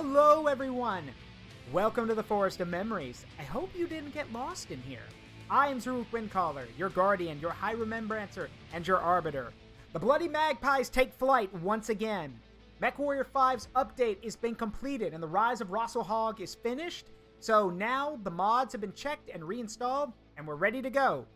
Hello everyone! Welcome to the Forest of Memories. I hope you didn't get lost in here. I am Zaruk Windcaller, your guardian, your High Remembrancer, and your arbiter. The Bloody Magpies take flight once again. Mechwarrior 5's update has been completed and the Rise of Rosselhog is finished, so now the mods have been checked and reinstalled, and we're ready to go.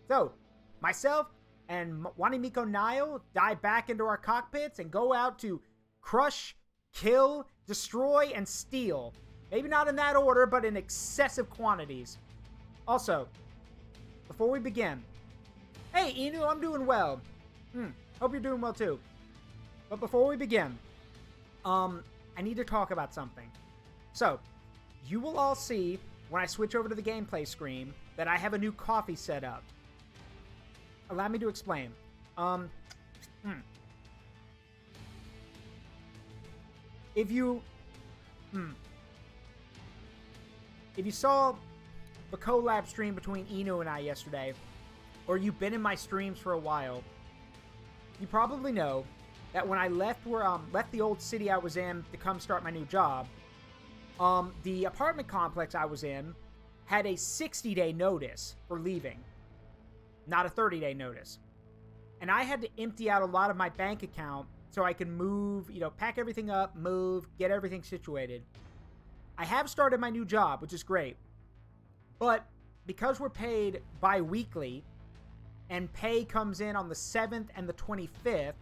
So, myself and Wanimiko Nile dive back into our cockpits and go out to crush, kill, destroy, and steal. Maybe not in that order, but in excessive quantities. Also, before we begin, hey Inu, I'm doing well. Hope you're doing well too. But before we begin, I need to talk about something. So, you will all see when I switch over to the gameplay screen that I have a new coffee set up. Allow me to explain. If you saw the collab stream between Inu and I yesterday, or you've been in my streams for a while, you probably know that when I left the old city I was in to come start my new job, the apartment complex I was in had a 60-day notice for leaving, not a 30-day notice. And I had to empty out a lot of my bank account so I can move, pack everything up, move, get everything situated. I have started my new job, which is great. But because we're paid bi-weekly, and pay comes in on the 7th and the 25th,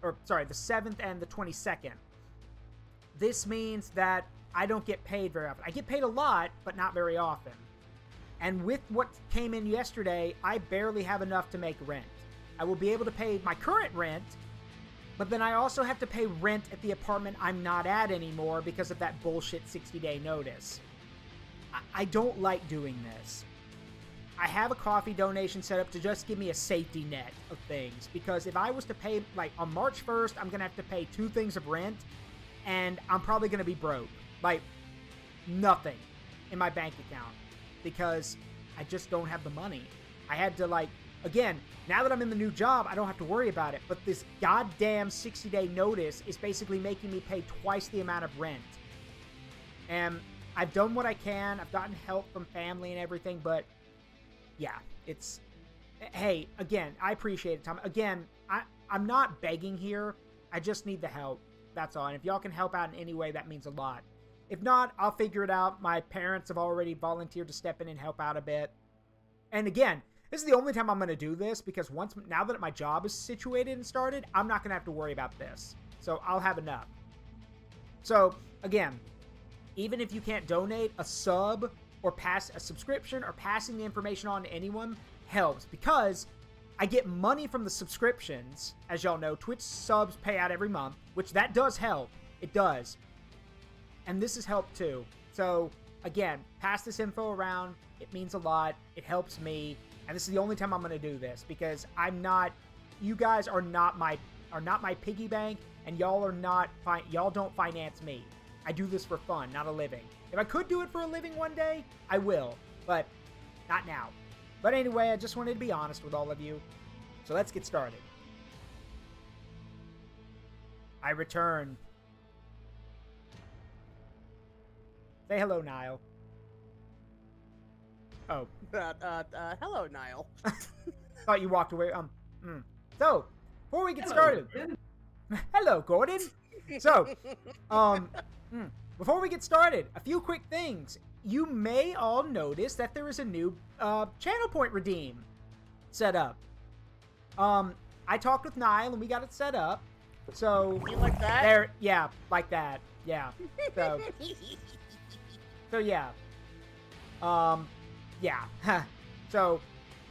or sorry, the 7th and the 22nd, this means that I don't get paid very often. I get paid a lot, but not very often. And with what came in yesterday, I barely have enough to make rent. I will be able to pay my current rent, but then I also have to pay rent at the apartment I'm not at anymore because of that bullshit 60-day notice. I don't like doing this. I have a coffee donation set up to just give me a safety net of things, because if I was to pay, like, on March 1st, I'm going to have to pay 2 things of rent, and I'm probably going to be broke. Like, nothing in my bank account, because I just don't have the money. I had to, again, now that I'm in the new job, I don't have to worry about it, but this goddamn 60-day notice is basically making me pay twice the amount of rent. And I've done what I can. I've gotten help from family and everything, but yeah, it's... Hey, again, I appreciate it, Tom. Again, I'm not begging here. I just need the help. That's all. And if y'all can help out in any way, that means a lot. If not, I'll figure it out. My parents have already volunteered to step in and help out a bit. And again, this is the only time I'm going to do this, because now that my job is situated and started, I'm not going to have to worry about this. So I'll have enough. So, again, even if you can't donate, a sub or pass a subscription or passing the information on to anyone helps, because I get money from the subscriptions. As y'all know, Twitch subs pay out every month, which that does help. It does. And this has helped too. So, again, pass this info around. It means a lot. It helps me. And this is the only time I'm going to do this, because you guys are not my piggy bank, and y'all don't finance me. I do this for fun, not a living. If I could do it for a living one day, I will, but not now. But anyway, I just wanted to be honest with all of you. So let's get started. I return. Say hello, Nile. Oh. Hello, Nile. Thought you walked away. So, before we get started... Hello, Gordon. So, before we get started, a few quick things. You may all notice that there is a new channel point redeem set up. I talked with Nile and we got it set up. So, you like that? Yeah, like that. Yeah. So yeah. Yeah. So,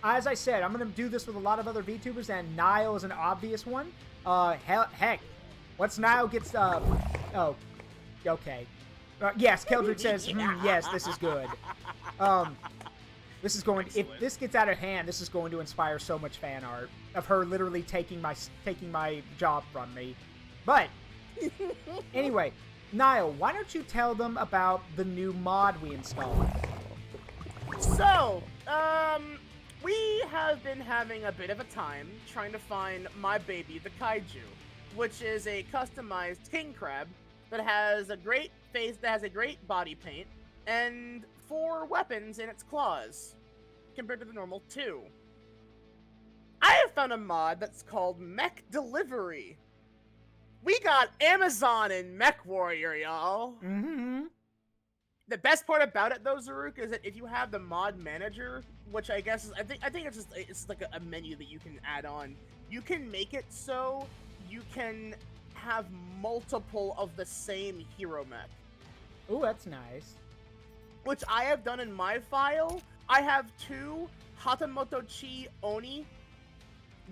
as I said, I'm going to do this with a lot of other VTubers, and Nile is an obvious one. Heck, once Nile gets, oh, okay. Yes, Keldrick says, yes, this is good. This is going, if this gets out of hand, this is going to inspire so much fan art of her literally taking my job from me. But, anyway, Nile, why don't you tell them about the new mod we installed? So, we have been having a bit of a time trying to find my baby, the Kaiju, which is a customized king crab that has a great face, that has a great body paint, and 4 weapons in its claws, compared to the normal 2. I have found a mod that's called Mech Delivery. We got Amazon and Mechwarrior, y'all. Mm-hmm. The best part about it, though, Zaruk, is that if you have the mod manager, which I guess is, I think it's like a menu that you can add on. You can make it so you can have multiple of the same hero mech. Ooh, that's nice. Which I have done in my file. I have 2 Hatamoto Chi Oni.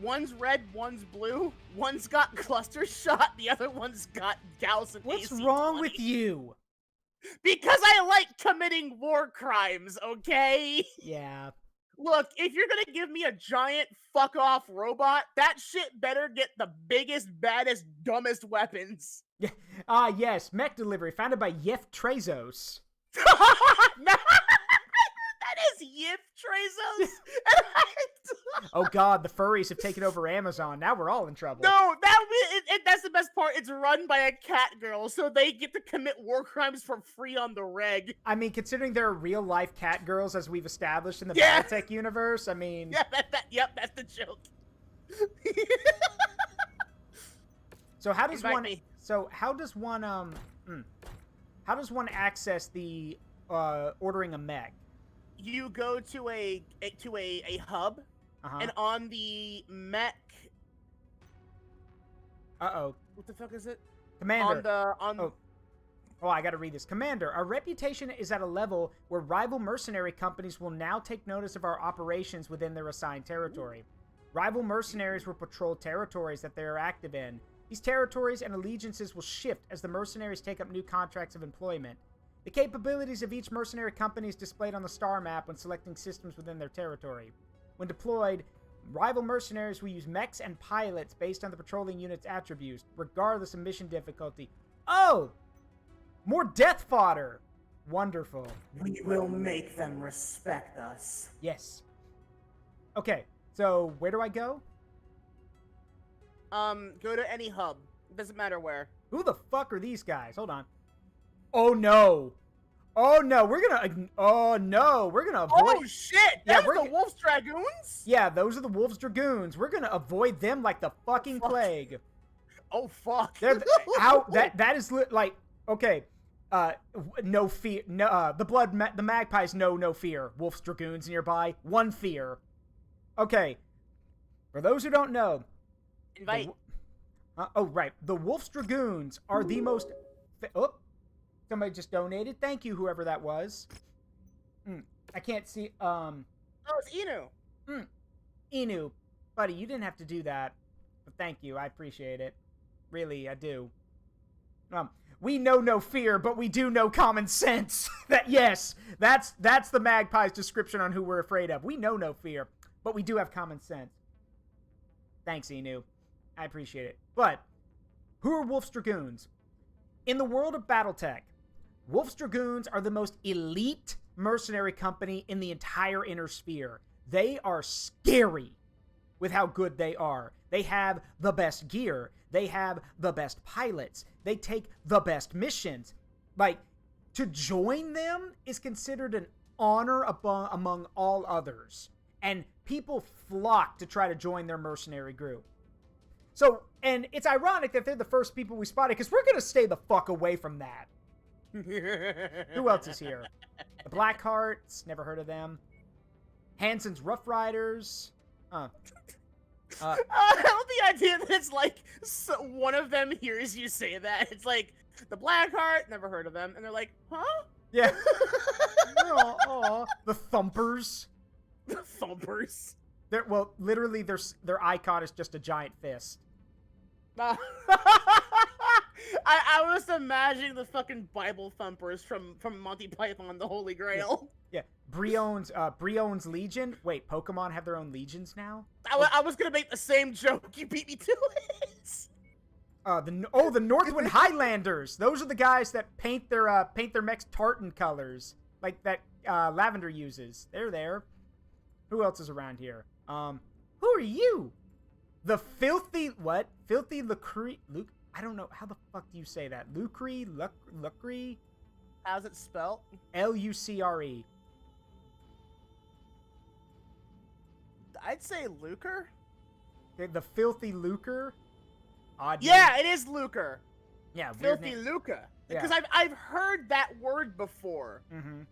One's red, one's blue. One's got cluster shot, the other one's got Gauss and What's AC-20. wrong with you? Because I like committing war crimes, okay? Yeah. Look, if you're gonna give me a giant fuck-off robot, that shit better get the biggest, baddest, dumbest weapons. Yeah. Yes. Mech Delivery, founded by Yef Trezos. That is Yip Trezos. Oh god, the furries have taken over Amazon. Now we're all in trouble. No, that's the best part. It's run by a cat girl, so they get to commit war crimes for free on the reg. I mean, considering there are real-life cat girls, as we've established in the Yeah. Battletech universe, I mean... Yeah, yep, that's the joke. So how does Invite one... me. So how does one, how does one access the, ordering a mech? You go to a hub, Uh-huh. and on the mech... Uh-oh. What the fuck is it? Commander. Oh. Oh, I gotta read this. Commander, our reputation is at a level where rival mercenary companies will now take notice of our operations within their assigned territory. Rival mercenaries will patrol territories that they are active in. These territories and allegiances will shift as the mercenaries take up new contracts of employment. The capabilities of each mercenary company is displayed on the star map when selecting systems within their territory. When deployed, rival mercenaries will use mechs and pilots based on the patrolling unit's attributes, regardless of mission difficulty. Oh! More death fodder! Wonderful. We will make them respect us. Yes. Okay, so where do I go? Go to any hub. It doesn't matter where. Who the fuck are these guys? Hold on. Oh no. Oh no, we're gonna avoid... Oh shit! Yeah, That's the Wolf's Dragoons? Yeah, those are the Wolves Dragoons. We're gonna avoid them like the fucking plague. Oh fuck. They're that is like, okay, no fear, no, the Magpies know no fear. Wolves Dragoons nearby, one fear. Okay, for those who don't know, Invite. oh right, the Wolves Dragoons are the most, somebody just donated. Thank you, whoever that was. I can't see, Oh, it's Inu. Inu, buddy, you didn't have to do that, but thank you, I appreciate it. Really, I do. We know no fear, but we do know common sense. Yes, that's the Magpie's description on who we're afraid of. We know no fear, but we do have common sense. Thanks, Inu. I appreciate it. But, who are Wolf's Dragoons? In the world of Battletech, Wolf's Dragoons are the most elite mercenary company in the entire Inner Sphere. They are scary with how good they are. They have the best gear. They have the best pilots. They take the best missions. Like, to join them is considered an honor among all others. And people flock to try to join their mercenary group. So, and it's ironic that they're the first people we spotted, because we're going to stay the fuck away from that. Who else is here? The Blackhearts, never heard of them. Hansen's Rough Riders. I love the idea that it's like one of them hears you say that. It's like, the Blackheart, never heard of them. And they're like, huh? Yeah. The Thumpers. The Thumpers. Well, literally, their icon is just a giant fist. I was imagining the fucking Bible thumpers from Monty Python, the Holy Grail. Yeah. Brion's Legion. Wait, Pokemon have their own legions now? I was gonna make the same joke. You beat me to it. The Northwind Highlanders. Those are the guys that paint their mechs tartan colors, like that Lavender uses. They're there. Who else is around here? Who are you? The filthy what? Filthy I don't know. How the fuck do you say that? Lucre? How's it spelled? Lucre. I'd say lucre. The filthy lucre? Odd Yeah, name. it is lucre. Yeah, weird Filthy name. lucre. Yeah. Because I've heard that word before. Mm-hmm.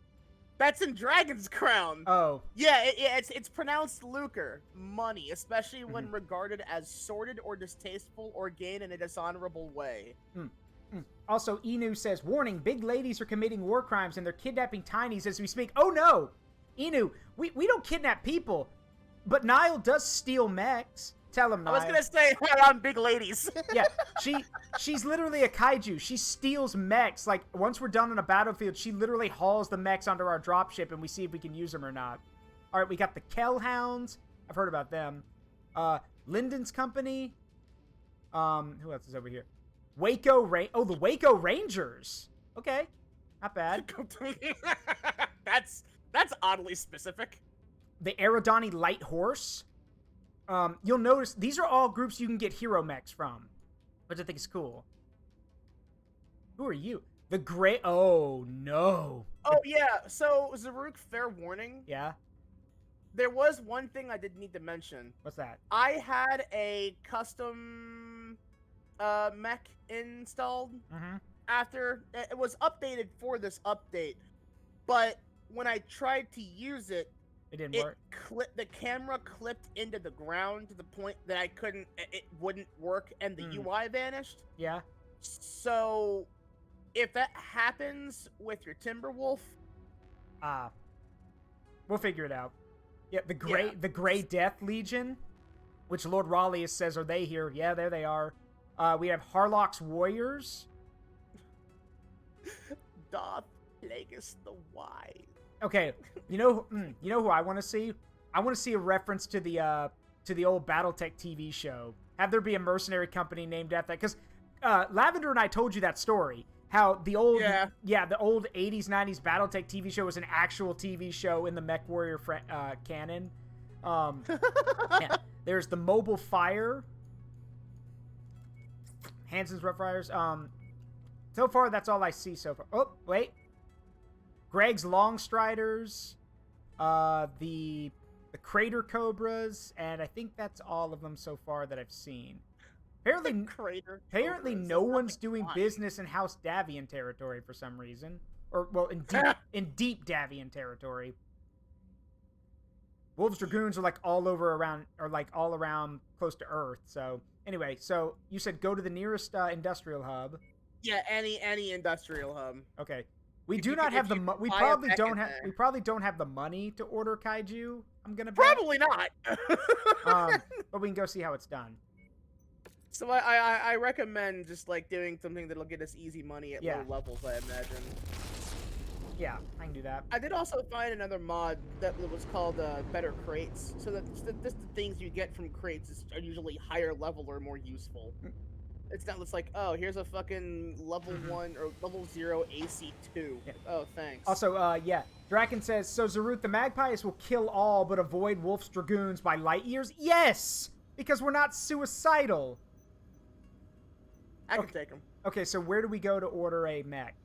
That's in Dragon's Crown. Oh. Yeah, it's pronounced lucre, money, especially when regarded as sordid or distasteful or gained in a dishonorable way. Also, Inu says, warning, big ladies are committing war crimes and they're kidnapping tinies as we speak. Oh no! Inu, we don't kidnap people, but Nile does steal mechs. Tell him, Nile. I was gonna say, around big ladies. Yeah, she's literally a kaiju. She steals mechs. Like, once we're done on a battlefield, she literally hauls the mechs onto our dropship and we see if we can use them or not. Alright, we got the Kellhounds. I've heard about them. Lyndon's Company. Who else is over here? the Waco Rangers. Okay, not bad. That's oddly specific. The Aerodani Light Horse. You'll notice these are all groups you can get hero mechs from, which I think is cool. Who are you? The Gray... Oh, no. Oh, yeah. So, Zaruk, fair warning. Yeah? There was one thing I did need to mention. What's that? I had a custom mech installed after... It was updated for this update, but when I tried to use it, It didn't work? The camera clipped into the ground to the point that I couldn't... It wouldn't work, and the UI vanished. Yeah? So... If that happens with your Timberwolf, we'll figure it out. Yeah, the Gray Death Legion, which Lord Raleigh says, are they here? Yeah, there they are. We have Harlock's Warriors. Doth Plagueis the Wise. Okay, you know who I want to see? I want to see a reference to the old BattleTech TV show. Have there be a mercenary company named after that? Because Lavender and I told you that story. How the old the old 80s 90s BattleTech TV show was an actual TV show in the Mechwarrior canon. Yeah. There's the Mobile Fire, Hansen's Rough Riders. So far that's all I see so far. Oh wait, Greg's Longstriders, the Crater Cobras, and I think that's all of them so far that I've seen. Apparently no one's doing business in House Davian territory for some reason. Or, well, in deep Davian territory. Wolves Dragoons are like all around close to Earth. So, anyway, so you said go to the nearest industrial hub. Yeah, any industrial hub. Okay. We probably don't have the money to order kaiju. I'm gonna bet. Probably not. But we can go see how it's done. So I recommend just like doing something that'll get us easy money at low levels, I imagine. Yeah, I can do that. I did also find another mod that was called Better Crates. So that the things you get from crates are usually higher level or more useful. It's not just like, oh, here's a fucking level 1 or level 0 AC2. Yeah. Oh, thanks. Also, yeah, Draken says, so Zaruk, the Magpies will kill all but avoid Wolf's Dragoons by light years? Yes! Because we're not suicidal. I can take them. Okay, so where do we go to order a mech?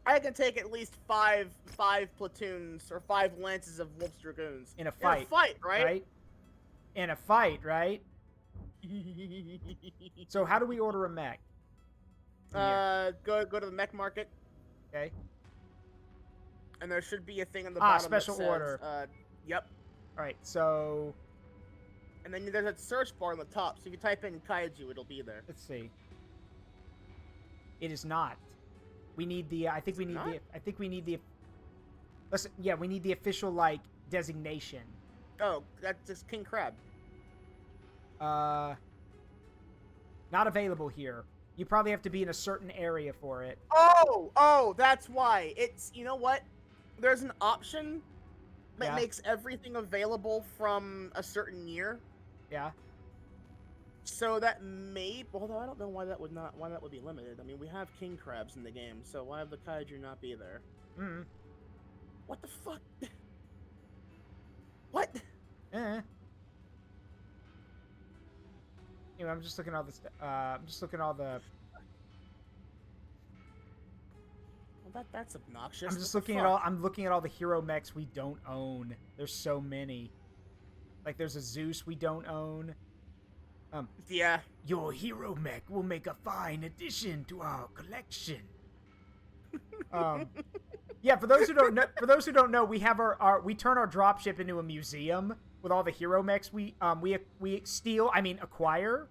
I can take at least five platoons or 5 lances of Wolf's Dragoons. In a fight. In a fight, right? In a fight, right? So how do we order a mech? Go to the mech market. Okay. And there should be a thing on the bottom special that says, order. Yep. Alright, so... And then there's a search bar on the top, so if you type in kaiju, it'll be there. Let's see. It is not. We need the, I think we need the, listen, yeah, we need the official, like, designation. Oh, that's just King Crab. Not available here. You probably have to be in a certain area for it. Oh, that's why. It's, you know what? There's an option that makes everything available from a certain year. Yeah. So that may, although I don't know why that would be limited. I mean, we have king crabs in the game, so why have the kaiju not be there? What the fuck? What? Anyway, Anyway, I'm just looking at all this. I'm just looking at all the. Well, that's obnoxious. I'm just looking at all. I'm looking at all the hero mechs we don't own. There's so many. Like there's a Zeus we don't own. Yeah. Your hero mech will make a fine addition to our collection. Yeah, for those who don't know, we have we turn our dropship into a museum with all the hero mechs we steal. I mean, acquire.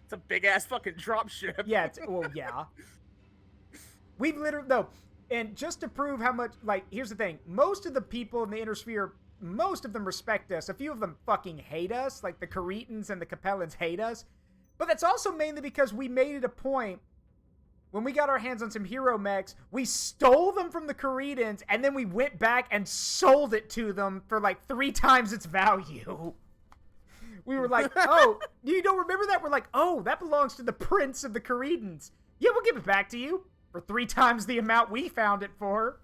It's a big ass fucking dropship. Yeah. Yeah. We've literally and just to prove how much. Like, here's the thing: most of the people in the Inner Sphere, most of them respect us. A few of them fucking hate us. Like the Caretans and the Capellans hate us. But that's also mainly because we made it a point. When we got our hands on some hero mechs, we stole them from the Caretans, and then we went back and sold it to them for like 3 times its value. We were like, oh, you don't remember that? We're like, oh, that belongs to the Prince of the Caretans. Yeah, we'll give it back to you for 3 times the amount we found it for.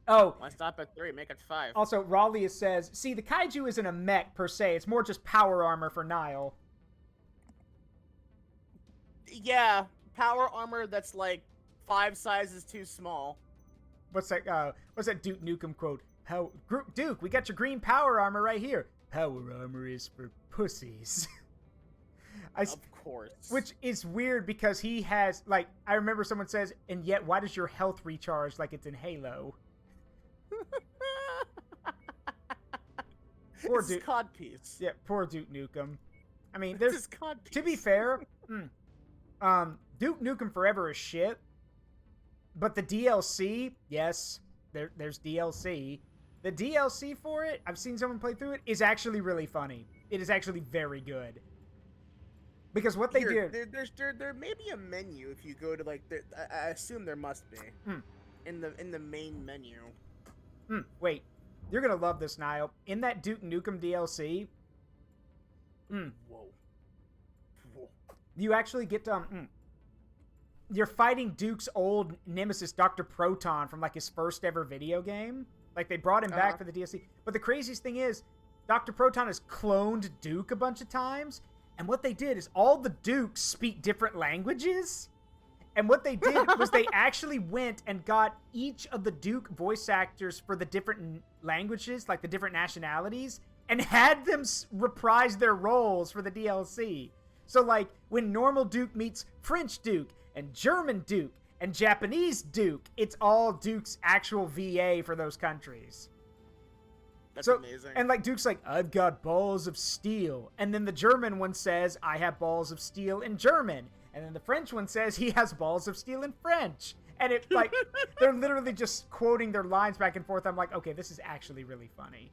Oh. Why stop at 3? Make it 5. Also, Raleigh says, see, the kaiju isn't a mech per se. It's more just power armor for Nile. Yeah, power armor that's like 5 sizes too small. What's that Duke Nukem quote? Duke, we got your green power armor right here. Power armor is for pussies. Of course. Which is weird because he has, like, I remember someone says, and yet why does your health recharge like it's in Halo? Poor Duke. Codpiece. Yeah, poor Duke Nukem. I mean, there's codpiece. To be fair, Duke Nukem Forever is shit. But the DLC, yes, there's DLC. The DLC for it, I've seen someone play through it, is actually really funny. It is actually very good. Because what they did... There may be a menu if you go to, like... I assume there must be. In the main menu. Wait. You're gonna love this, Nile. In that Duke Nukem DLC... Whoa. You actually get to... you're fighting Duke's old nemesis, Dr. Proton, from, like, his first ever video game. Like, they brought him back for the DLC. But the craziest thing is, Dr. Proton has cloned Duke a bunch of times. And what they did is all the Dukes speak different languages. And what they did was they actually went and got each of the Duke voice actors for the different languages, like the different nationalities, and had them reprise their roles for the DLC. So, like, when normal Duke meets French Duke and German Duke and Japanese Duke, it's all Duke's actual VA for those countries. That's amazing. And, like, Duke's like, I've got balls of steel. And then the German one says, I have balls of steel in German. And then the French one says, he has balls of steel in French. And it, like, they're literally just quoting their lines back and forth. I'm like, okay, this is actually really funny.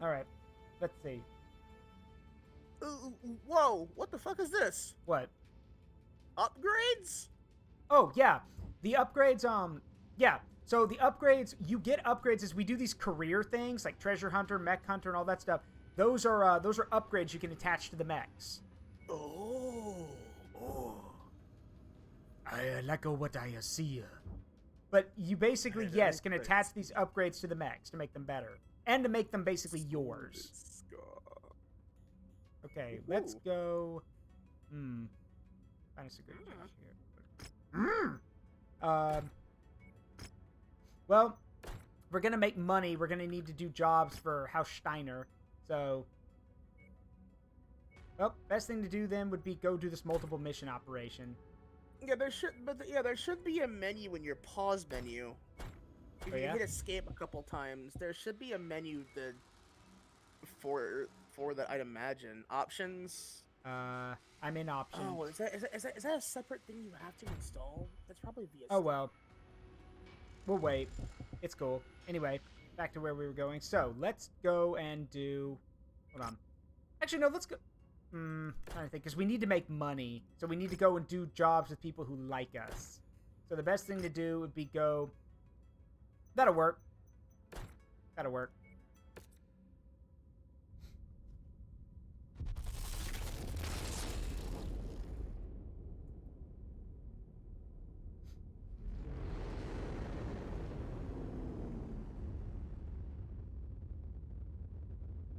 All right. Let's see. Whoa, what the fuck is this? What? Upgrades? Oh, yeah. The upgrades, yeah. So the upgrades, you get upgrades as we do these career things, like Treasure Hunter, Mech Hunter, and all that stuff. Those are upgrades you can attach to the mechs. Oh. I like what I see. But you basically, yes, can attach these upgrades to the mechs to make them better. And to make them basically yours. Okay, let's go. Find us a good here. Well, if we're gonna make money, we're gonna need to do jobs for House Steiner. So, well, best thing to do then would be go do this multiple mission operation. Yeah, there should be a menu in your pause menu. If you hit escape a couple times, there should be a menu for that, I'd imagine. Options? I'm in options. Oh, is that a separate thing you have to install? That's probably via Oh, well. We'll wait. It's cool. Anyway, back to where we were going. So, let's go and do... Hold on. Actually, no, let's go... trying to think, because we need to make money. So we need to go and do jobs with people who like us. So the best thing to do would be go... That'll work. That'll work.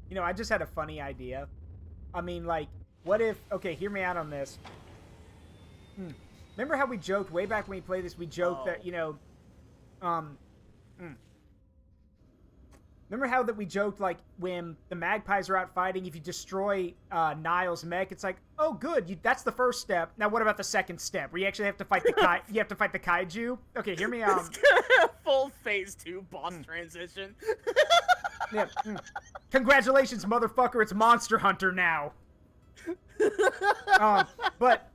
You know, I just had a funny idea. I mean, like, what if... Okay, hear me out on this. Remember how we joked way back when we played this? We joked that, you know... Remember how that we joked, like, when the Magpies are out fighting, if you destroy Nile's mech, it's like, oh, good, that's the first step. Now, what about the second step, where you actually have to fight the kaiju? Okay, hear me out. Full phase 2 boss transition. Yeah. Congratulations, motherfucker! It's Monster Hunter now. But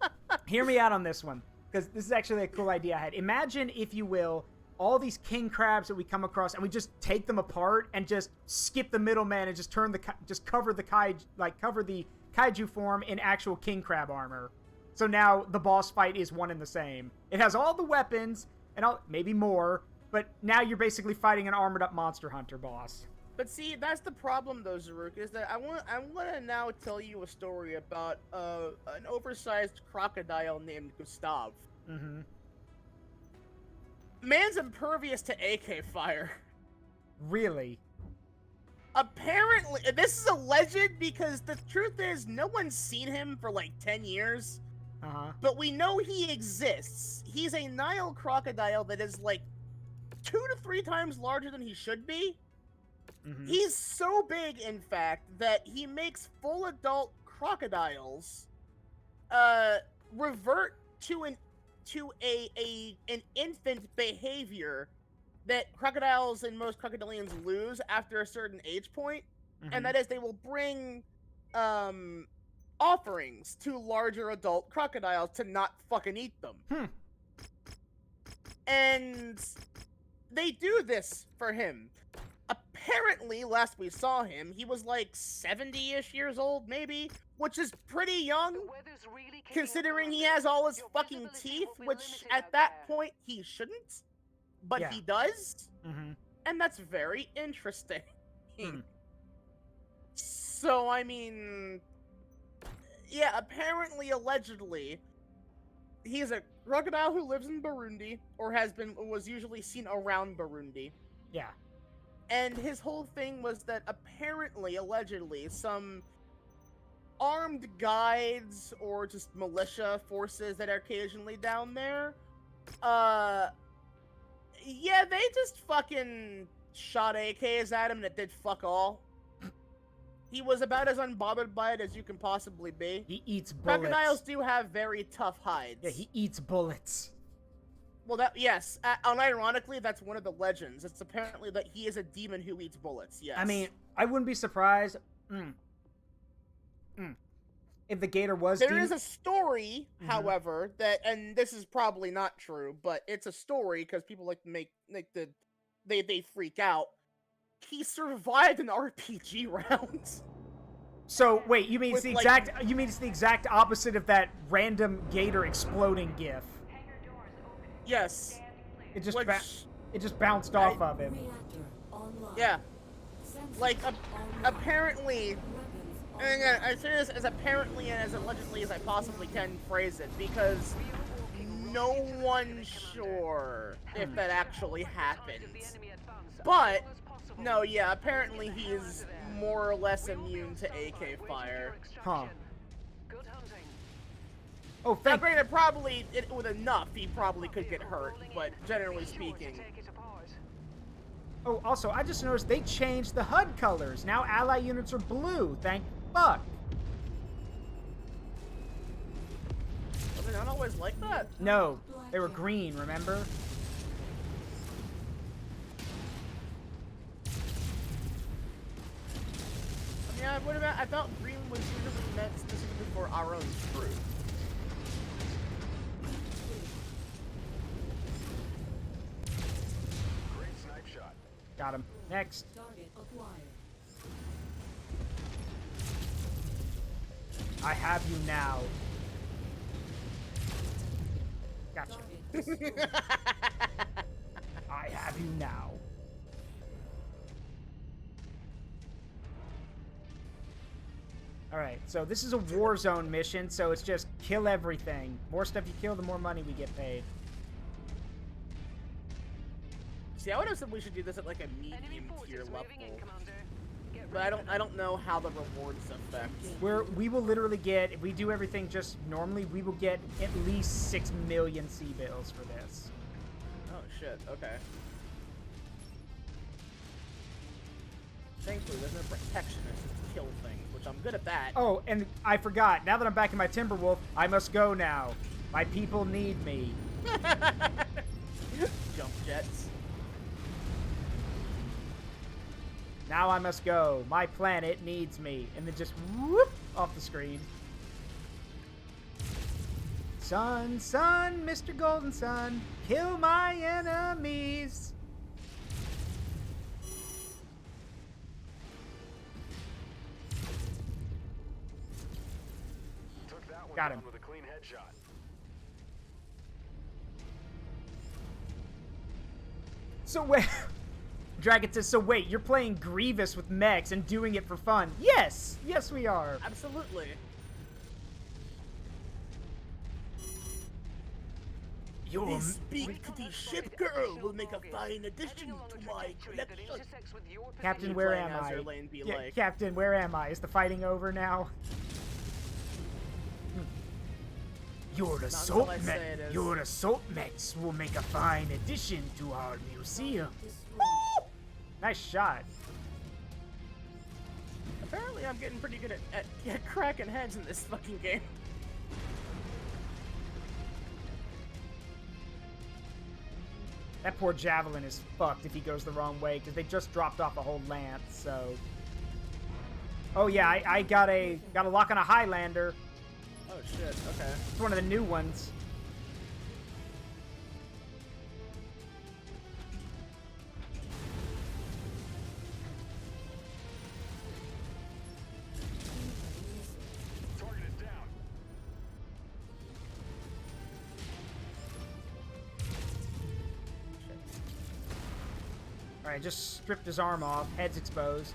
hear me out on this one, because this is actually a cool idea I had. Imagine, if you will, all these king crabs that we come across, and we just take them apart and just skip the middleman and just cover the kaiju form in actual king crab armor. So now the boss fight is one and the same. It has all the weapons and maybe more, but now you're basically fighting an armored up Monster Hunter boss. But see, that's the problem though, Zaruk, is that I want to now tell you a story about an oversized crocodile named Gustav. Mm-hmm. Man's impervious to AK fire. Really? Apparently, this is a legend because the truth is no one's seen him for like 10 years. Uh-huh. But we know he exists. He's a Nile crocodile that is like 2 to 3 times larger than he should be. Mm-hmm. He's so big, in fact, that he makes full adult crocodiles revert to an infant behavior that crocodiles and most crocodilians lose after a certain age point, and that is they will bring offerings to larger adult crocodiles to not fucking eat them. And they do this for him. Apparently, last we saw him, he was like 70-ish years old, maybe, which is pretty young, considering he has all his fucking teeth, which at that point he shouldn't, but he does, and that's very interesting. So, I mean, yeah, apparently, allegedly, he's a crocodile who lives in Burundi, or was usually seen around Burundi. Yeah. And his whole thing was that apparently, allegedly, some armed guides or just militia forces that are occasionally down there, yeah, they just fucking shot AKs at him and it did fuck all. He was about as unbothered by it as you can possibly be. He eats bullets. Crocodiles do have very tough hides. Yeah, he eats bullets. Well, yes, unironically, that's one of the legends. It's apparently that he is a demon who eats bullets, yes. I mean, I wouldn't be surprised if the gator was There is a story, however, that, and this is probably not true, but it's a story because people like to they freak out. He survived an RPG round. So, wait, you mean it's the exact opposite of that random gator exploding gif? Yes. It just bounced off of him. Yeah. Like, apparently, and again, I say this as apparently and as allegedly as I possibly can phrase it, because no one's sure if that actually happened. But, no, yeah, apparently he is more or less immune to AK fire. Huh. Oh, now, granted, probably, with enough, he probably could get hurt, but generally speaking. Oh, also, I just noticed they changed the HUD colors. Now ally units are blue. Thank fuck. Was it not always like that? No, they were green, remember? I mean, I thought green was usually meant specifically for our own crew. Got him. Next. I have you now. Gotcha. I have you now. Alright, so this is a war zone mission, so it's just kill everything. More stuff you kill, the more money we get paid. See, I would have said we should do this at like a medium tier level. but I don't know how the rewards affect. We will literally get, if we do everything just normally, we will get at least 6 million sea bills for this. Oh shit, okay. Thankfully, there's no protection, it's just kill things, which I'm good at that. Oh, and I forgot, now that I'm back in my Timberwolf, I must go now. My people need me. Jump jets. Now I must go. My planet needs me. And then just whoop off the screen. Sun, sun, Mr. Golden Sun, kill my enemies. Took that one Got him. down with a clean headshot. So wait, Dragon says, so wait, you're playing Grievous with mechs and doing it for fun? Yes! Yes, we are. Absolutely. This big pretty ship girl will make a fine addition to my collection. Captain, where am I? Yeah, Captain, where am I? Is the fighting over now? Your assault mechs will make a fine addition to our museum. Nice shot. Apparently, I'm getting pretty good at cracking heads in this fucking game. That poor Javelin is fucked if he goes the wrong way, because they just dropped off a whole lance, so... Oh yeah, I got a lock on a Highlander. Oh shit, okay. It's one of the new ones. Target is down. Alright, just stripped his arm off. Head's exposed.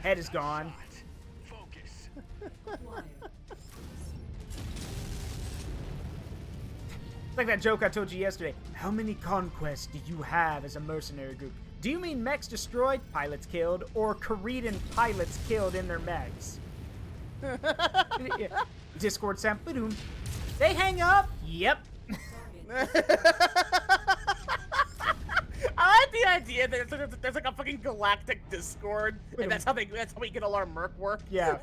Head is gone. Focus. It's like that joke I told you yesterday. How many conquests do you have as a mercenary group? Do you mean mechs destroyed, pilots killed, or Korean pilots killed in their mechs? Discord sound. Ba-doom. They hang up. Yep. I like the idea that there's like a fucking galactic Discord, and that's how we get all our merc work. Yeah.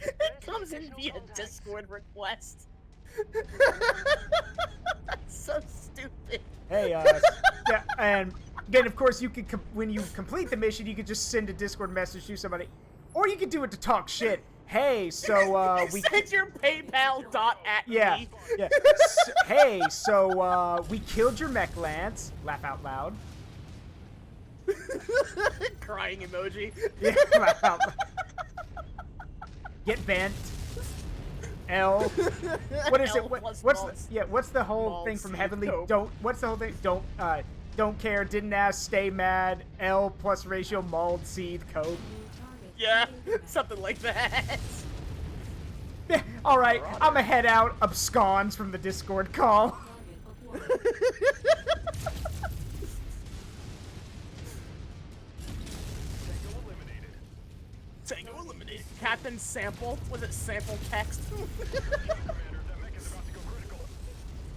It comes in via Discord request. That's so stupid. Hey, yeah, and again, of course, you could when you complete the mission, you could just send a Discord message to somebody, or you could do it to talk shit. Hey, so we send your PayPal at yeah, me. yeah. Hey, so we killed your mech lance. Laugh out loud. Crying emoji. Yeah, laugh out loud. Get bent. L. What is L it? plus What's malts. what's the whole Malts, thing from Heavenly? dope. What's the whole thing? Don't care. Didn't ask. Stay mad. L plus ratio mauled seed cope. Yeah, something like that. Yeah, all right. I'ma head out. Absconds from the Discord call. Tango eliminated. Captain Sample? Was it sample text?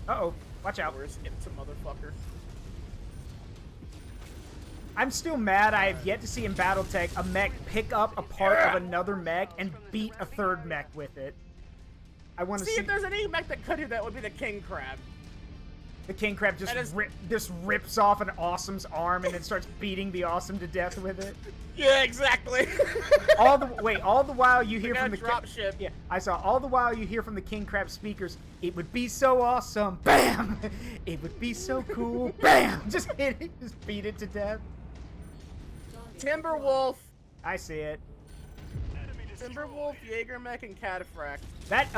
Uh-oh. Watch out. Where's it's a motherfucker? I'm still mad I have yet to see in Battletech a mech pick up a part of another mech and beat a third mech with it. I want to see if there's any mech that could do that, would be the King Crab. the King Crab just rips off an Awesome's arm and then starts beating the Awesome to death with it. Yeah, exactly. All the while you hear from the dropship. Yeah, I saw all the while you hear from the King Crab speakers. It would be so awesome. Bam! It would be so cool. Bam! Just hit it. Just beat it to death. Timberwolf. I see it. Timberwolf, Jaegermech, and Cataphract. That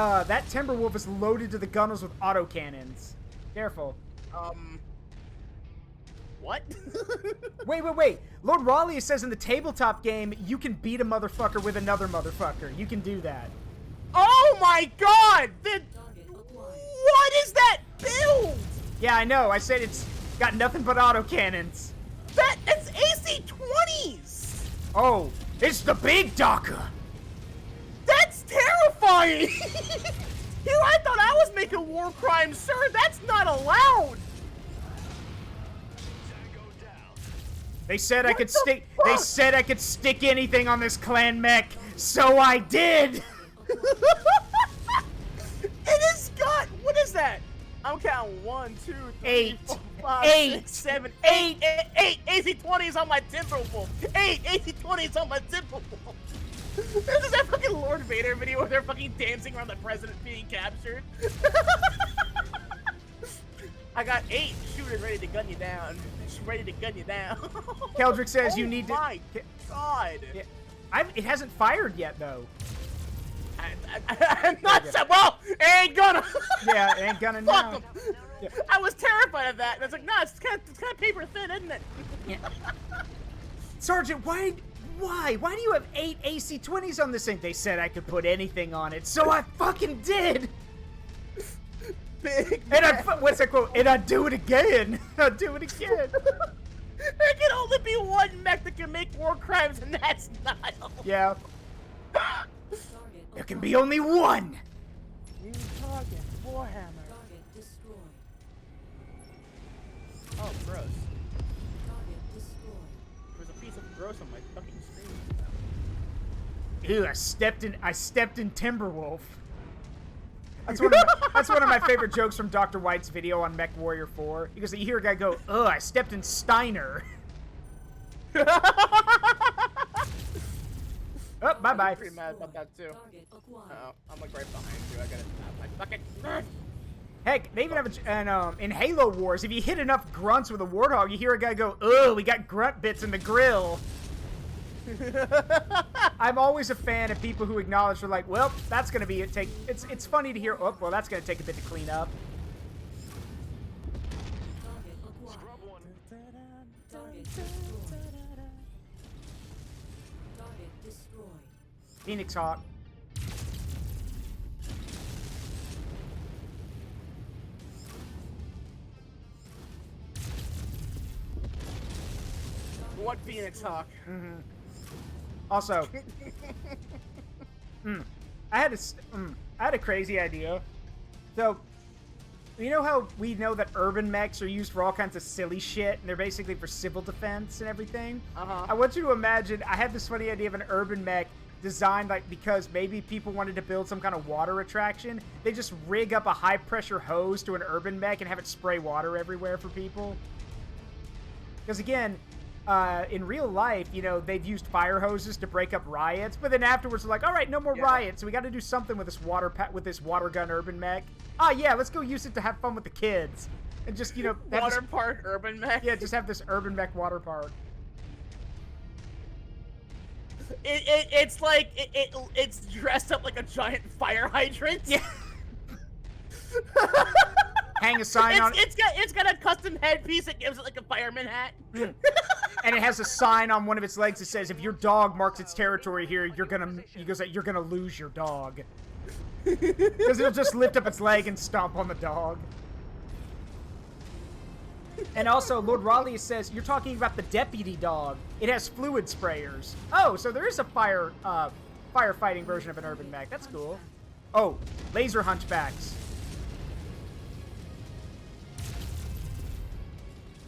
Timberwolf is loaded to the gunnels with autocannons. Careful. What? Wait. Lord Raleigh says in the tabletop game, you can beat a motherfucker with another motherfucker. You can do that. Oh my god! What is that build? Yeah, I know. I said it's got nothing but autocannons. It's AC-20 Oh, it's the big Docker. That's terrifying! I thought I was making war crimes, sir. That's not allowed. They said I could stick. They said I could stick anything on this clan mech, so I did. It has got. What is that? I'm counting 1, 2, 3, Eight. 4, 5, Eight. 6, 7, 8. 8 AC-20s on my Timberwolf. 8 AC-20s on my Timberwolf. This is that fucking Lord Vader video where they're fucking dancing around the president being captured. I got 8 shooters ready to gun you down. Ready to gun you down. Keldrick says you need to. Oh my god. Yeah. It hasn't fired yet though. I'm not so well. It ain't gonna. Yeah, it ain't gonna now. Fuck 'em. Yeah. I was terrified of that. And I was like, nah, it's kind of paper thin, isn't it? Yeah. Sergeant, why do you have 8 AC-20s on this thing? They said I could put anything on it, so I fucking did. Big And what's that quote? And I'd do it again. I'd do it again. There can only be one mech that can make war crimes, and that's Nile. Yeah. There can be only one. New target, Warhammer. Target destroyed. Oh, gross. Target destroyed. There was a piece of gross on my fucking screen. Ew, I stepped in Timberwolf. That's one of my favorite jokes from Dr. White's video on Mechwarrior 4. Because you hear a guy go, "Ugh, I stepped in Steiner." Oh, bye-bye. I'm pretty mad about that too. Target acquired. Uh-oh, I'm like right behind you. I gotta my fucking. Heck, they even have in Halo Wars, if you hit enough grunts with a Warthog, you hear a guy go, "Ugh, we got grunt bits in the grill." I'm always a fan of people who acknowledge they're like, well, that's gonna be it's funny to hear, oh, well, that's gonna take a bit to clean up. Target acquired. Scrub one. Target destroyed. Target destroyed. Phoenix Hawk. What Phoenix Hawk? Also, I had a crazy idea. So, you know how we know that urban mechs are used for all kinds of silly shit, and they're basically for civil defense and everything? Uh-huh. I want you to imagine, I had this funny idea of an urban mech designed like because maybe people wanted to build some kind of water attraction. They just rig up a high-pressure hose to an urban mech and have it spray water everywhere for people. Because again, in real life, you know, they've used fire hoses to break up riots, but then afterwards they're like, all right, no more riots, so we got to do something with this water gun urban mech. Ah, yeah, let's go use it to have fun with the kids, and just, you know, have Water this, park urban mech. yeah, just have this urban mech water park. It's like it's dressed up like a giant fire hydrant. Yeah. Hang a sign on it. It's got a custom headpiece that gives it like a fireman hat. And it has a sign on one of its legs that says, if your dog marks its territory here, you're gonna lose your dog. Because it'll just lift up its leg and stomp on the dog. And also, Lord Raleigh says, you're talking about the deputy dog. It has fluid sprayers. Oh, so there is a firefighting version of an urban mech. That's cool. Oh, laser hunchbacks.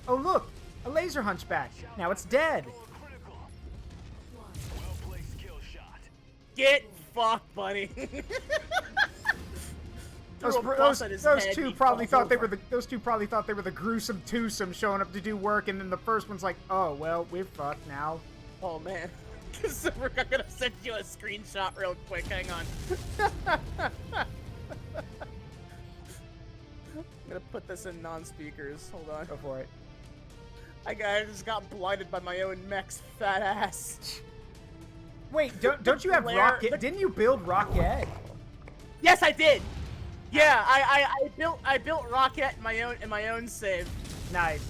Oh, look, a laser hunchback. Now it's dead. Critical. Well-placed kill shot. Get fucked, buddy. Those two probably thought they were the gruesome twosome showing up to do work, and then the first one's like, oh well, we're fucked now. Oh man. We're gonna send you a screenshot real quick. Hang on. I'm gonna put this in non-speakers. Hold on. Go for it. I just got blinded by my own mech's fat ass. Wait, don't you have Rocket? Didn't you build Rocket? Yes, I did. Yeah, I built Rocket in my own save. Nice.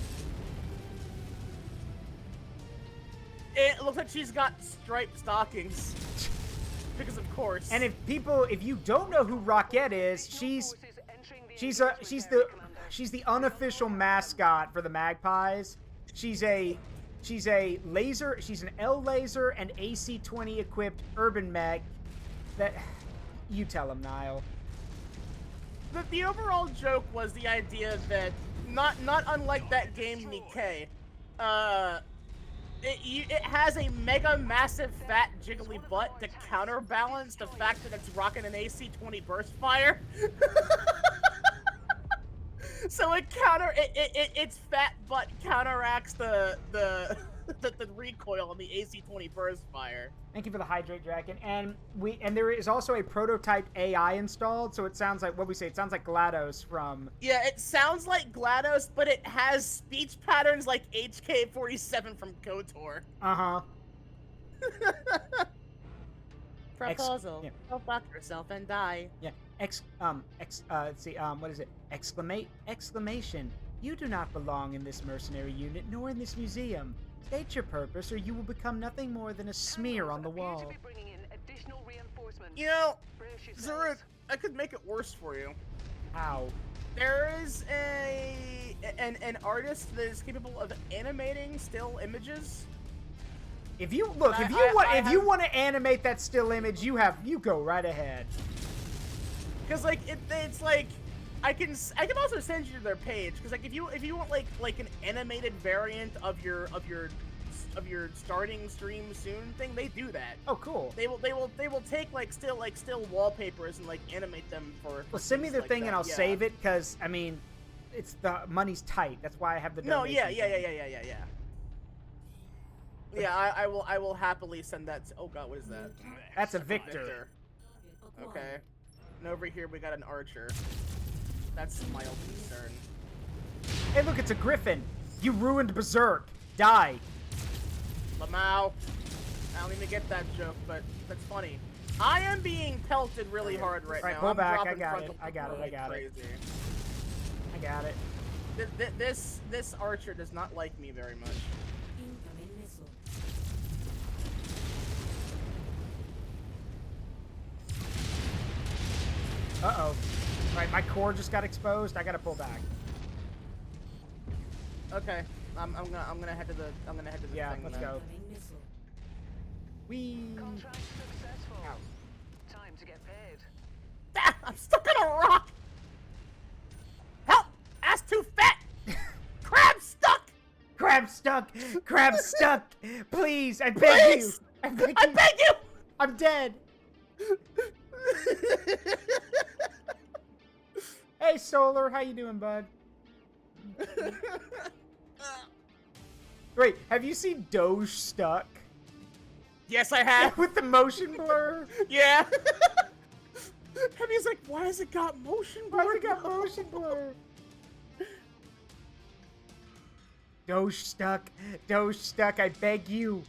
It looks like she's got striped stockings. Because of course. And if you don't know who Rocket is, she's the unofficial mascot for the Magpies. She's a She's a laser. She's an L laser and AC-20 equipped urban mech. That you tell him, Nile. The overall joke was the idea that not unlike that game Nikkei, it has a mega massive fat jiggly butt to counterbalance the fact that it's rocking an AC-20 burst fire. So its fat butt counteracts the recoil on the AC-20 burst fire. Thank you for the hydrate, Draken. And there is also a prototype AI installed, so it sounds like what we say. It sounds like GLaDOS from. Yeah, it sounds like GLaDOS, but it has speech patterns like HK-47 from KOTOR. Proposal. Yeah. Go fuck yourself and die. Yeah. Let's see. What is it? Exclamation. You do not belong in this mercenary unit, nor in this museum. State your purpose, or you will become nothing more than a smear on the wall. You know, Zaruk, I could make it worse for you. How? There is an artist that is capable of animating still images. If you look, if you want to animate that still image, you go right ahead. Because like it's like I can also send you to their page, because like if you want like an animated variant of your starting stream soon thing, they do that. Oh, cool. They will take like still wallpapers and like animate them for. Well, send me their like thing that. and I'll Yeah. save it, because I mean, it's the money's tight. That's why I have the No, donation yeah. thing. Yeah, I will happily send that. Oh God, what is that? That's a Victor. Target acquired. Okay. And over here we got an archer. That's my old concern. Hey, look, it's a Griffin. You ruined Berserk. Die. Lamau. I don't even get that joke, but that's funny. I am being pelted really hard right Right, now. pull I'm back. I dropping got frontal it. I got it. I like got it. crazy. I got it. This archer does not like me very much. Incoming missile. Uh-oh. Right, my core just got exposed. I gotta pull back. Okay. I'm gonna head to the Yeah, thing let's then. go. Incoming missile. Whee! Contract successful. Ow. Time to get paid. Ah, I'm stuck on a rock! Help! Ass too fat! Crab stuck! Crab stuck! Crab stuck! Please, I beg you! Please! I beg I you! beg you! I'm dead! Hey, Solar, how you doing, bud? Wait, have you seen Doge stuck? Yes, I have. With the motion blur? Yeah. Heavy's like, why has it got motion blur? Why's it got motion blur? Doge stuck. Doge stuck, I beg you.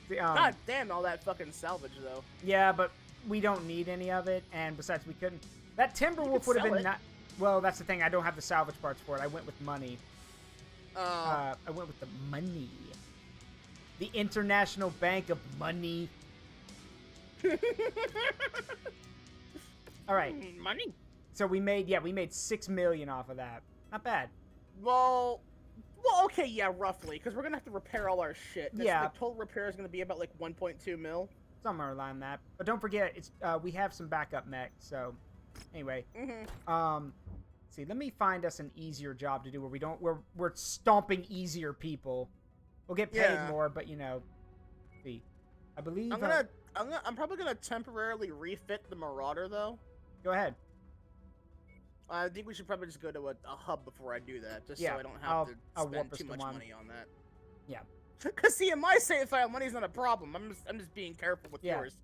God damn, all that fucking salvage though. Yeah, but we don't need any of it, and besides, we couldn't. That Timberwolf could would have sell been it. not. Well, that's the thing. I don't have the salvage parts for it. I went with money. Oh. I went with the money. The International Bank of Money. All right. Money. So we made 6 million off of that. Not bad. Well, okay, yeah, roughly, because we're gonna have to repair all our shit. Yeah. The total repair is gonna be about like 1.2 mil. Somewhere around that. But don't forget, it's we have some backup mech. So anyway, see, let me find us an easier job to do where we don't we're stomping easier people. We'll get paid Yeah. more, but you know, see, I believe I'm probably gonna temporarily refit the Marauder though. go ahead. I think we should probably just go to a hub before I do that, just Yeah, so I don't have to I'll spend warp us too to much one. money on that. Yeah. Cause see, in my save file, money's not a problem. I'm just being careful with Yeah. yours.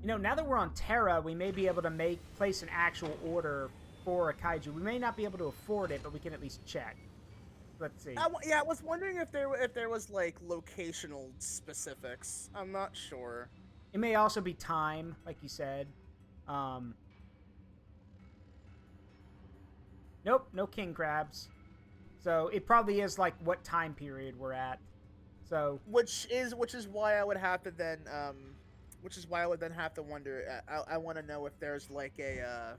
You know, now that we're on Terra, we may be able to place an actual order for a kaiju. We may not be able to afford it, but we can at least check. Let's see. Yeah, I was wondering if there was like locational specifics. I'm not sure. It may also be time, like you said. Nope, no king crabs. So it probably is like what time period we're at. So Which is why I would have to then have to wonder. I want to know if there's like a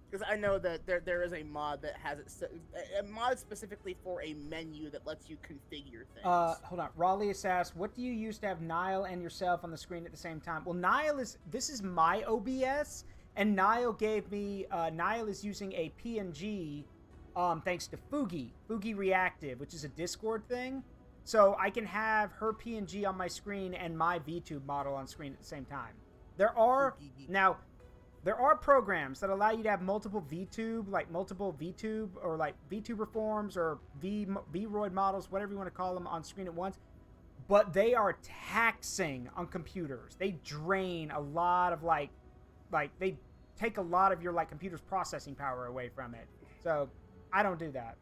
because I know that there is a mod that has a mod specifically for a menu that lets you configure things. hold on. Raleigh asks, what do you use to have Nile and yourself on the screen at the same time? Well, this is my OBS, and Nile gave me Nile is using a PNG thanks to Fugi Reactive, which is a Discord thing. So I can have her PNG on my screen and my VTube model on screen at the same time. There are programs that allow you to have multiple VTube, like multiple VTube or like VTuber forms or Vroid models, whatever you want to call them, on screen at once. But they are taxing on computers. They drain a lot of like they take a lot of your like computer's processing power away from it. So I don't do that.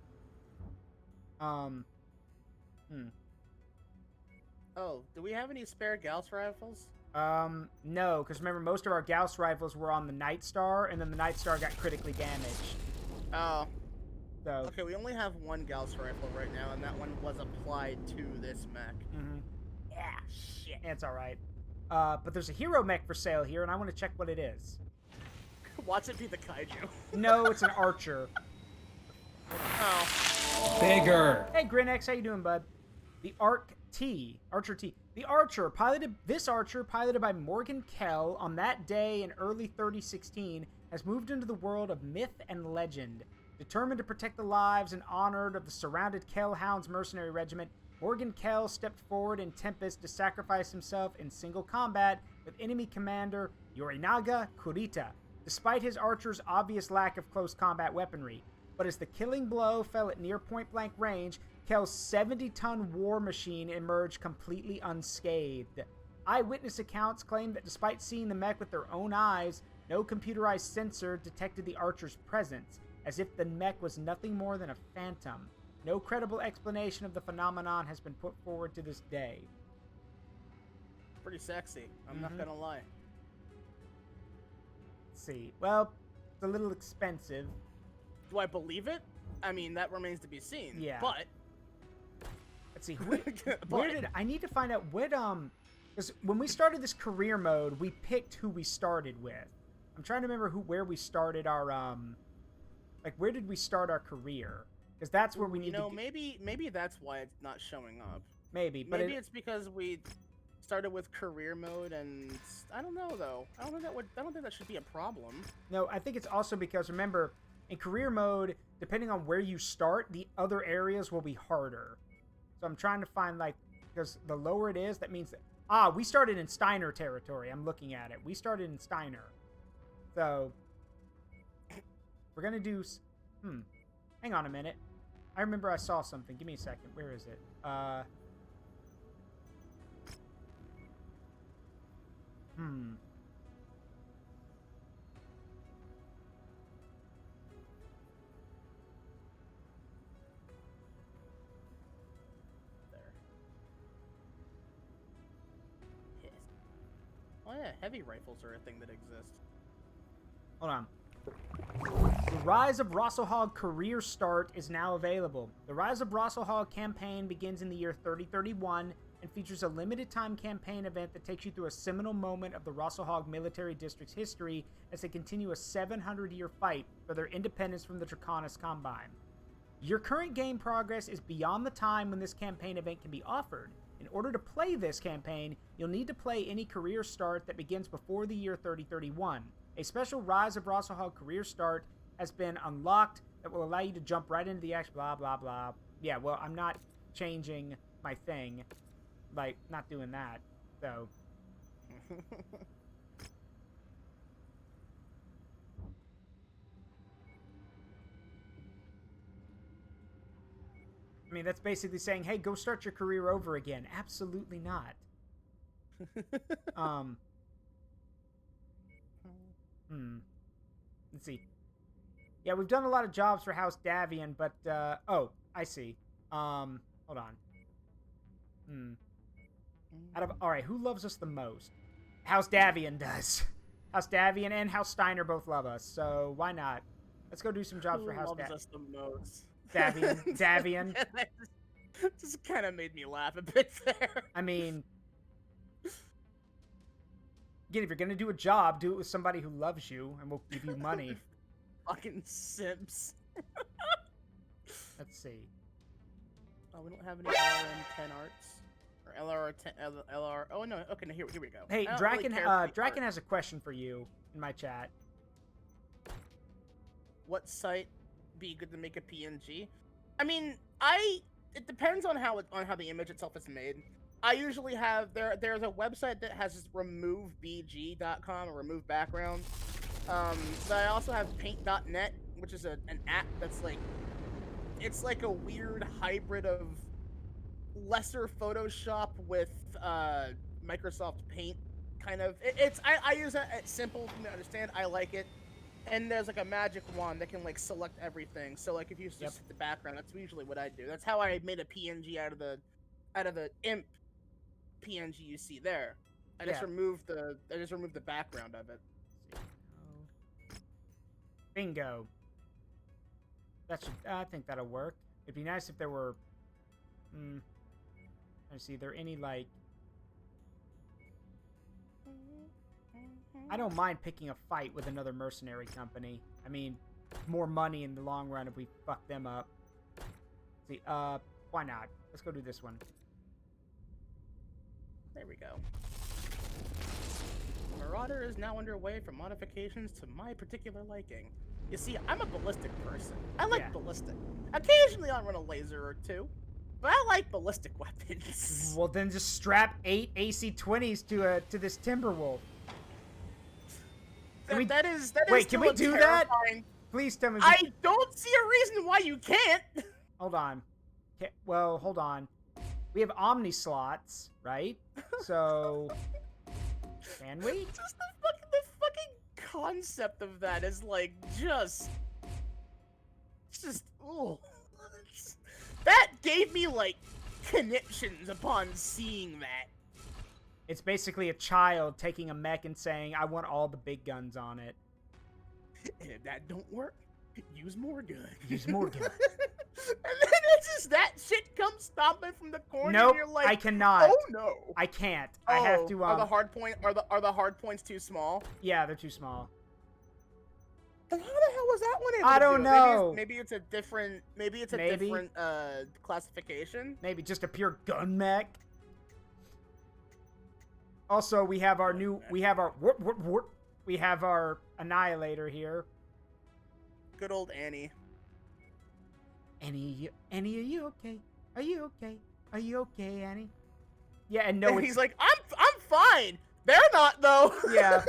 Oh, do we have any spare Gauss rifles? No, because remember, most of our Gauss rifles were on the Night Star, and then the Night Star got critically damaged. Oh. So. Okay, we only have one Gauss rifle right now, and that one was applied to this mech. Mm-hmm. Yeah, shit. It's alright. But there's a hero mech for sale here, and I want to check what it is. Watch it be the kaiju. No, it's an archer. Oh. Bigger. Hey, Grinx, how you doing, bud? The Archer T. The Archer, piloted by Morgan Kell on that day in early 3016, has moved into the world of myth and legend. Determined to protect the lives and honor of the surrounded Kell Hounds mercenary regiment, Morgan Kell stepped forward in Tempest to sacrifice himself in single combat with enemy commander Yorinaga Kurita, despite his archer's obvious lack of close combat weaponry. But as the killing blow fell at near point-blank range, Kell's 70-ton war machine emerged completely unscathed. Eyewitness accounts claim that despite seeing the mech with their own eyes, no computerized sensor detected the archer's presence, as if the mech was nothing more than a phantom. No credible explanation of the phenomenon has been put forward to this day. Pretty sexy, I'm not gonna lie. Let's see. Well, it's a little expensive. Do I believe it? I mean, that remains to be seen. Yeah. But let's see. Where did I need to find out what because when we started this career mode, we picked who we started with. I'm trying to remember where we started our like where did we start our career? Because that's where we need to. Maybe that's why it's not showing up. Maybe, but maybe it's because we started with career mode, and I don't know though. I don't think that should be a problem. No, I think it's also because remember, in career mode, depending on where you start, the other areas will be harder. So I'm trying to find like because the lower it is, that means that we started in Steiner territory. I'm looking at it. We started in Steiner. So we're gonna do. Hang on a minute. I remember I saw something. Give me a second. Where is it? Oh yeah, heavy rifles are a thing that exists. Hold on. The Rise of Rosselhog career start is now available. The Rise of Rosselhog campaign begins in the year 3031 and features a limited time campaign event that takes you through a seminal moment of the Rosselhog military district's history as they continue a 700-year fight for their independence from the Draconis Combine. Your current game progress is beyond the time when this campaign event can be offered. In order to play this campaign, you'll need to play any career start that begins before the year 3031. A special Rise of Rosselhog career start has been unlocked that will allow you to jump right into the action, blah, blah, blah. Yeah, well, I'm not changing my thing. Like, not doing that, so. I mean, that's basically saying, hey, go start your career over again. Absolutely not. Let's see. Yeah, we've done a lot of jobs for House Davian, but, oh, I see. Hold on. Alright, who loves us the most? House Davian does. House Davian and House Steiner both love us, so why not? Let's go do some jobs for House Davian. Who loves us the most? Davian. Just kind of made me laugh a bit there. I mean, again, if you're gonna do a job, do it with somebody who loves you and will give you money. Fucking simps. Let's see. Oh, we don't have any LRM-10 arts or LR10 LR. Oh no. Okay, no, here we go. Hey, I don't Draken, really care for the Draken art. has a question for you in my chat. What site be good to make a PNG? I mean, it depends on how the image itself is made. I usually have there's a website that has removebg.com or remove background. But I also have paint.net, which is an app that's like, it's like a weird hybrid of lesser Photoshop with Microsoft Paint kind of. I use it. It's simple for me to understand. I like it. And there's like a magic wand that can like select everything. So like if you just hit the background, that's usually what I do. That's how I made a PNG out of the imp PNG you see there. I just removed the background of it. Bingo. That should. I think that'll work. It'd be nice if there were. Let's see. Are there any like? I don't mind picking a fight with another mercenary company. I mean, more money in the long run if we fuck them up. Let's see, why not? Let's go do this one. There we go. Marauder is now underway for modifications to my particular liking. You see, I'm a ballistic person. I like ballistic. Occasionally I'll run a laser or two, but I like ballistic weapons. Well, then just strap 8 AC-20s to this Timberwolf. That is wait, can we still do a that? terrifying- Please tell me. I don't see a reason why you can't. Hold on. Okay, well, hold on. We have Omni slots, right? So, can we? Just the fucking concept of that is like just ooh. That gave me like conniptions upon seeing that. It's basically a child taking a mech and saying, I want all the big guns on it. And if that don't work, use more gun. Use more gun. And then it's just that shit comes stomping from the corner Nope, and you're like, I cannot. oh no. I can't. I have to, Are the hard points too small? Yeah, they're too small. And how the hell was that one able I to don't do it? know. Maybe it's a different classification. Maybe just a pure gun mech. Also, we have our we have our Annihilator here. Good old Annie. Annie, are you okay? Are you okay? Are you okay, Annie? Yeah, and no, And it's... he's like, I'm fine. They're not though. Yeah.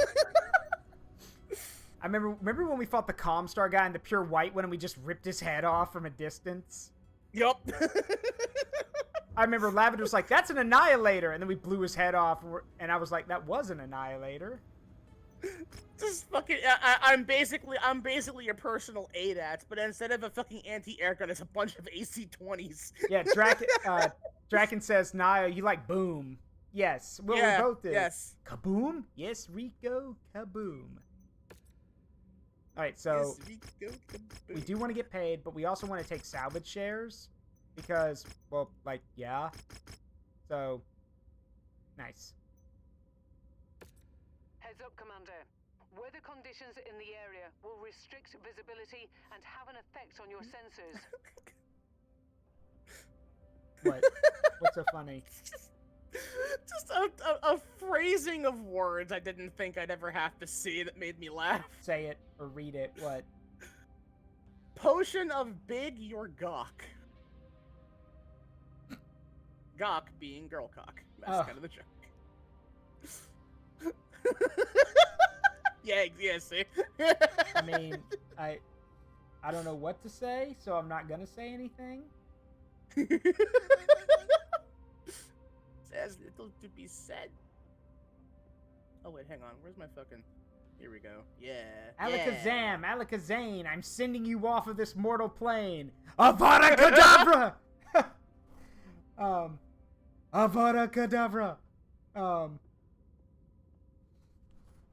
I remember when we fought the Comstar guy in the pure white one and we just ripped his head off from a distance? Yup. I remember Lavender's like, that's an Annihilator, and then we blew his head off, and I was like, that was an Annihilator. Just fucking, I'm basically your personal ADAT, but instead of a fucking anti-air gun, it's a bunch of AC-20s. Yeah, Draken says, Nile, you like boom. Yes, well, Yeah, we both did. yes. Kaboom? Yes, Rico, kaboom. Alright, so we do want to get paid, but we also want to take salvage shares. Because, well, like, yeah. So, nice. Heads up, Commander. Weather conditions in the area will restrict visibility and have an effect on your sensors. What? What's so funny? Just a phrasing of words I didn't think I'd ever have to see that made me laugh. Say it or read it. What? Potion of Big Your Gawk. Gawk being girl cock. That's kind of the joke. Yeah, see? I mean, I don't know what to say, so I'm not gonna say anything. There's little to be said. Oh wait, hang on. Where's my fucking... Here we go. Yeah. Alakazam, Alakazane, I'm sending you off of this mortal plane. Avada Kedavra! Avada Kedavra!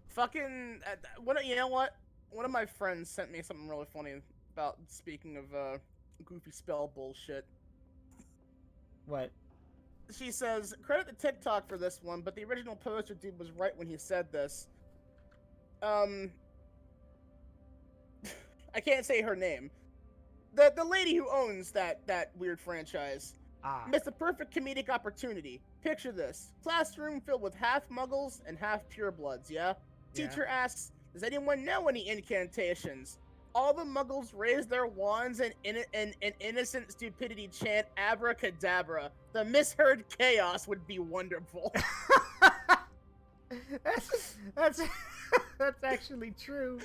Fucking... you know what? One of my friends sent me something really funny about, speaking of, goofy spell bullshit. What? She says, credit the TikTok for this one, but the original poster dude was right when he said this. I can't say her name. The lady who owns that weird franchise missed a perfect comedic opportunity. Picture this. Classroom filled with half muggles and half purebloods, yeah? Teacher asks, does anyone know any incantations? All the muggles raise their wands and innocent stupidity chant abracadabra. The misheard chaos would be wonderful. that's actually true.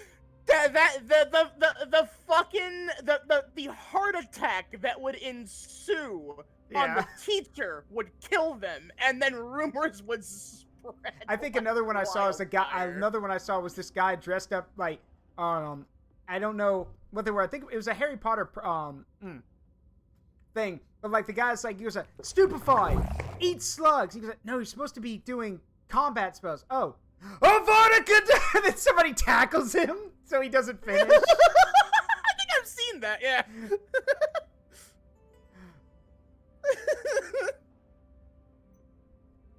The fucking the heart attack that would ensue on the teacher would kill them, and then rumors would spread. I think another one I saw was another one I saw was this guy dressed up like I don't know what they were. I think it was a Harry Potter thing, but like the guy's like, he was like, stupefy, eat slugs. He was like, no, you're supposed to be doing combat spells. Oh, Avada! And then somebody tackles him so he doesn't finish. I think I've seen that, yeah.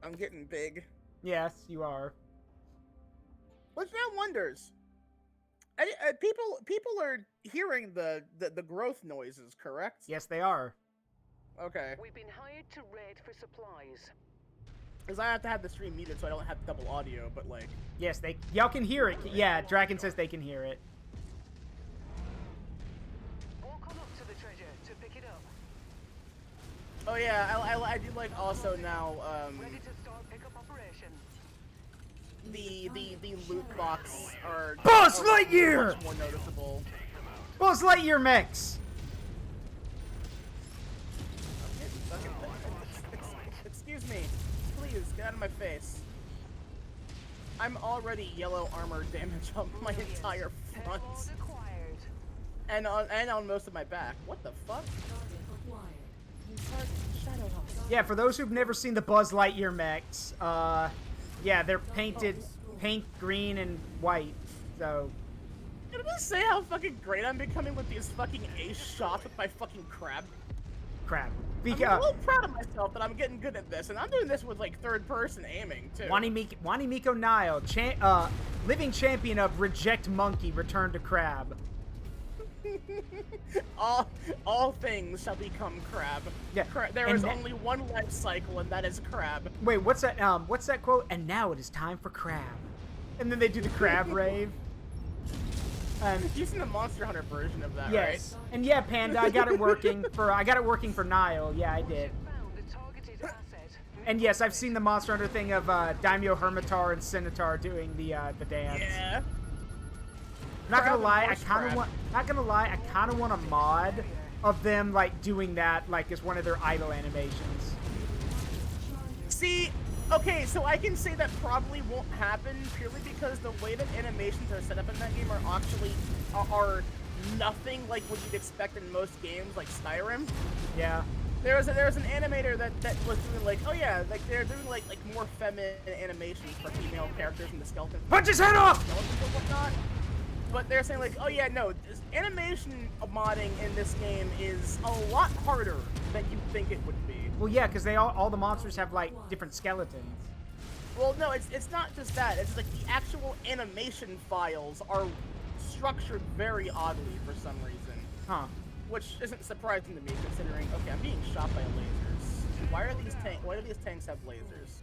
I'm getting big. Yes, you are. Which now wonders. People are hearing the growth noises, correct? Yes, they are. Okay. We've been hired to raid for supplies. Because I have to have the stream muted so I don't have double audio, but like... Yes, y'all can hear it. Yeah, Dragon says they can hear it. Walk on up to the treasure to pick it up. Oh yeah, I do like also now, Ready to start pickup operation. the loot box are... Buzz are Lightyear! much more noticeable. Buzz Lightyear mechs! Excuse me. Please, get out of my face. I'm already yellow armor damage on my entire front. And on most of my back. What the fuck? Yeah, for those who've never seen the Buzz Lightyear mechs, yeah, they're painted pink, green, and white, so... Can I just say how fucking great I'm becoming with these fucking ace shots with my fucking crab? Crap. I'm a little proud of myself that I'm getting good at this, and I'm doing this with, like, third-person aiming, too. Wanimiko Nile, living champion of Reject Monkey, returned to Crab. all things shall become crab. Yeah. There is only one life cycle, and that is crab. Wait, what's that quote? And now it is time for Crab. And then they do the Crab rave. You've seen the Monster Hunter version of that, yes. right? And yeah, Panda, I got it working for Nile. Yeah, I did. And yes, I've seen the Monster Hunter thing of Daimyo Hermitar and Centaur doing the dance. Yeah. Not gonna lie, I kind of want a mod of them like doing that like as one of their idle animations. See, okay, so I can say that probably won't happen purely because the way that animations are set up in that game are nothing like what you'd expect in most games like Skyrim. Yeah. There was an animator that was doing like, oh yeah, like they're doing like more feminine animations for female characters in the skeleton. Punch his head off! And whatnot. But they're saying like, oh yeah, no, animation modding in this game is a lot harder than you think it would be. Well, yeah, because all the monsters have like different skeletons. Well, no, it's not just that. It's like the actual animation files are structured very oddly for some reason. Huh. Which isn't surprising to me considering, okay, I'm being shot by lasers. Why do these tanks have lasers?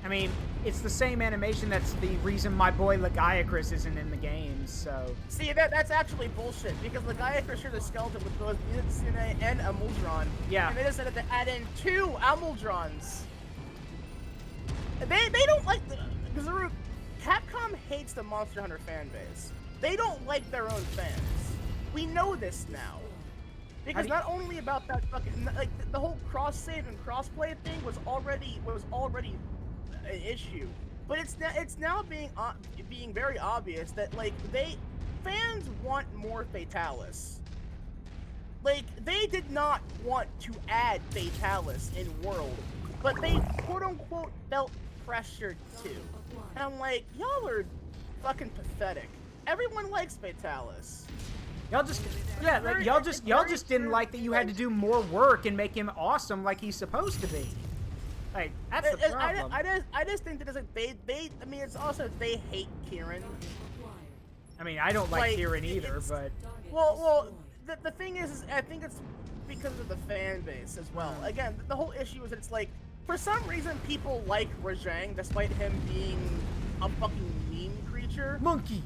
I mean, it's the same animation that's the reason my boy Lagiacrus isn't in the game, so... See, that's actually bullshit, because Lagiacrus shared a skeleton with both Mizitsune and Amuldron. Yeah. And they decided to add in 2 Amuldrons. They don't like the... Zaruk, Capcom hates the Monster Hunter fanbase. They don't like their own fans. We know this now. Because not only about that fucking... Like, the whole cross-save and cross-play thing was already an issue, but it's now being very obvious that like fans want more Fatalis. Like they did not want to add Fatalis in World, but they quote unquote felt pressured to. And I'm like, y'all are fucking pathetic. Everyone likes Fatalis. Y'all just, yeah, like, y'all just didn't like that you had to do more work and make him awesome like he's supposed to be. Like, that's the problem. I just think that it's like I mean, it's also they hate Kieran. I mean, I don't like Kieran either, but... Well, the thing is I think it's because of the fan base as well. Again, the whole issue is that it's like, for some reason, people like Rajang despite him being a fucking meme creature. Monkey!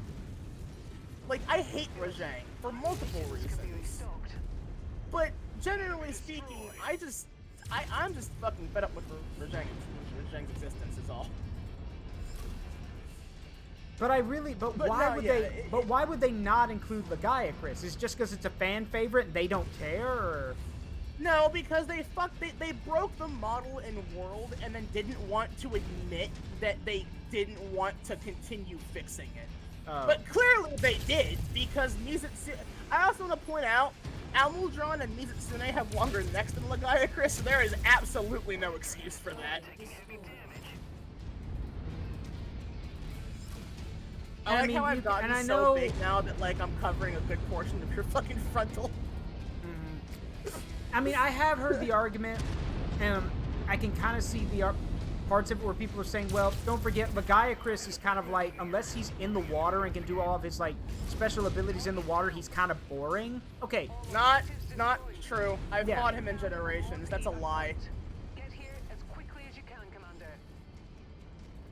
Like, I hate Rajang for multiple reasons. But generally speaking, I'm just fucking fed up with Rajang's existence is all. But why would they not include Lagiacrus? Is it just because it's a fan favorite and they don't care, or? No, because they broke the model in World and then didn't want to admit that they didn't want to continue fixing it. Oh. But clearly they did, because I also want to point out, Almuldron and Mizutsune have longer necks than Lagiacrus, so there is absolutely no excuse for that. I like how I've gotten so big now that, like, I'm covering a good portion of your fucking frontal. I mean, I have heard the argument, and I can kind of see the parts of it where people are saying, well, don't forget, Lagiacrus is kind of like, unless he's in the water and can do all of his, like, special abilities in the water, he's kind of boring. Okay. Not true. I've fought him in Generations. That's a lie. Get here as quickly as you can, Commander.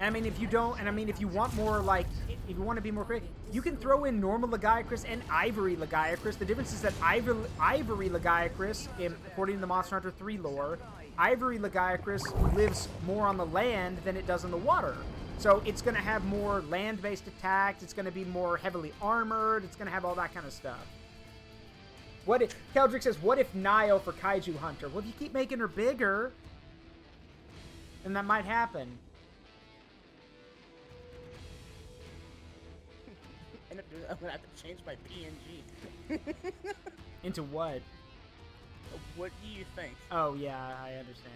I mean, if you don't, and I mean, if you want more, like, if you want to be more creative, you can throw in normal Lagiacrus and Ivory Lagiacrus. The difference is that Ivory Lagiacrus, according to the Monster Hunter 3 lore, Ivory Lagiacrus lives more on the land than it does in the water. So it's going to have more land-based attacks, it's going to be more heavily armored, it's going to have all that kind of stuff. What if, Keldrick says, what if Nile for Kaiju Hunter? Well, if you keep making her bigger, then that might happen. I'm gonna have to change my PNG. Into what? What do you think? Oh, yeah, I understand.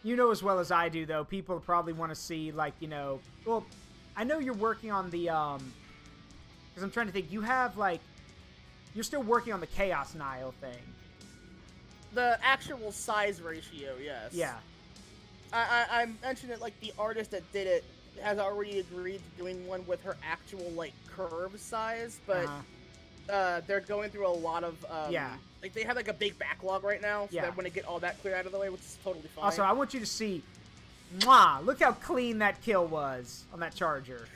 You know as well as I do, though, people probably want to see, like, you know... Well, I know you're working on the, because I'm trying to think, you have, like... You're still working on the Chaos Nile thing. The actual size ratio, yes. Yeah. I mentioned it, like, the artist that did it has already agreed to doing one with her actual, like, curve size, but they're going through a lot of, like, they have, like, a big backlog right now, so they want to get all that cleared out of the way, which is totally fine. Also, I want you to see, mwah, look how clean that kill was on that charger.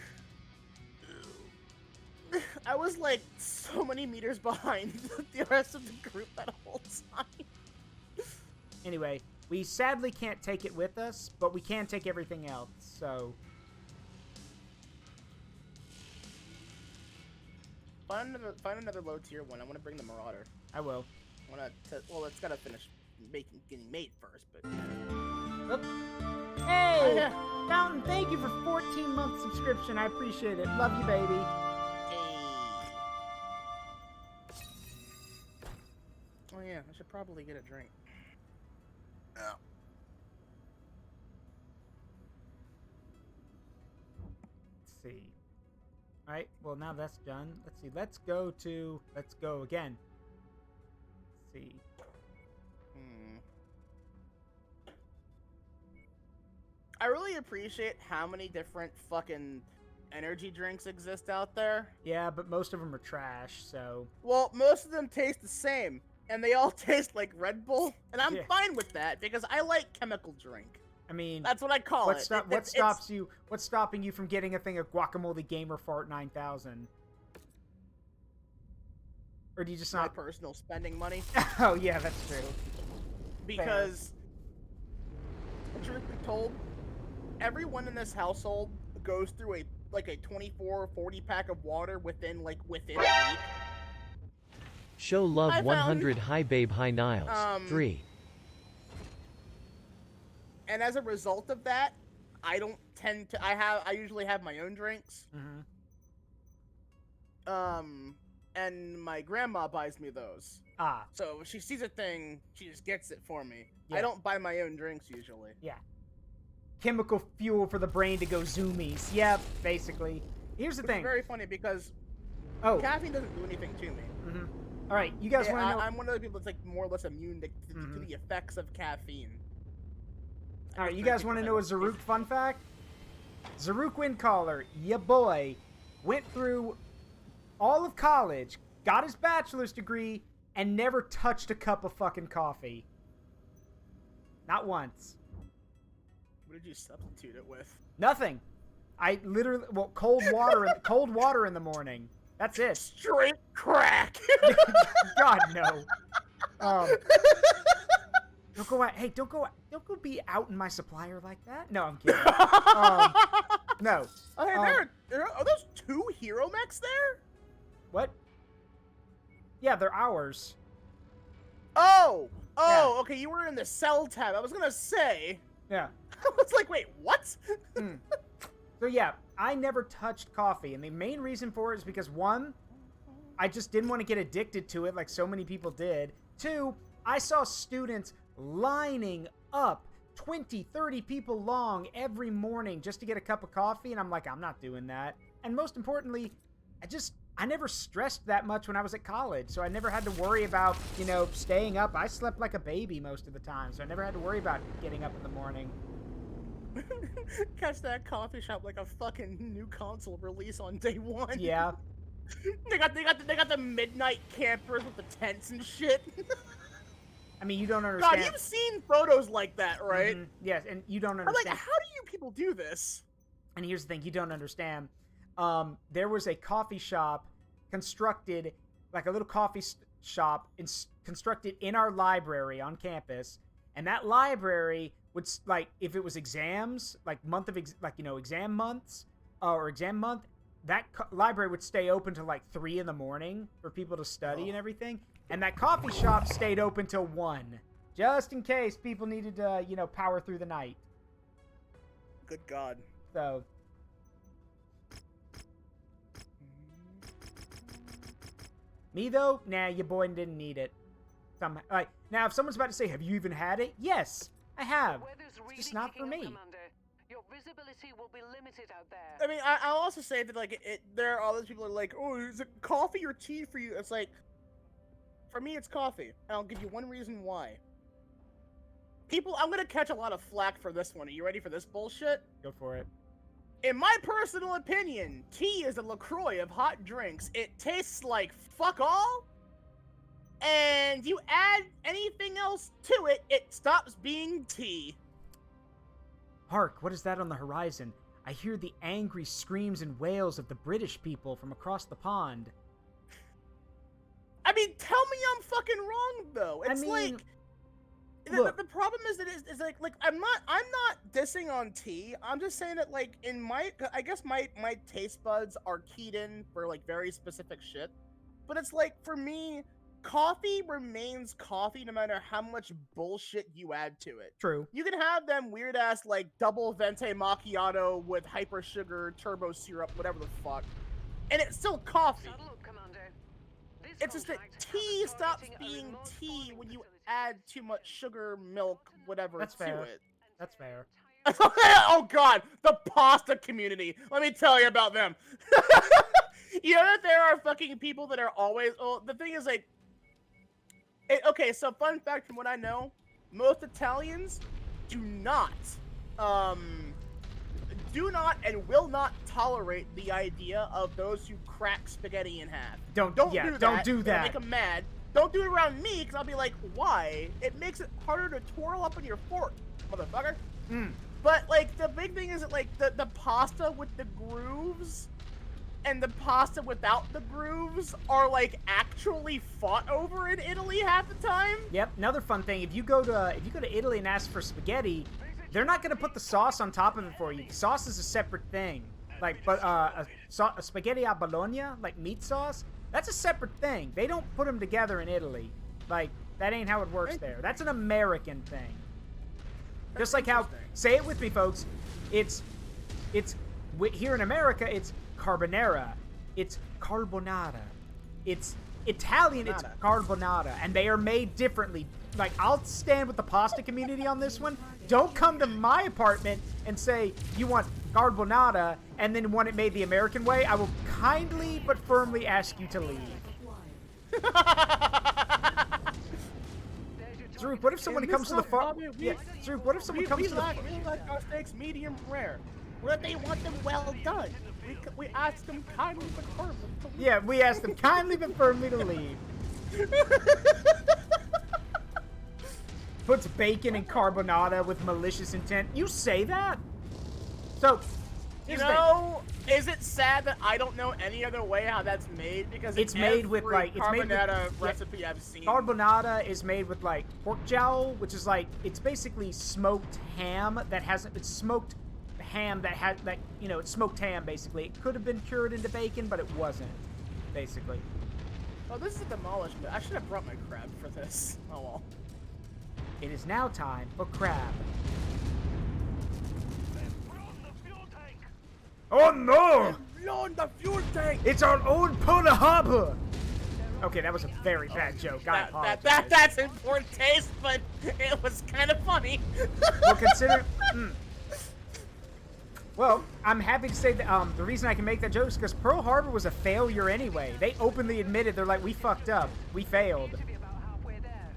I was, like, so many meters behind the rest of the group that whole time. Anyway, we sadly can't take it with us, but we can take everything else, so... Find another low tier one. I want to bring the Marauder. I will. Well, it's gotta finish getting made first, but. Oop. Hey, Fountain! Thank you for 14-month subscription. I appreciate it. Love you, baby. Hey. Oh yeah, I should probably get a drink. Oh. Let's see. Alright, well now that's done. Let's see, let's go again. Let's see. I really appreciate how many different fucking energy drinks exist out there. Yeah, but most of them are trash, so... Well, most of them taste the same, and they all taste like Red Bull, and I'm fine with that, because I like chemical drink. I mean, that's what I call it. What's stopping you from getting a thing of Guacamole Gamer Fart 9000? Or do you just not... My personal spending money. Oh yeah, that's true. Because, truth be told, everyone in this household goes through a 24 or 40 pack of water within a week. Show love 100 Hi Babe Hi Niles 3. And as a result of that, I don't tend to. I usually have my own drinks. And my grandma buys me those. So if she sees a thing, she just gets it for me. I don't buy my own drinks usually. Yeah. Chemical fuel for the brain to go zoomies. Yep, basically. here's the Which is thing. very funny because Oh, caffeine doesn't do anything to me. all right. You guys Yeah, want to know? I'm one of those people that's like more or less immune to the effects of caffeine. All right, you guys want to know a Zaruk fun fact? Zaruk Windcaller, ya boy, went through all of college, got his bachelor's degree, and never touched a cup of fucking coffee. Not once. What did you substitute it with? Nothing. I literally, well, cold water in the morning. That's it. Straight crack. God no. Don't go out. Hey, don't go be out in my supplier like that. No, I'm kidding. No. Oh, hey, are those 2 hero mechs there? What? Yeah, they're ours. Oh, Yeah. okay. You were in the cell tab. I was gonna say. Yeah. I was like, wait, what? So yeah, I never touched coffee, and the main reason for it is because 1, I just didn't want to get addicted to it like so many people did. 2, I saw students lining up 20, 30 people long every morning just to get a cup of coffee, and I'm like, I'm not doing that. And most importantly, I never stressed that much when I was at college, so I never had to worry about, staying up. I slept like a baby most of the time, so I never had to worry about getting up in the morning. Catch that coffee shop like a fucking new console release on day 1. Yeah. they got the midnight campers with the tents and shit. I mean, you don't understand. God, you've seen photos like that, right? Yes, and you don't I'm understand. like, how do you people do this? And here's the thing, you don't understand. There was a coffee shop constructed, like a little coffee shop constructed in our library on campus, and that library would, like, if it was exams, like exam months or exam month, that library would stay open till like 3 in the morning for people to study and everything. And that coffee shop stayed open till 1, just in case people needed to, power through the night. Good God. So. Me though, nah, your boy didn't need it. Now, if someone's about to say, "Have you even had it?" Yes, I have. It's just not for me. Commander. Your visibility will be limited out there. I mean, I'll also say that like there are all those people who are like, oh, is it coffee or tea for you? It's like, for me, it's coffee. And I'll give you one reason why. I'm gonna catch a lot of flack for this one. Are you ready for this bullshit? Go for it. In my personal opinion, tea is a LaCroix of hot drinks. It tastes like fuck all, and you add anything else to it, it stops being tea. Hark, what is that on the horizon? I hear the angry screams and wails of the British people from across the pond. I mean, tell me I'm fucking wrong, though. It's look, the problem is that it's like I'm not dissing on tea. I'm just saying that like I guess my taste buds are keyed in for like very specific shit. But it's like for me, coffee remains coffee no matter how much bullshit you add to it. True. You can have them weird ass like double venti macchiato with hyper sugar, turbo syrup, whatever the fuck, and it's still coffee. Saddle up, Commander. This It's just that contract has tea authority stops to being remote tea farming when you facilities. add too much sugar, milk, whatever That's to fair. it. That's fair. Oh god, the pasta community. Let me tell you about them. You know that there are fucking people that are always. Oh, the thing is like. Okay, so fun fact from what I know, most Italians do not and will not tolerate the idea of those who crack spaghetti in half. Don't do that. It'll make them mad. Don't do it around me, because I'll be like, why? It makes it harder to twirl up in your fork, motherfucker. But, like, the big thing is that, like, the pasta with the grooves and the pasta without the grooves are, like, actually fought over in Italy half the time. Yep. Another fun thing: if you go to Italy and ask for spaghetti, they're not gonna put the sauce on top of it for you. The sauce is a separate thing. Like, but a spaghetti a Bologna, like meat sauce, that's a separate thing. They don't put them together in Italy. Like, that ain't how it works there. That's an American thing. Just like how, say it with me, folks. It's here in America, it's carbonara, it's carbonara, it's Italian, it's carbonara, and they are made differently. like, I'll stand with the pasta community on this one. Don't come to my apartment and say you want carbonara and then want it made the American way. I will kindly but firmly ask you to leave. Zaruk, what if someone comes to the farm? Yeah, Zaruk, what if someone comes to the farm? We like our steaks medium rare. Where they want them well done. We ask them kindly but firmly to leave. Yeah, we asked them kindly but firmly to leave. Puts bacon in carbonara with malicious intent. You say that? So, You know, is it sad that I don't know any other way how that's made? Because it's made with like carbonara recipe I've seen. Carbonara is made with like pork jowl, which is like it's basically smoked ham that hasn't. It's smoked ham that had like it's smoked ham basically. It could have been cured into bacon, but it wasn't. Basically. Oh, this is a demolishment. I should have brought my crab for this. Oh well. It is now time for crab. Oh no! Blown the fuel tank! It's our own Pearl Harbor! Okay, that was a very bad joke. I apologize. That's in poor taste, but it was kind of funny. Well, consider... Well, I'm happy to say that the reason I can make that joke is because Pearl Harbor was a failure anyway. They openly admitted, they're like, we fucked up. We failed.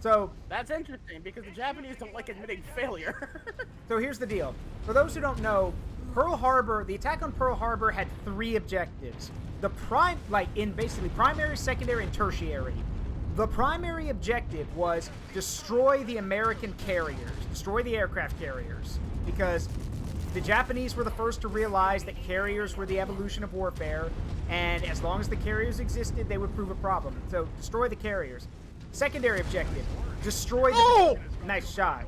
So... That's interesting, because the Japanese don't like admitting failure. So here's the deal. For those who don't know, the attack on Pearl Harbor had 3 objectives. In basically primary, secondary, and tertiary. The primary objective was destroy the American carriers, destroy the aircraft carriers, because the Japanese were the first to realize that carriers were the evolution of warfare, and as long as the carriers existed, they would prove a problem. So destroy the carriers. Secondary objective, destroy the... Oh! Nice shot.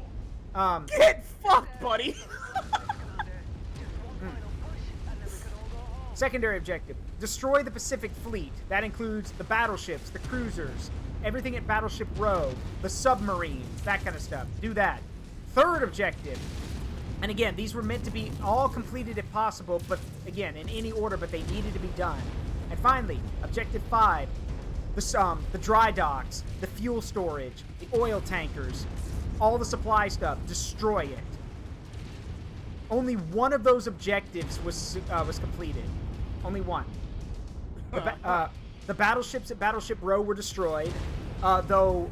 Get fucked, buddy! Secondary objective, destroy the Pacific Fleet. That includes the battleships, the cruisers, everything at Battleship Row, the submarines, that kind of stuff. Do that. Third objective, and again, these were meant to be all completed if possible, but again, in any order, but they needed to be done. And finally, objective 5, the dry docks, the fuel storage, the oil tankers, all the supply stuff, destroy it. Only one of those objectives was completed. Only one. The battleships at Battleship Row were destroyed, though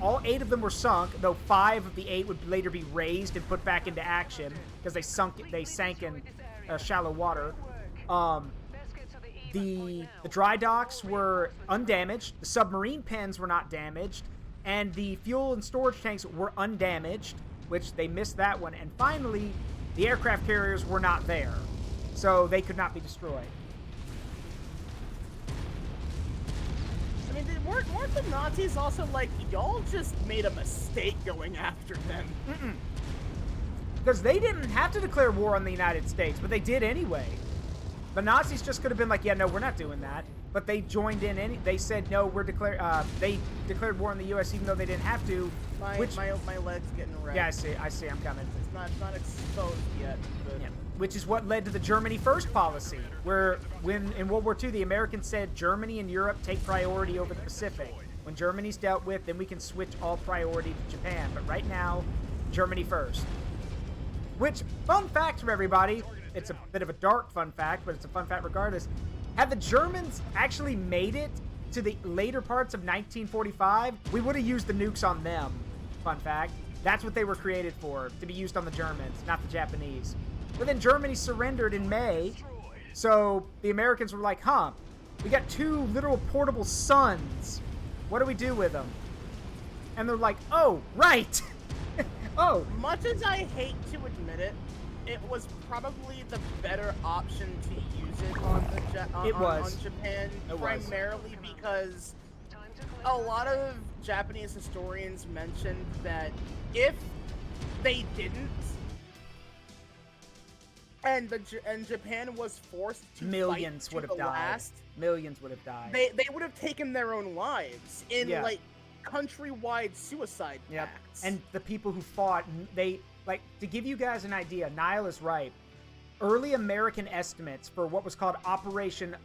all 8 of them were sunk, though 5 of the 8 would later be raised and put back into action because they sank in shallow water. The dry docks were undamaged, the submarine pens were not damaged, and the fuel and storage tanks were undamaged, which they missed that one, and finally, the aircraft carriers were not there, so they could not be destroyed. I mean, weren't the Nazis also like, y'all just made a mistake going after them? Because they didn't have to declare war on the United States, but they did anyway. The Nazis just could have been like, yeah, no, we're not doing that. But they joined in. They said, no, they declared war on the U.S. even though they didn't have to. My leg's getting red. Yeah, I see, I'm coming. It's not exposed yet. But... Yeah. Which is what led to the Germany First policy, where when in World War II, the Americans said Germany and Europe take priority over the Pacific. When Germany's dealt with, then we can switch all priority to Japan. But right now, Germany first. Which, fun fact for everybody, it's a bit of a dark fun fact, but it's a fun fact regardless. Had the Germans actually made it to the later parts of 1945, we would have used the nukes on them. Fun fact. That's what they were created for, to be used on the Germans, not the Japanese. But then Germany surrendered in May, so the Americans were like, huh, we got 2 literal portable suns. What do we do with them? And they're like, oh, right. Oh. Much as I hate to admit it, it was probably the better option to use it on Japan, primarily because a lot of Japanese historians mentioned that if they didn't, and Japan was forced to millions fight would have to the died. last, Millions would have died. They would have taken their own lives in like countrywide suicide pacts. And the people who fought, to give you guys an idea, Nile is right. Early American estimates for what was called Operation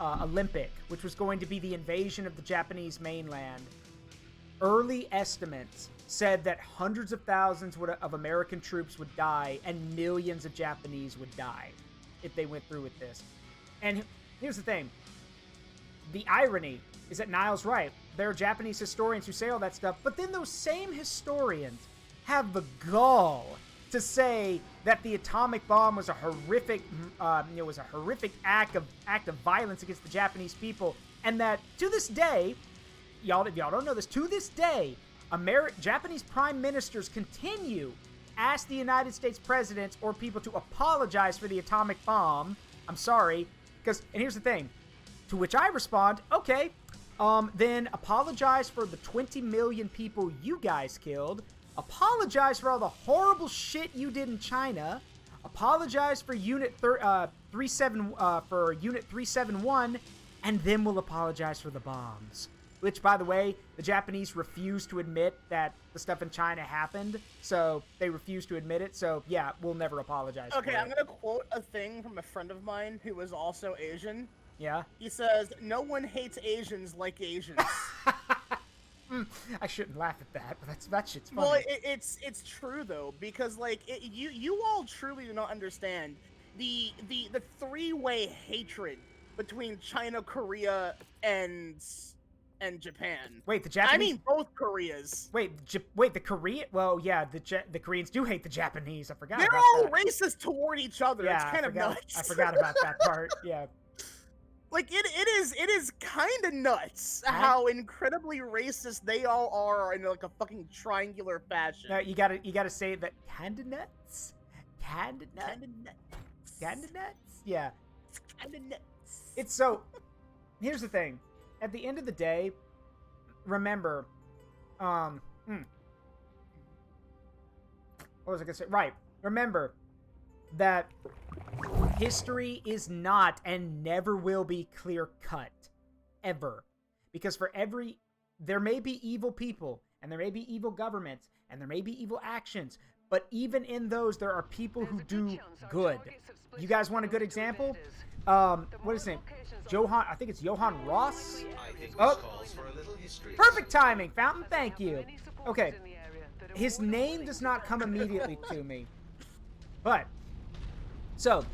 Olympic, which was going to be the invasion of the Japanese mainland, early estimates said that hundreds of thousands of American troops would die and millions of Japanese would die if they went through with this. And here's the thing. The irony is that Nile's right. There are Japanese historians who say all that stuff, but then those same historians have the gall to say that the atomic bomb was a horrific, act of violence against the Japanese people, and that to this day, if y'all don't know this, to this day, Japanese prime ministers continue ask the United States presidents or people to apologize for the atomic bomb. I'm sorry, and here's the thing, to which I respond, okay, then apologize for the 20 million people you guys killed. Apologize for all the horrible shit you did in China. Apologize for Unit 371, and then we'll apologize for the bombs. Which, by the way, the Japanese refused to admit that the stuff in China happened, so they refused to admit it. So yeah, we'll never apologize. Okay, for I'm it. gonna quote a thing from a friend of mine who is also Asian. Yeah. He says, "No one hates Asians like Asians." I shouldn't laugh at that, but that shit's funny. Well, it's true though, because like you all truly do not understand the three-way hatred between China, Korea, and Japan. Wait, the Japanese? I mean both Koreas. Wait, the Korean? Well, yeah, the Koreans do hate the Japanese. I forgot. They're about all that. racist toward each other. Yeah, It's kind of nuts. I forgot about that part. Yeah. Like it is kind of nuts how incredibly racist they all are in like a fucking triangular fashion. No, you gotta say that kinda nuts. Kinda nuts. Yeah. Kinda nuts. It's so. Here's the thing. At the end of the day, remember, what was I gonna say? Right. Remember that history is not and never will be clear-cut. Ever. Because there may be evil people, and there may be evil governments, and there may be evil actions, but even in those, there are people who do good. You guys want a good example? What is his name? Johann, I think it's Johann Ross? Oh, perfect timing, Fountain, thank you. Okay, his name does not come immediately to me. But, so,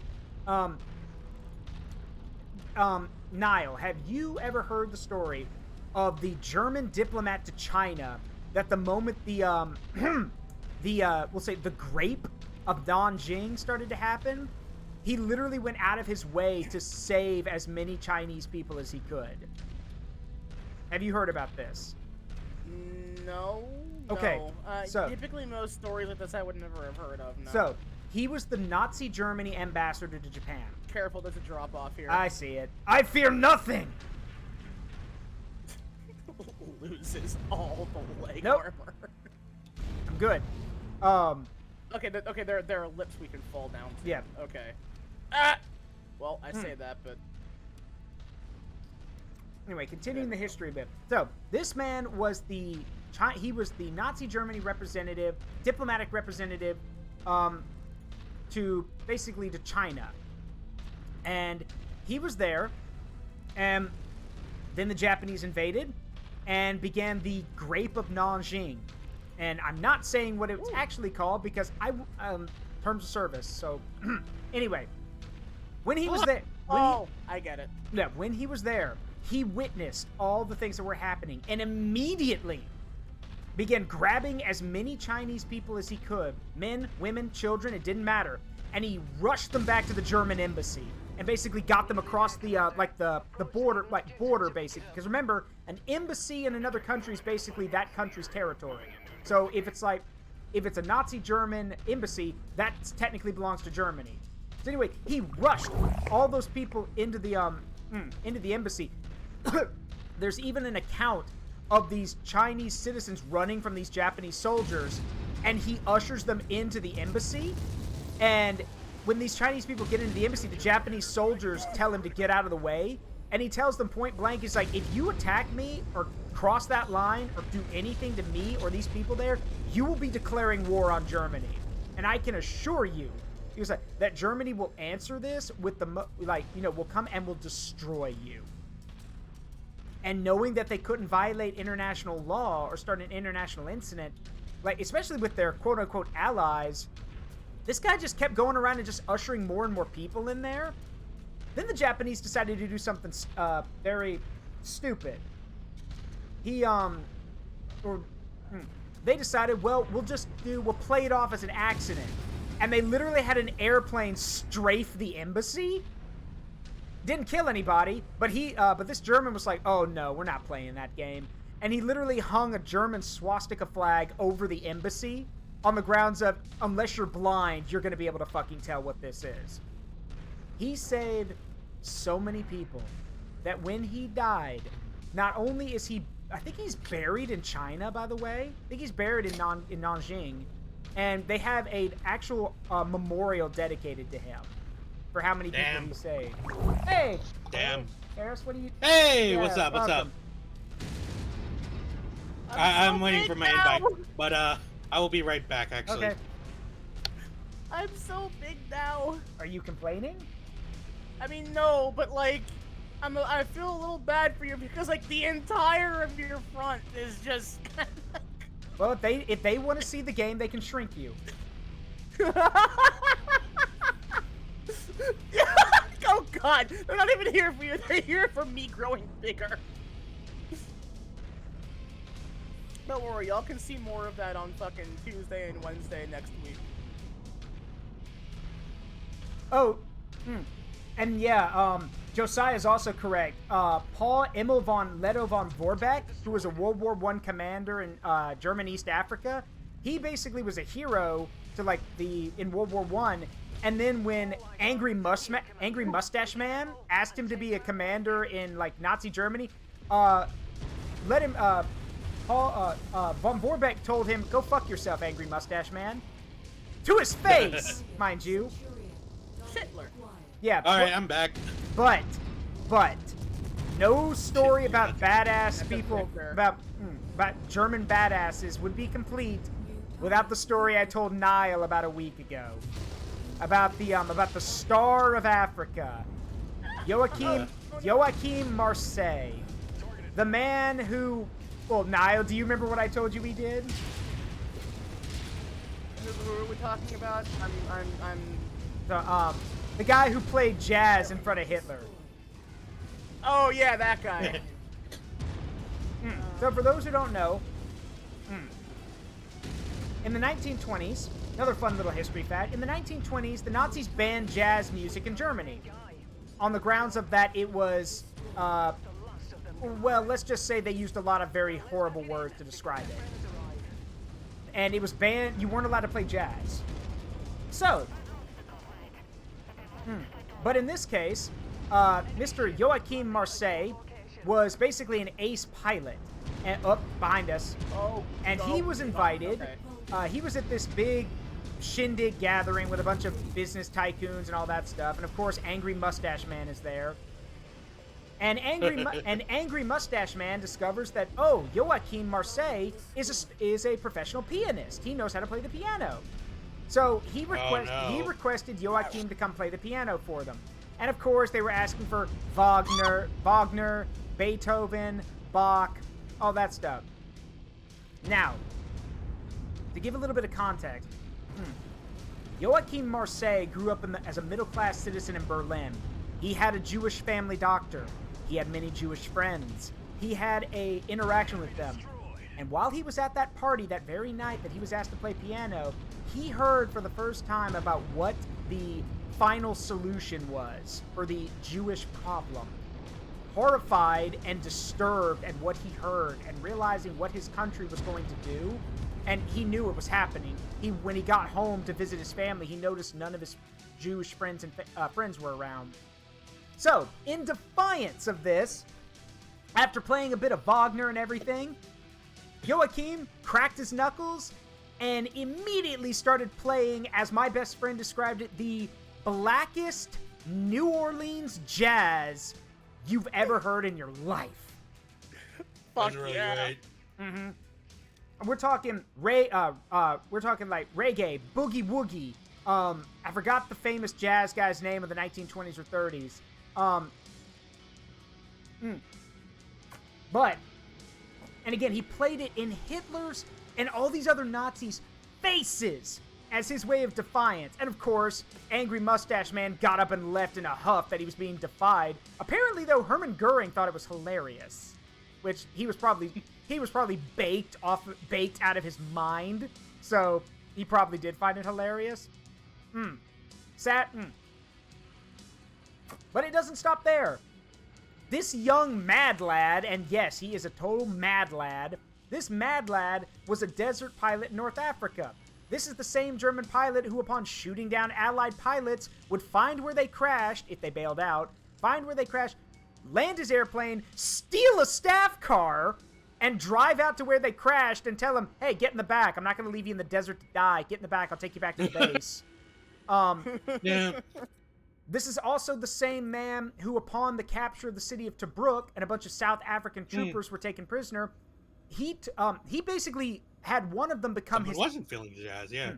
Nile, have you ever heard the story of the German diplomat to China that the moment we'll say the grape of Nanjing started to happen, he literally went out of his way to save as many Chinese people as he could? Have you heard about this? No. Okay, No. so typically most stories like this I would never have heard of. No. So he was the Nazi Germany ambassador to Japan. Careful, there's a drop off here. I see it. I fear nothing. Loses all the leg Nope. armor. I'm good. Okay, there are lips we can fall down to. Yeah. Okay. Ah! Well, I say that, but... Anyway, continuing the history a bit. So, this man was the Nazi Germany representative, diplomatic representative, to China. And he was there, and then the Japanese invaded and began the Grape of Nanjing. And I'm not saying what it was actually called because terms of service. So, anyway, when he was there, I get it. Yeah, when he was there, he witnessed all the things that were happening and immediately began grabbing as many Chinese people as he could, men, women, children, it didn't matter, and he rushed them back to the German embassy and basically got them across the border basically. Because remember, an embassy in another country is basically that country's territory. So if it's a Nazi German embassy, that technically belongs to Germany. So anyway, he rushed all those people into the embassy. There's even an account of these Chinese citizens running from these Japanese soldiers, and he ushers them into the embassy. And when these Chinese people get into the embassy, the Japanese soldiers tell him to get out of the way. And he tells them point blank, he's like, if you attack me or cross that line or do anything to me or these people there, you will be declaring war on Germany. And I can assure you, he was like, that Germany will answer this with will come and will destroy you. and knowing that they couldn't violate international law or start an international incident, like especially with their quote-unquote allies, this guy just kept going around and just ushering more and more people in there. Then the Japanese decided to do something very stupid. They decided, well, we'll play it off as an accident. And they literally had an airplane strafe the embassy. Didn't kill anybody, but this German was like, oh no, we're not playing that game. And he literally hung a German swastika flag over the embassy on the grounds of, unless you're blind, you're going to be able to fucking tell what this is. He saved so many people that when he died, not only is he, I think he's buried in China, by the way. I think he's buried in Nanjing. And they have an actual memorial dedicated to him for how many people he saved. Hey! Damn. Ferrus, what do you... Hey, Yeah, what's up? What's welcome. up? I'm waiting for my invite, but I will be right back, actually. Okay. I'm so big now. Are you complaining? I mean, no, but like, I feel a little bad for you because like the entire of your front is just. Well, if they want to see the game, they can shrink you. Oh God, they're not even here for you. They're here for me growing bigger. Don't worry, y'all can see more of that on fucking Tuesday and Wednesday next week. Oh, and yeah, Josiah is also correct. Paul Emil von Leto von Vorbeck, who was a World War I commander in German East Africa, he basically was a hero to like in World War I. And then when Angry Mustache Man asked him to be a commander in like Nazi Germany, Paul von Vorbeck told him, "Go fuck yourself, Angry Mustache Man," to his face, mind you. Hitler. Yeah. All right, I'm back. But, no story about badass people, about German badasses would be complete without the story I told Nile about a week ago. About the Star of Africa. Joachim Marseille. The man who, well, Nile, do you remember what I told you he did? Who are we talking about? The guy who played jazz in front of Hitler. Oh yeah, that guy. So for those who don't know, in the 1920s, another fun little history fact, in the 1920s, the Nazis banned jazz music in Germany on the grounds of that it was, well, let's just say they used a lot of very horrible words to describe it. And it was banned, you weren't allowed to play jazz. So, but in this case, Mr. Joachim Marseille was basically an ace pilot, and up behind us. And he was invited. Okay. He was at this big shindig gathering with a bunch of business tycoons and all that stuff. And of course, Angry Mustache Man is there. And Angry Mustache Man discovers that, oh, Joachim Marseille is a professional pianist. He knows how to play the piano. So he requested Joachim to come play the piano for them. And of course, they were asking for Wagner, Beethoven, Bach, all that stuff. Now, to give a little bit of context, Joachim Marseille grew up as a middle-class citizen in Berlin. He had a Jewish family doctor. He had many Jewish friends. He had an interaction with them. And while he was at that party that very night that he was asked to play piano, he heard for the first time about what the final solution was for the Jewish problem. Horrified and disturbed at what he heard and realizing what his country was going to do, and he knew it was happening. When he got home to visit his family, he noticed none of his Jewish friends were around. So, in defiance of this, after playing a bit of Wagner and everything, Joachim cracked his knuckles and immediately started playing, as my best friend described it, the blackest New Orleans jazz you've ever heard in your life. Fuck really yeah. great. We're talking like reggae, boogie woogie. I forgot the famous jazz guy's name of the 1920s or 30s. But, and again, he played it in Hitler's and all these other Nazis' faces as his way of defiance. And of course, Angry Mustache Man got up and left in a huff that he was being defied. Apparently, though, Hermann Goering thought it was hilarious, which he was probably baked out of his mind. So he probably did find it hilarious. But it doesn't stop there. This young mad lad, and yes, he is a total mad lad. This mad lad was a desert pilot in North Africa. This is the same German pilot who, upon shooting down Allied pilots, would find where they crashed, if they bailed out, find where they crashed, land his airplane, steal a staff car, and drive out to where they crashed and tell them, hey, get in the back. I'm not going to leave you in the desert to die. Get in the back. I'll take you back to the base. Yeah. This is also the same man who, upon the capture of the city of Tobruk and a bunch of South African troopers were taken prisoner, he basically had one of them become his... wasn't feeling jazz, yeah.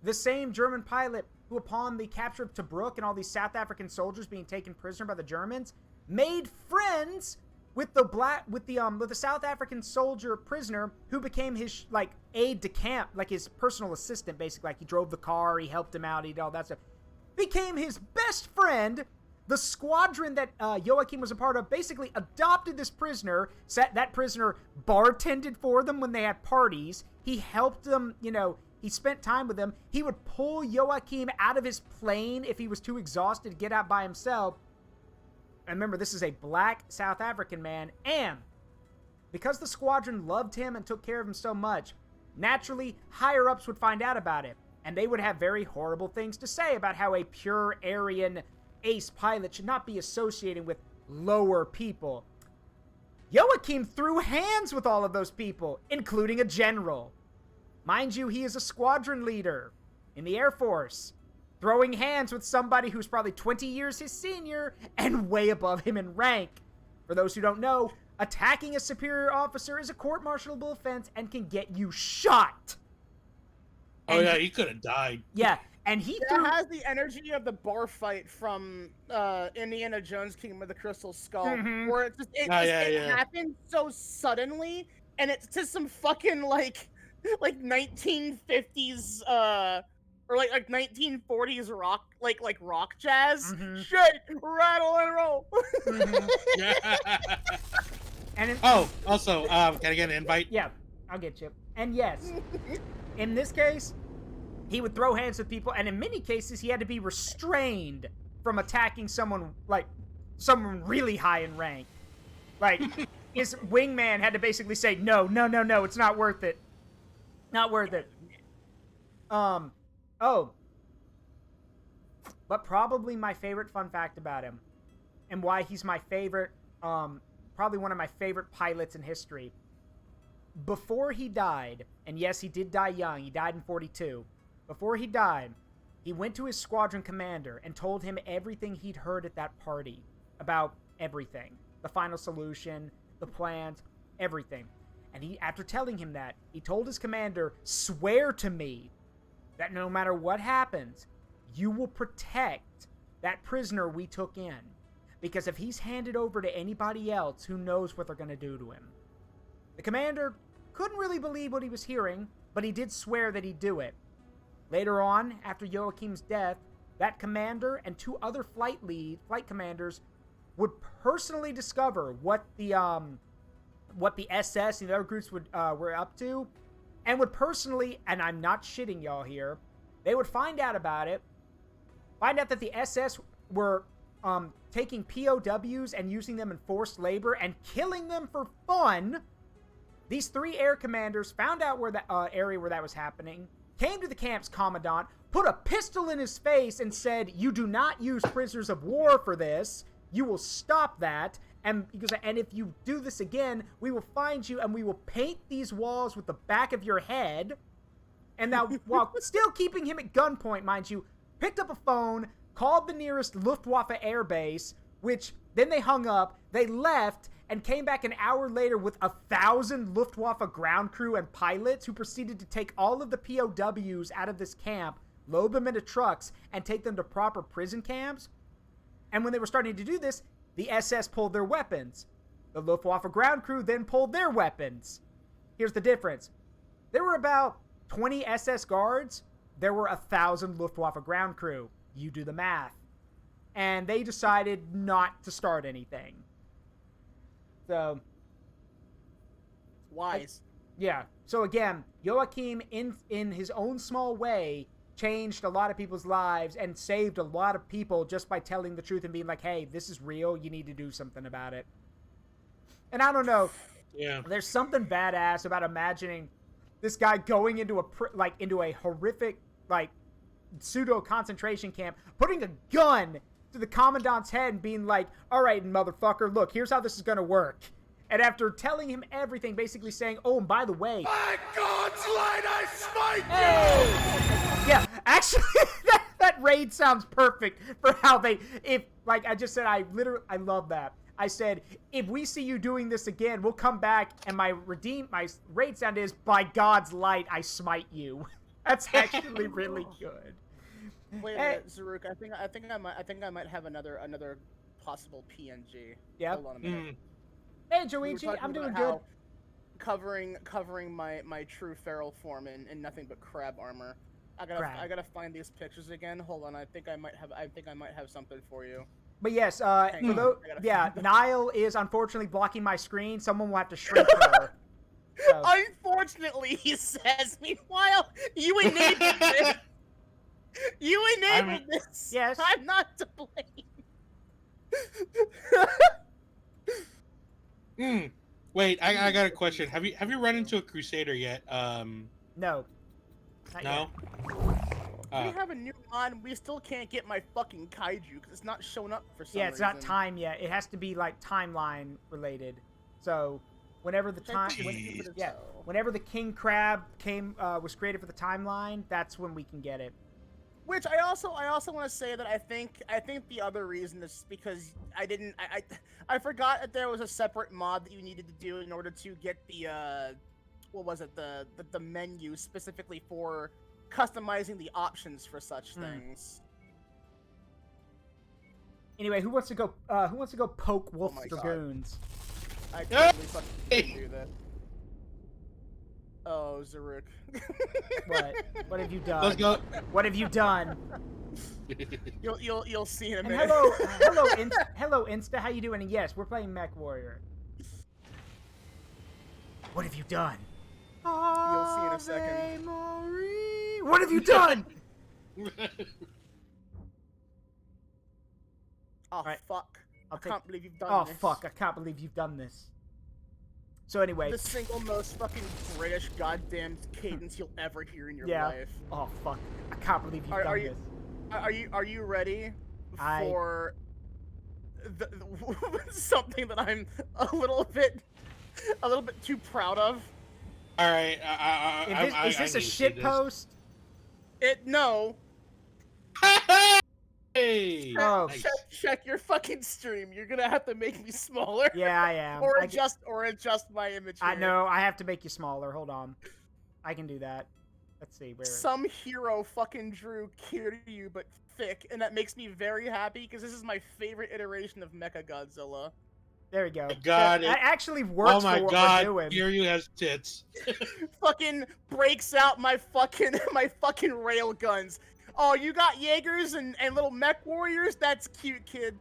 The same German pilot who, upon the capture of Tobruk and all these South African soldiers being taken prisoner by the Germans, made friends with the South African soldier prisoner who became his, like, aide de camp, like his personal assistant, basically. Like, he drove the car, he helped him out, he did all that stuff. Became his best friend. The squadron that Joachim was a part of basically adopted this prisoner. That prisoner bartended for them when they had parties. He helped them, he spent time with them. He would pull Joachim out of his plane if he was too exhausted to get out by himself. And remember, this is a black South African man. And because the squadron loved him and took care of him so much, naturally, higher-ups would find out about it. And they would have very horrible things to say about how a pure Aryan ace pilot should not be associated with lower people. Joachim threw hands with all of those people, including a general. Mind you, he is a squadron leader in the Air Force, throwing hands with somebody who's probably 20 years his senior and way above him in rank. For those who don't know, attacking a superior officer is a court-martialable offense and can get you shot. Oh, yeah, he could have died. Yeah, and he has the energy of the bar fight from Indiana Jones Kingdom of the Crystal Skull, where it happens so suddenly, and it's just some fucking like 1950s or like 1940s rock rock jazz. Shit, rattle and roll. And also, can I get an invite? Yeah, I'll get you. And yes, in this case, he would throw hands with people, and in many cases, he had to be restrained from attacking someone really high in rank. Like, his wingman had to basically say, no, it's not worth it. Not worth it. But probably my favorite fun fact about him, and why he's my favorite, probably one of my favorite pilots in history. Before he died, and yes, he did die young, he died in 42. Before he died, he went to his squadron commander and told him everything he'd heard at that party about everything. The final solution, the plans, everything. And after telling him that, he told his commander, swear to me that no matter what happens, you will protect that prisoner we took in. Because if he's handed over to anybody else, who knows what they're going to do to him. The commander couldn't really believe what he was hearing, but he did swear that he'd do it. Later on, after Joachim's death, that commander and two other flight commanders would personally discover what the SS and the other groups were up to, and would personally, and I'm not shitting y'all here, they would find out about it, find out that the SS were taking POWs and using them in forced labor and killing them for fun. These three air commanders found out where that area where that was happening, came to the camp's commandant, put a pistol in his face and said, you do not use prisoners of war for this. You will stop that. And if you do this again, we will find you and we will paint these walls with the back of your head. And now, while still keeping him at gunpoint, mind you, picked up a phone, called the nearest Luftwaffe air base, which then they hung up, they left, and came back an hour later with 1,000 Luftwaffe ground crew and pilots who proceeded to take all of the POWs out of this camp, load them into trucks, and take them to proper prison camps. And when they were starting to do this, the SS pulled their weapons. The Luftwaffe ground crew then pulled their weapons. Here's the difference. There were about 20 SS guards. There were 1,000 Luftwaffe ground crew. You do the math. And they decided not to start anything. So, Wise. yeah. So again, Joachim, in his own small way, changed a lot of people's lives and saved a lot of people just by telling the truth and being like, hey, this is real. You need to do something about it. And I don't know. Yeah. There's something badass about imagining this guy going into a horrific, pseudo concentration camp, putting a gun to the commandant's head and being like, all right, motherfucker, look, here's how this is going to work. And after telling him everything, basically saying, oh, and by the way, By God's light, I smite hey! Yeah, actually, that raid sounds perfect for how they, like I just said, I love that. I said, if we see you doing this again, we'll come back, and my raid sound is, by God's light, I smite you. That's actually really good. Wait a minute, Zaruk. I think I might have another possible PNG. Yeah. Hold on a minute. Hey, We were Joichi, talking I'm doing about good. how covering my true feral form in nothing but crab armor. I gotta find these pictures again. Hold on, I think I might have something for you. But yes, Hang on, I gotta yeah, find Nile is unfortunately blocking my screen. Someone will have to shrink her. So. Unfortunately, he says. Meanwhile, you enabled this. You enabled this. Yes. I'm not to blame. Wait, I got a question. Have you run into a Crusader yet? No. Not No. We have a new mod. We still can't get my fucking kaiju because it's not showing up for some Yeah, it's reason. not time yet. It has to be like timeline related. So, whenever the time, whenever the king crab was created for the timeline, that's when we can get it. Which I also want to say that I think the other reason is because I forgot that there was a separate mod that you needed to do in order to get the what was it, the menu specifically for customizing the options for such things. Anyway, who wants to go poke Wolf's my God. Dragoons? I totally fucking couldn't do that. Oh, Zaruk. What? What have you done? Let's go. What have you done? You'll see in a And minute. hello, Insta. How you doing? And yes, we're playing Mechwarrior. What have you done? You'll see in a second. Ave Marie. What have you done? Oh Right. fuck! I take- can't believe you've done Oh this. fuck! I can't believe you've done this. So anyway, The single most fucking British goddamn cadence you'll ever hear in your yeah. life. Oh fuck! I can't believe you've Are done you- this. Are you ready I- for something that I'm a little bit too proud of? All right. Is this a shit post? No. Hey. Oh. Nice. Check your fucking stream. You're gonna have to make me smaller. Yeah, I am. Or I adjust my image. I here. know. I have to make you smaller. Hold on. I can do that. Let's see where. Some hero fucking drew Kiryu but thick, and that makes me very happy because this is my favorite iteration of Mecha Godzilla. There we go. God, that actually works Oh my for what God! we're doing. Kiryu has tits. Fucking breaks out my fucking rail guns. Oh, you got Jaegers and little mech warriors? That's cute, kid.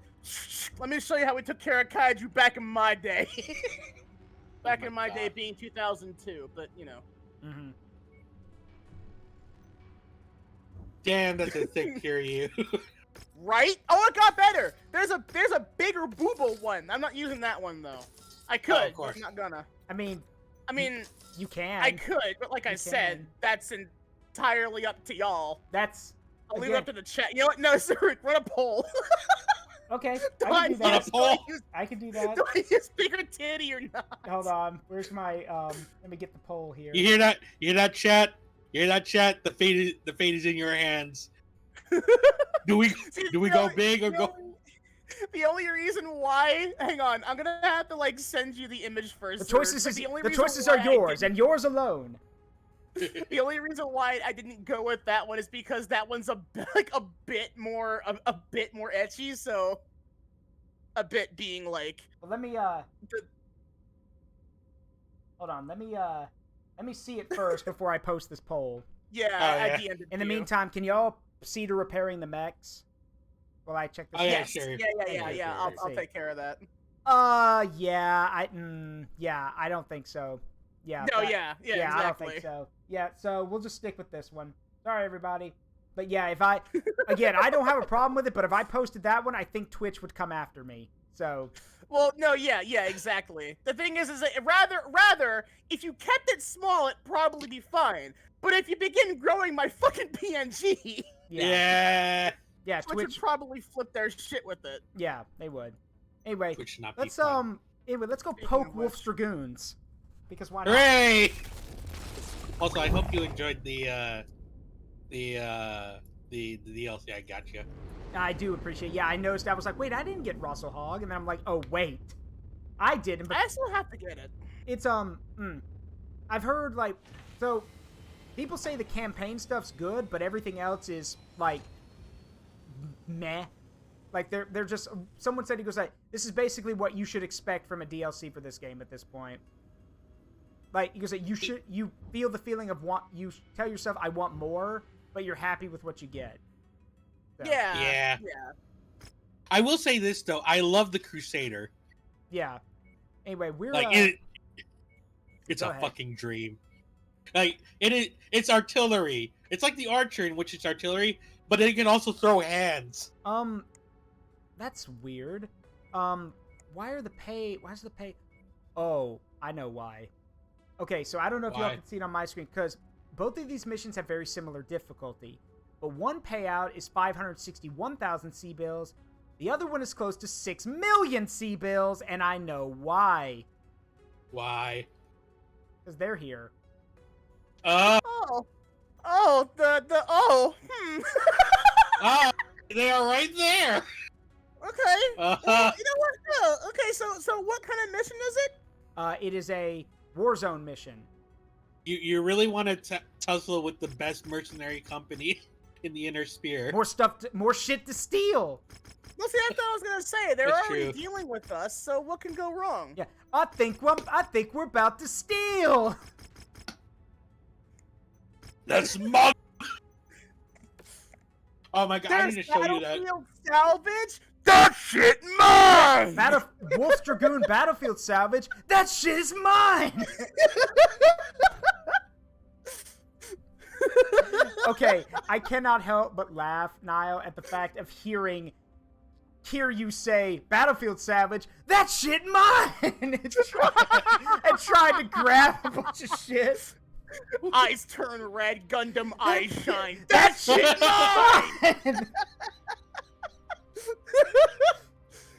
Let me show you how we took care of kaiju back in my day. Back in my day being 2002, but you know. Mm-hmm. Damn, that's a thick Kiryu. Right? Oh, it got better. There's a bigger boobo one. I'm not using that one though. I could, of but course. I'm not gonna. I mean, you can. I could, but like I said, can. that's entirely up to y'all. That's. I'll leave it Again. up to the chat. You know what? No, sir, run a poll. Okay. Do I can do I that. use- do I use- I can do that. Do I use bigger titty or not? Hold on. Where's my let me get the poll here. You hear that? You hear that, chat? You hear that, chat? The fate is in your hands. Do we go big or go? The only reason why, hang on, I'm gonna have to like send you the image first. The sir, choices but the choices are yours and yours alone. The only reason why I didn't go with that one is because that one's a bit more ecchi. So, a bit being like Well, let me Hold on, let me see it first before I post this poll. Yeah, Oh, at yeah. the end of In the meantime, can y'all see to repairing the mechs? While I check this. Oh, yeah, Yes. sure. Yeah. I'll take care of that. Yeah, I don't think so. Yeah. No, that- yeah, I don't exactly. think so. Yeah, so we'll just stick with this one. Sorry, everybody. But yeah, if I, again, I don't have a problem with it, but if I posted that one, I think Twitch would come after me. So. Well, no, yeah, exactly. The thing is that rather, if you kept it small, it'd probably be fine. But if you begin growing my fucking PNG, Yeah. Yeah, Twitch Twitch. would probably flip their shit with it. Yeah, they would. Anyway, Which should not let's be fun. let's go Speaking poke of Wolf's which. Dragoons. Because why not? Hooray! Also, I hope you enjoyed the DLC I got you. I do appreciate. Yeah, I noticed. I was like, wait, I didn't get Russell Hog, and then I'm like, oh wait, I didn't. But I still have to get it. it's I've heard like, so people say the campaign stuff's good, but everything else is like meh. Like they're just. Someone said, he goes like, this is basically what you should expect from a DLC for this game at this point. Like, he goes like, you feel the feeling of you tell yourself I want more, but you're happy with what you get. So, Yeah. I will say this though, I love the Crusader. Yeah. Anyway, we're Like it's go a ahead. fucking dream. Like it's artillery. It's like the archer in which it's artillery, but it can also throw hands. That's weird. Why is the pay? Oh, I know why. Okay, so I don't know if y'all Why? can see it on my screen, because both of these missions have very similar difficulty. But one payout is 561,000 C-bills. The other one is close to 6 million C-bills, and I know why. Why? Because they're here. Oh, Ah, they are right there. Okay. Uh-huh. Well, you know what? No. Okay, so what kind of mission is it? It is a Warzone mission. You really want to tussle with the best mercenary company in the Inner Sphere. More shit to steal. Well, see, I thought I was gonna say they're That's already true. dealing with us, so what can go wrong? Yeah, I think we're about to steal. That's my. Oh my god! I There's need to show you that. battlefield salvage. That shit mine. Wolf's Dragoon Battlefield Salvage. That shit is mine. Okay, I cannot help but laugh, Nile, at the fact of hear you say Battlefield Salvage. That shit mine. and tried to grab a bunch of shit. Eyes turn red, Gundam eyes shine. That shit mine.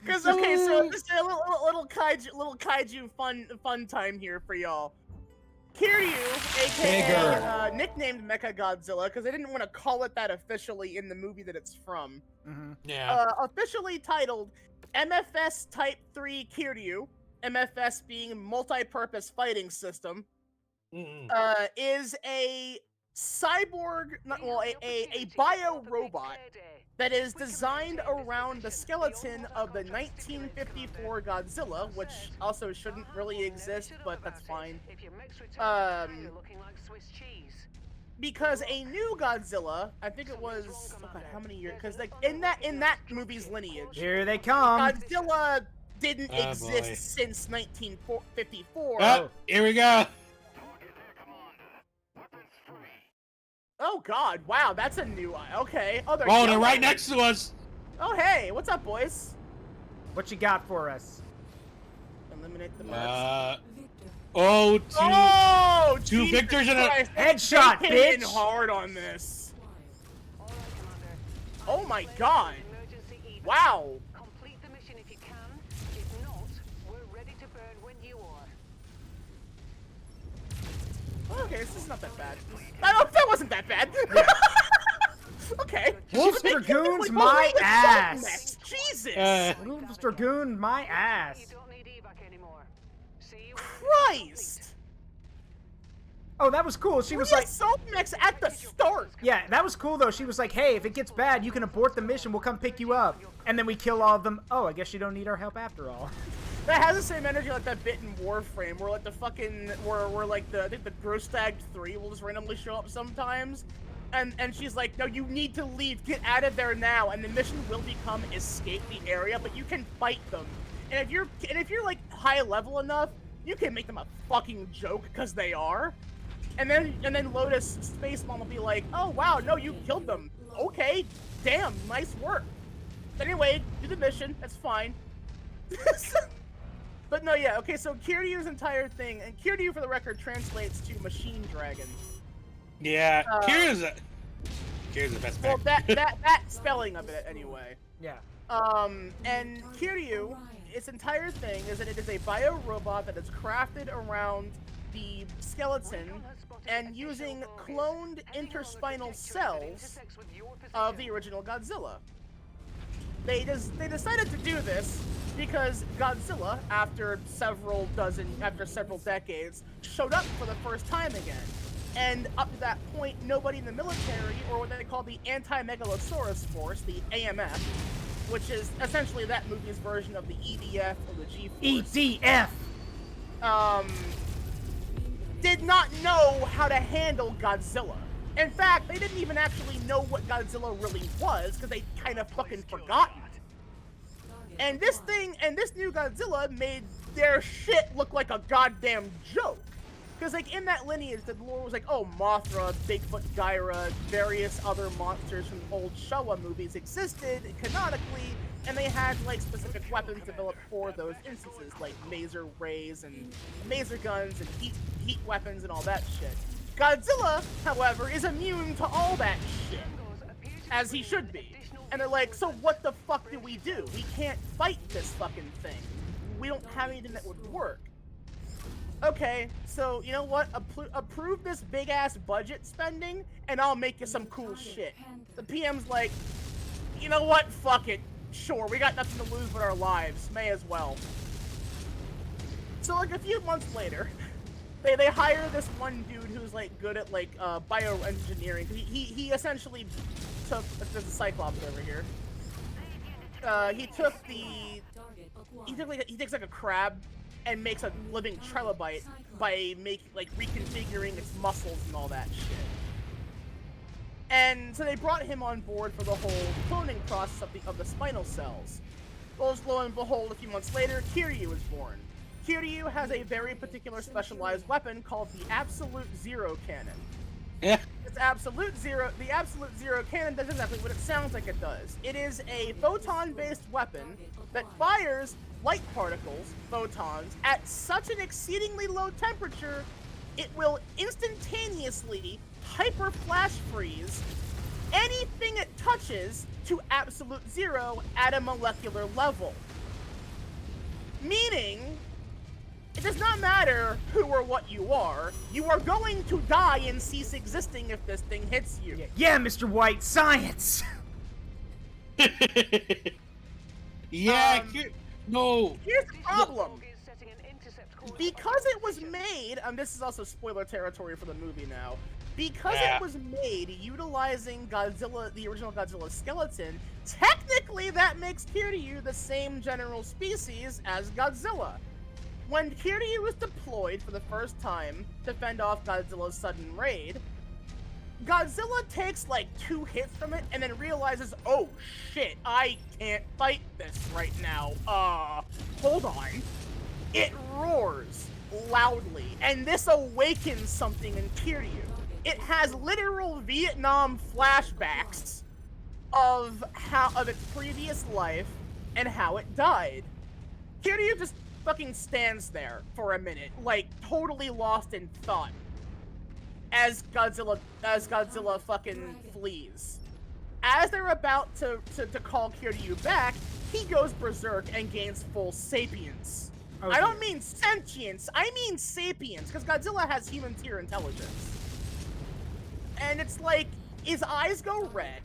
Because okay, so just a little kaiju fun time here for y'all. Kiryu, aka nicknamed Mecha Godzilla, because they didn't want to call it that officially in the movie that it's from. Mm-hmm. Yeah. Officially titled MFS Type 3 Kiryu, MFS being multi-purpose fighting system, is a cyborg, a bio robot that is designed around the skeleton of the 1954 Godzilla, which also shouldn't really exist, but that's fine. Because a new Godzilla, I think it was, oh God, how many years? Because like in that movie's lineage, Here they come. Godzilla didn't Oh, exist boy. since 1954. Oh, here we go. Oh God! Wow, that's a new. Okay. Oh, they're Oh, they're yellow. right next to us. Oh hey, what's up, boys? What you got for us? Eliminate the mercs. Oh, two Jesus victors and a Christ, headshot, they came in bitch! hard on this. Oh my God! Wow. Complete the mission if you can. If not, we're ready to burn when you are. Okay, this is not that bad. That wasn't that bad. Okay. Wolf's They killed Dragoon's like my the ass. mechs. Jesus. Wolf's Dragoon, my You ass. don't need evac anymore. See you. Christ. Oh, that was cool. She was We like, assault mechs at the start. yeah, that was cool though. She was like, hey, if it gets bad, you can abort the mission. We'll come pick you up. And then we kill all of them. Oh, I guess you don't need our help after all. That has the same energy like that bit in Warframe, where like the fucking, where like I think the Grostag 3 will just randomly show up sometimes, and she's like, no, you need to leave, get out of there now, and the mission will become escape the area, but you can fight them, and if you're like high level enough, you can make them a fucking joke because they are, and then Lotus Space Mom will be like, oh wow, no, you killed them, okay, damn, nice work. Anyway, do the mission, that's fine. But no, yeah, okay, so Kiryu's entire thing, and Kiryu, for the record, translates to Machine Dragon. Yeah, Kiryu's the best Well, back. that spelling of it, anyway. Yeah. And Kiryu, its entire thing is that it is a bio-robot that is crafted around the skeleton and using cloned interspinal cells of the original Godzilla. They decided to do this because Godzilla, after several decades, showed up for the first time again. And up to that point, nobody in the military, or what they call the Anti-Megalosaurus Force, the AMF, which is essentially that movie's version of the EDF or the G-Force. EDF! Did not know how to handle Godzilla. In fact, they didn't even actually know what Godzilla really was, because they kind of fucking forgotten. And this new Godzilla made their shit look like a goddamn joke. Because, like, in that lineage, the lore was like, oh, Mothra, Bigfoot, Gyra, various other monsters from old Showa movies existed canonically, and they had, like, specific weapons developed for those instances, like maser rays and maser guns and heat weapons and all that shit. Godzilla, however, is immune to all that shit, as he should be. And they're like, so what the fuck do? We can't fight this fucking thing. We don't have anything that would work. Okay, so you know what? Approve this big-ass budget spending, and I'll make you some cool shit. The PM's like, you know what? Fuck it. Sure, we got nothing to lose but our lives. May as well. So, like, a few months later, they hire this one dude who's, like, good at, like, bioengineering. He essentially took... There's a Cyclops over here. He takes, like, a crab and makes a living trilobite by reconfiguring its muscles and all that shit. And so they brought him on board for the whole cloning process of the spinal cells. Well, lo and behold, a few months later, Kiryu is born. Kiryu has a very particular specialized weapon called the Absolute Zero Cannon. Yeah. The Absolute Zero Cannon does exactly what it sounds like it does. It is a photon-based weapon that fires light particles, photons, at such an exceedingly low temperature, it will instantaneously hyper-flash freeze anything it touches to absolute zero at a molecular level. Meaning, it does not matter who or what you are going to die and cease existing if this thing hits you. Yeah, Mr. White, science! Yeah, no. Here's the problem. Because it was made, this is also spoiler territory for the movie now. Because it was made utilizing Godzilla, the original Godzilla skeleton, technically that makes Kiryu the same general species as Godzilla. When Kiryu was deployed for the first time to fend off Godzilla's sudden raid, Godzilla takes like 2 hits from it and then realizes, oh shit, I can't fight this right now. Hold on. It roars loudly, and this awakens something in Kiryu. It has literal Vietnam flashbacks of its previous life and how it died. Kiryu just fucking stands there for a minute, like totally lost in thought, as Godzilla fucking flees. As they're about to call Kiryu back, he goes berserk and gains full sapience. Oh, I don't mean sentience, I mean sapience, because Godzilla has human tier intelligence. And it's like, his eyes go red,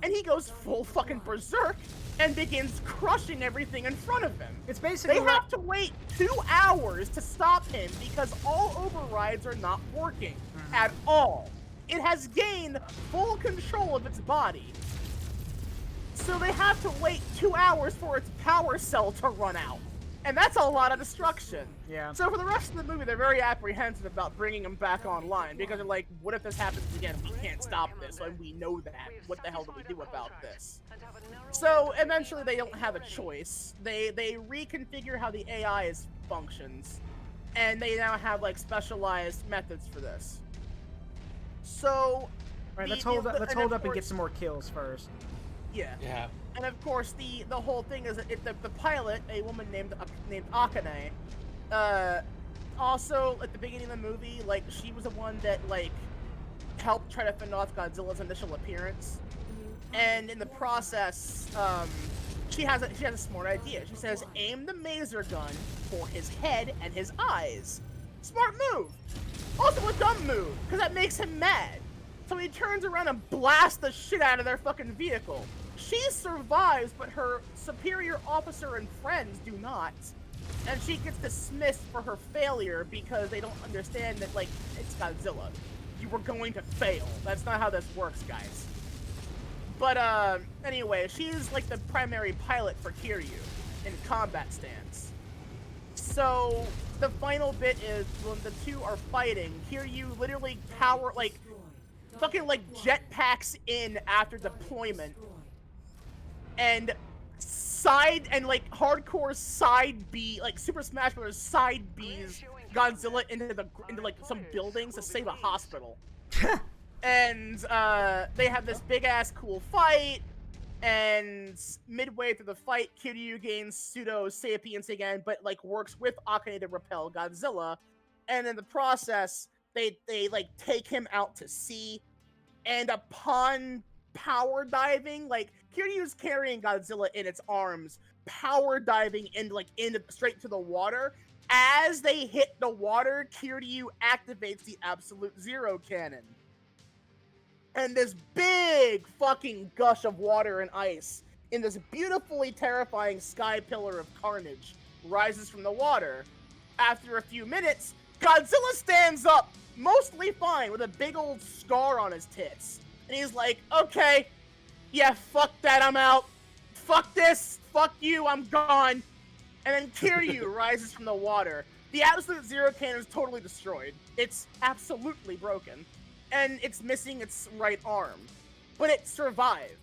and he goes full fucking berserk and begins crushing everything in front of him. It's basically They have to wait 2 hours to stop him because all overrides are not working at all. It has gained full control of its body. So they have to wait 2 hours for its power cell to run out. And that's a lot of destruction. Yeah. So for the rest of the movie, they're very apprehensive about bringing him back online because they're like, what if this happens again? We can't stop this. Like, we know that. What the hell do we do about this? So eventually they don't have a choice. They reconfigure how the AI functions. And they now have like specialized methods for this. So Alright, let's hold up and get some more kills first. Yeah. Yeah. And of course, the whole thing is that the pilot, a woman named Akane, also at the beginning of the movie, like she was the one that like helped try to fend off Godzilla's initial appearance, and in the process, she has a smart idea. She says, aim the maser gun for his head and his eyes. Smart move. Also a dumb move, because that makes him mad. So he turns around and blasts the shit out of their fucking vehicle. She survives, but her superior officer and friends do not. And she gets dismissed for her failure because they don't understand that, like, it's Godzilla. You were going to fail. That's not how this works, guys. But, anyway, she's, like, the primary pilot for Kiryu in combat stance. So, the final bit is when the two are fighting, Kiryu literally fucking, like, jetpacks in after deployment. And hardcore side B, like Super Smash Bros. Side B's Godzilla into like some buildings to save a hospital. And they have this big ass cool fight, and midway through the fight, Kiryu gains pseudo sapience again, but like works with Akane to repel Godzilla. And in the process, they like take him out to sea, and upon power diving, like Kiryu's carrying Godzilla in its arms, power diving straight to the water. As they hit the water, Kiryu activates the Absolute Zero cannon. And this big fucking gush of water and ice in this beautifully terrifying sky pillar of carnage rises from the water. After a few minutes, Godzilla stands up, mostly fine, with a big old scar on his tits. And he's like, okay, yeah, fuck that, I'm out. Fuck this, fuck you, I'm gone. And then Kiryu rises from the water. The Absolute Zero cannon is totally destroyed. It's absolutely broken. And it's missing its right arm. But it survived.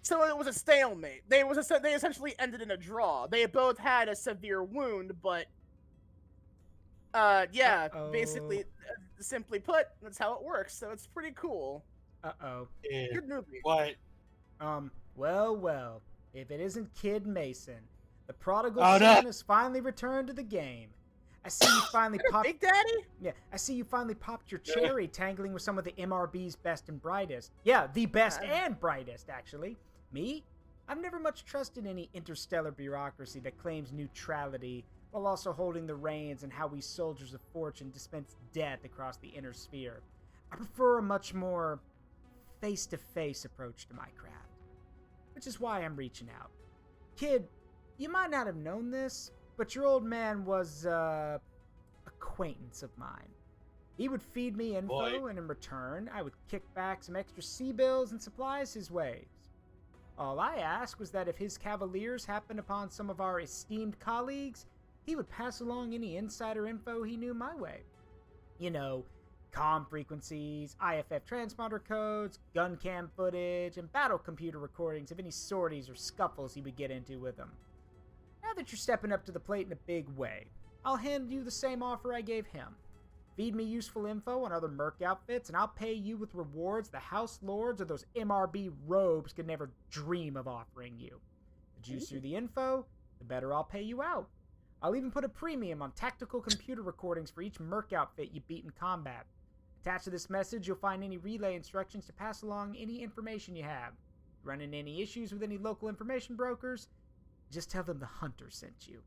So it was a stalemate. They essentially ended in a draw. They both had a severe wound, but yeah, basically, simply put, that's how it works. So it's pretty cool. Yeah. Good movie. What? Well, if it isn't Kid Mason, the prodigal son has finally returned to the game. I see you finally popped. Big Daddy? Yeah, I see you finally popped your cherry tangling with some of the MRB's best and brightest. Yeah, the best and brightest, actually. Me? I've never much trusted any interstellar bureaucracy that claims neutrality while also holding the reins in how we soldiers of fortune dispense death across the inner sphere. I prefer a much more face-to-face approach to my craft, which is why I'm reaching out. Kid, you might not have known this, but your old man was, acquaintance of mine. He would feed me info, and in return, I would kick back some extra sea bills and supplies his ways. All I asked was that if his cavaliers happened upon some of our esteemed colleagues, he would pass along any insider info he knew my way. You know, comm frequencies, IFF transponder codes, gun cam footage, and battle computer recordings of any sorties or scuffles he would get into with them. Now that you're stepping up to the plate in a big way, I'll hand you the same offer I gave him. Feed me useful info on other merc outfits, and I'll pay you with rewards the House Lords or those MRB robes could never dream of offering you. The juicier the info, the better I'll pay you out. I'll even put a premium on tactical computer recordings for each merc outfit you beat in combat. Attached to this message, you'll find any relay instructions to pass along any information you have. Run into any issues with any local information brokers, just tell them the hunter sent you.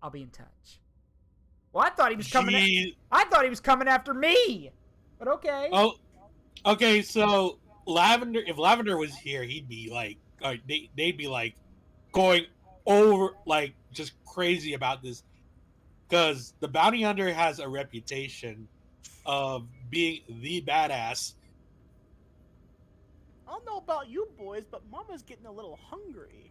I'll be in touch. Well, I thought he was coming. I thought he was coming after me. But okay. Oh, okay. So Lavender, if Lavender was here, he'd be like, they'd be like going over like just crazy about this, because the bounty hunter has a reputation of being the badass. I don't know about you boys, but Mama's getting a little hungry.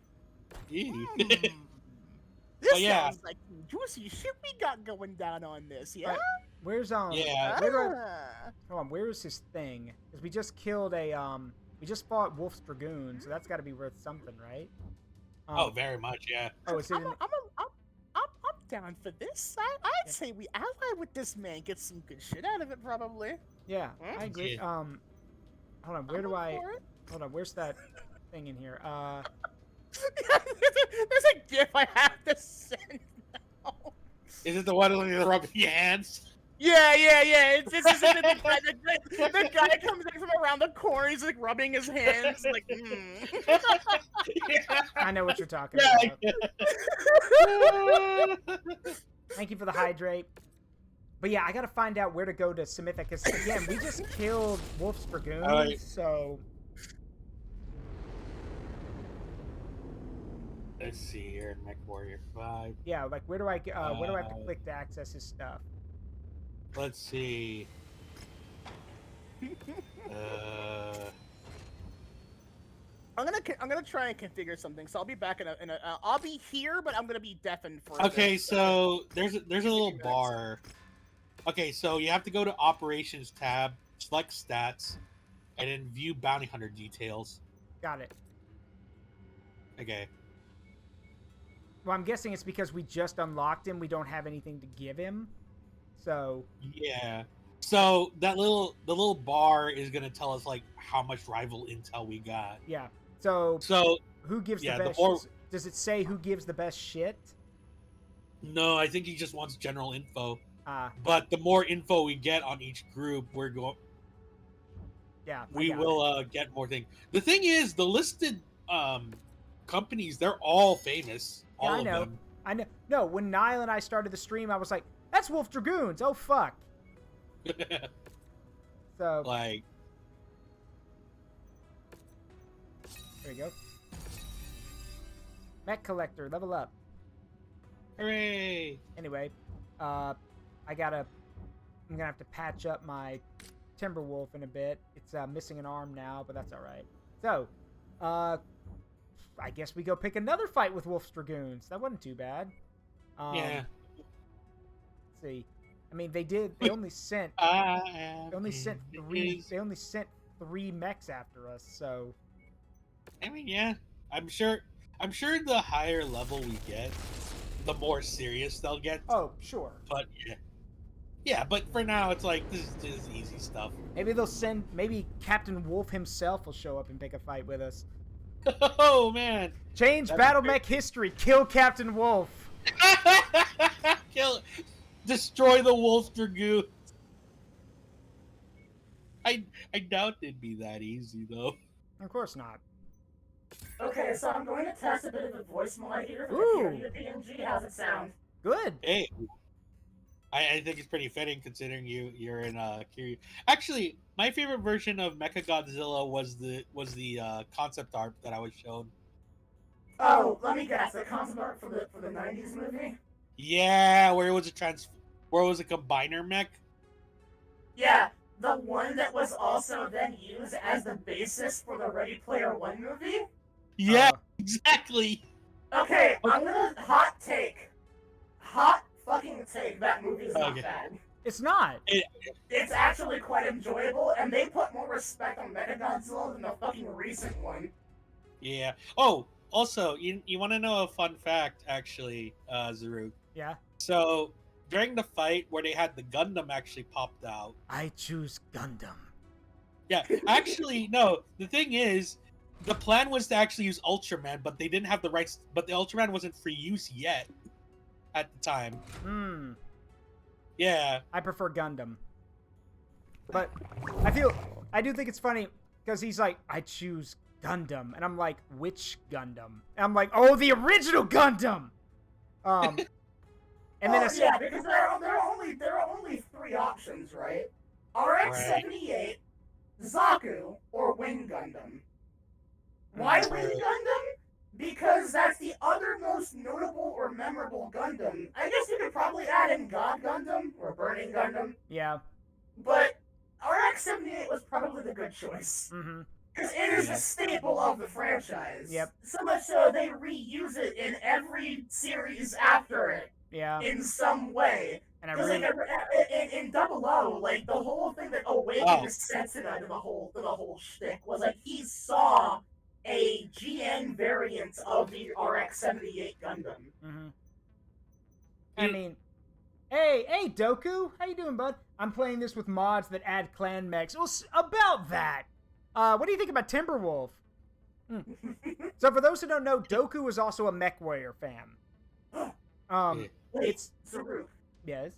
This yeah. sounds like some juicy shit we got going down on this, yeah? Right. Where's Yeah. Where do I, Ah. hold on, where is his thing? Because we just killed a we just fought Wolf's Dragoon, so that's got to be worth something, right? Oh, very much, yeah. Oh, is it? I'm down for this. I'd say we ally with this man, get some good shit out of it, probably. Yeah, Hmm? I agree. Yeah. Hold on, where do I'm I? up for it. Hold on, where's that thing in here? There's a gif I have to send now. Is it the one with the rubbing your hands? Yeah. It's the guy comes in from around the corner. He's like rubbing his hands, like. I know what you're talking Yeah. about. Thank you for the hydrate. But yeah, I gotta find out where to go to Smithic, because again, we just killed Wolf's Dragoon, Alright. so Let's see here, Mechwarrior 5. yeah, like where do I have to click to access his stuff? Let's see. I'm gonna try and configure something. So I'll be back in a I'll be here, but I'm gonna be deafened for. Okay, this, so there's a little minutes. bar. Okay, so you have to go to Operations tab, select Stats, and then View Bounty Hunter Details. Got it. Okay. Well, I'm guessing it's because we just unlocked him. We don't have anything to give him, so Yeah. So the little bar is gonna tell us like how much rival intel we got. yeah. So So who gives yeah, the the best? more- Does it say who gives the best shit? no, I think he just wants general info. Ah, But the more info we get on each group, yeah. I we got it. will get more things. The thing is, the listed companies, they're all famous. Yeah, All I of know. them. I know. No, when Nile and I started the stream, I was like, "That's Wolf Dragoons." Oh fuck. So Like, there you go. Mech Collector, level up. hooray! Anyway, I'm gonna have to patch up my Timberwolf in a bit. It's missing an arm now, but that's all right. So, I guess we go pick another fight with Wolf's Dragoons. That wasn't too bad. Yeah. Let's see. I mean, they only sent They only sent three mechs after us. So I mean, yeah. I'm sure the higher level we get, the more serious they'll get. oh sure. But yeah. Yeah, but for now, it's like this is easy stuff. Maybe Captain Wolf himself will show up and pick a fight with us. Oh man! Change That'd be battle great. mech history. Kill Captain Wolf. Destroy the Wolf Dragoon. I doubt it'd be that easy though. Of course not. Okay, so I'm going to test a bit of the voice mod here for Ooh. the PNG. How's it sound? Good. Hey, I think it's pretty fitting considering you're in Kiryu. Actually, my favorite version of Mechagodzilla was the concept art that I was shown. Oh, let me guess. The concept art for the '90s movie. Yeah, where it was a combiner mech. Yeah, the one that was also then used as the basis for the Ready Player One movie. Yeah, exactly. Okay, I'm gonna hot fucking take. That movie's not Okay. bad. It's not. It's actually quite enjoyable, and they put more respect on Mechagodzilla than the fucking recent one. Yeah. Oh, also, you want to know a fun fact, actually, Zaruk? Yeah. So during the fight where they had the Gundam actually popped out. I choose Gundam. Yeah, actually, no. The thing is, the plan was to actually use Ultraman, but they didn't have the rights. But the Ultraman wasn't for use yet at the time. Hmm. Yeah. I prefer Gundam. But I do think it's funny because he's like, I choose Gundam, and I'm like, which Gundam? And I'm like, oh, the original Gundam. And then yeah, because there are only three options, right? RX-78, Zaku, or Wing Gundam. Why Wing Gundam? Because that's the other most notable or memorable Gundam. I guess you could probably add in God Gundam or Burning Gundam, yeah. but RX-78 was probably the good choice. Mm-hmm. Because it is a staple of the franchise. Yep. So much so they reuse it in every series after it Yeah. in some way. And I Because really, like in Double O, like the whole thing that awakened Setsuna to the whole shtick was like he saw a GN variant of the RX-78 Gundam. mm-hmm. I mean, hey, Doku, how you doing, bud? I'm playing this with mods that add clan mechs. Well, about that, what do you think about Timberwolf? So for those who don't know, Doku is also a Mechwarrior fan. It's Zaruk. Yes.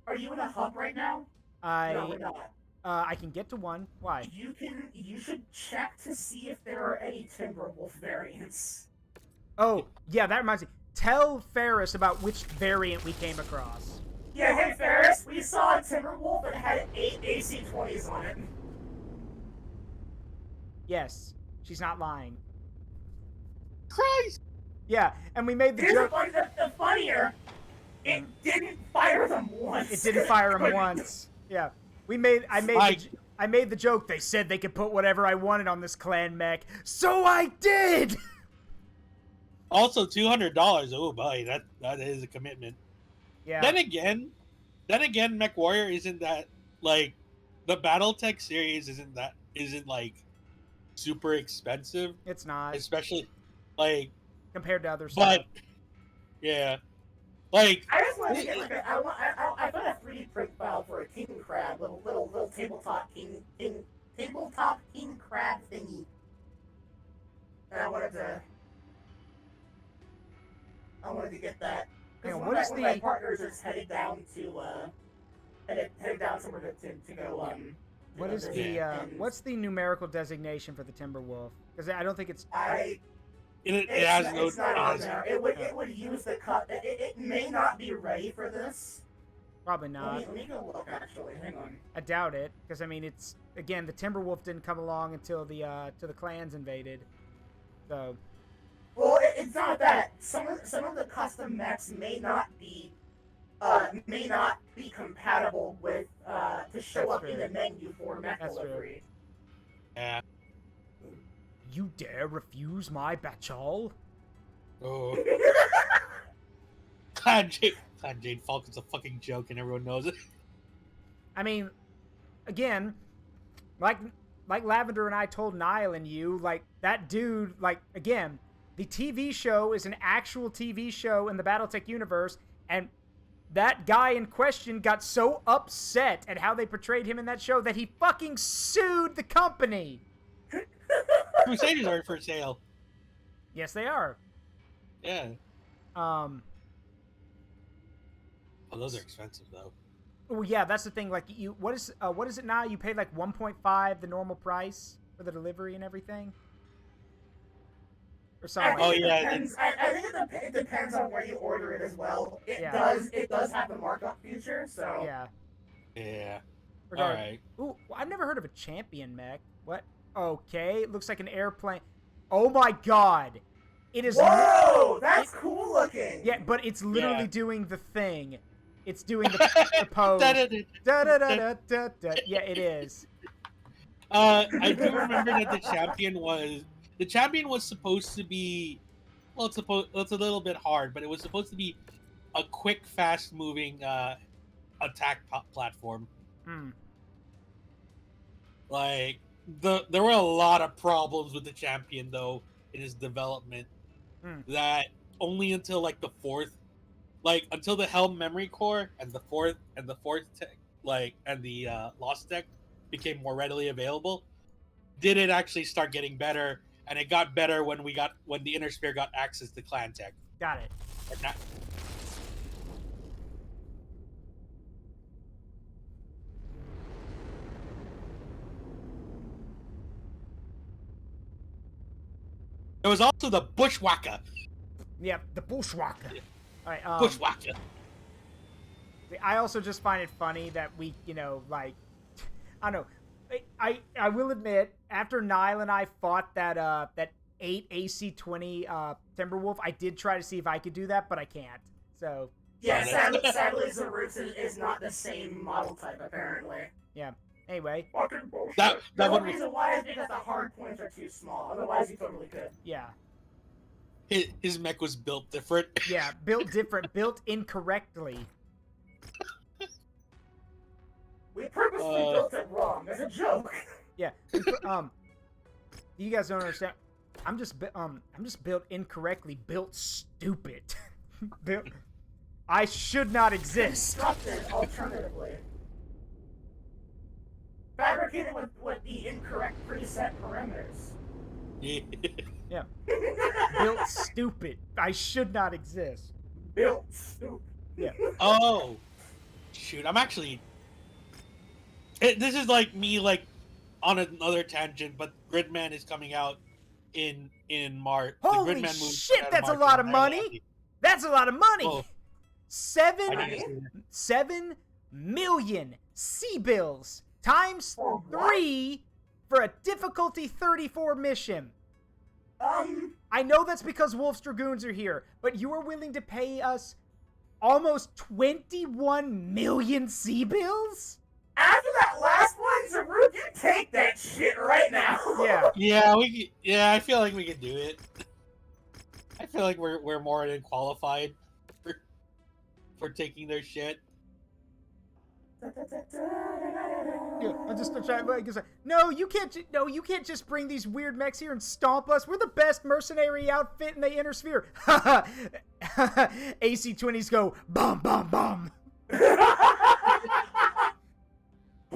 Are you in a hub right now? No, we're not. I can get to one. Why? You should check to see if there are any Timberwolf variants. Oh, yeah, that reminds me. Tell Ferrus about which variant we came across. Yeah, hey Ferrus, we saw a Timberwolf that had 8 AC-20s on it. Yes, she's not lying. Christ! Yeah, and we made the Here's joke. the funnier, it didn't fire them once. It didn't fire him once. Yeah, I made the joke. They said they could put whatever I wanted on this clan mech, so I did. Also, $200. Oh boy, that is a commitment. Yeah. Then again, Mechwarrior isn't that like the BattleTech series isn't like super expensive. It's not, especially like compared to other stuff. But yeah, like I just wanted to get like I found a 3D print file for a king crab, little tabletop king crab thingy, and I wanted to get that. Because one of my partners is headed down to headed down somewhere to go. What is what's the numerical designation for the Timberwolf? Because I don't think it's. It's not on there. It would use the cut. It may not be ready for this. Probably not. Let me go look. Actually, hang on. I doubt it, because I mean, it's again the Timberwolf didn't come along until the clans invaded. So. Well, it's not that. Some of the custom mechs may not be compatible with to show up in the menu for mech delivery. Yeah. You dare refuse my bachal? Oh. Clan Jade Falcon's a fucking joke, and everyone knows it. I mean, again, like Lavender and I told Nile and you, like that dude, like again. The TV show is an actual TV show in the BattleTech universe, and that guy in question got so upset at how they portrayed him in that show that he fucking sued the company. Crusaders are for sale. Yes, they are. Yeah. Oh, those are expensive though. Well, yeah, that's the thing. Like, what is it now? You paid like 1.5 the normal price for the delivery and everything. I think it depends on where you order it as well. It does have the markup feature, so yeah. Yeah. All right. Ooh, I've never heard of a champion mech. What? Okay, it looks like an airplane. Oh my god, it is. Whoa, that's cool looking. Yeah, but it's literally doing the thing. It's doing the pose. Yeah, it is. I do remember that the champion was supposed to be, well, it's a little bit hard, but it was supposed to be a quick, fast-moving attack platform. Like there were a lot of problems with the champion though in his development. That only until like the fourth, like until the Helm Memory Core and the fourth tech, like and the Lost Tech became more readily available, did it actually start getting better. And it got better when the Inner Sphere got access to Clan Tech. Got it. There was also the Bushwhacker. Yeah, the Bushwhacker. Yeah. All right. Bushwhacker. I also just find it funny that we, like, I don't know. I will admit, after Nile and I fought that 8 AC-20 Timberwolf, I did try to see if I could do that, but I can't. So yeah, sadly Zaruk is not the same model type apparently. Yeah. Anyway, Fucking bullshit. That The one only reason why is because the hard points are too small. Otherwise, you totally could. yeah. his mech was built different. Yeah, built different, built incorrectly. We purposely built it wrong as a joke. Yeah. You guys don't understand. I'm just built incorrectly, built stupid. built. I should not exist. Constructed alternatively. Fabricated with the incorrect preset parameters. Yeah. Built stupid. I should not exist. Built stupid. Yeah. Oh, shoot! I'm actually. This is like me, like, on another tangent, but Gridman is coming out in March. Holy shit! That's a lot of money. That's a lot of money. Oh. Seven million C-bills times 3 for a difficulty 34 mission. I know that's because Wolf's Dragoons are here, but you are willing to pay us almost 21 million C-bills? After that last one, Zaruk, you take that shit right now. Yeah. Yeah, I feel like we can do it. I feel like we're more than qualified for taking their shit. Yeah, I'm just trying to say, no, you can't just bring these weird mechs here and stomp us. We're the best mercenary outfit in the inner sphere. AC-20s go bum bum bum.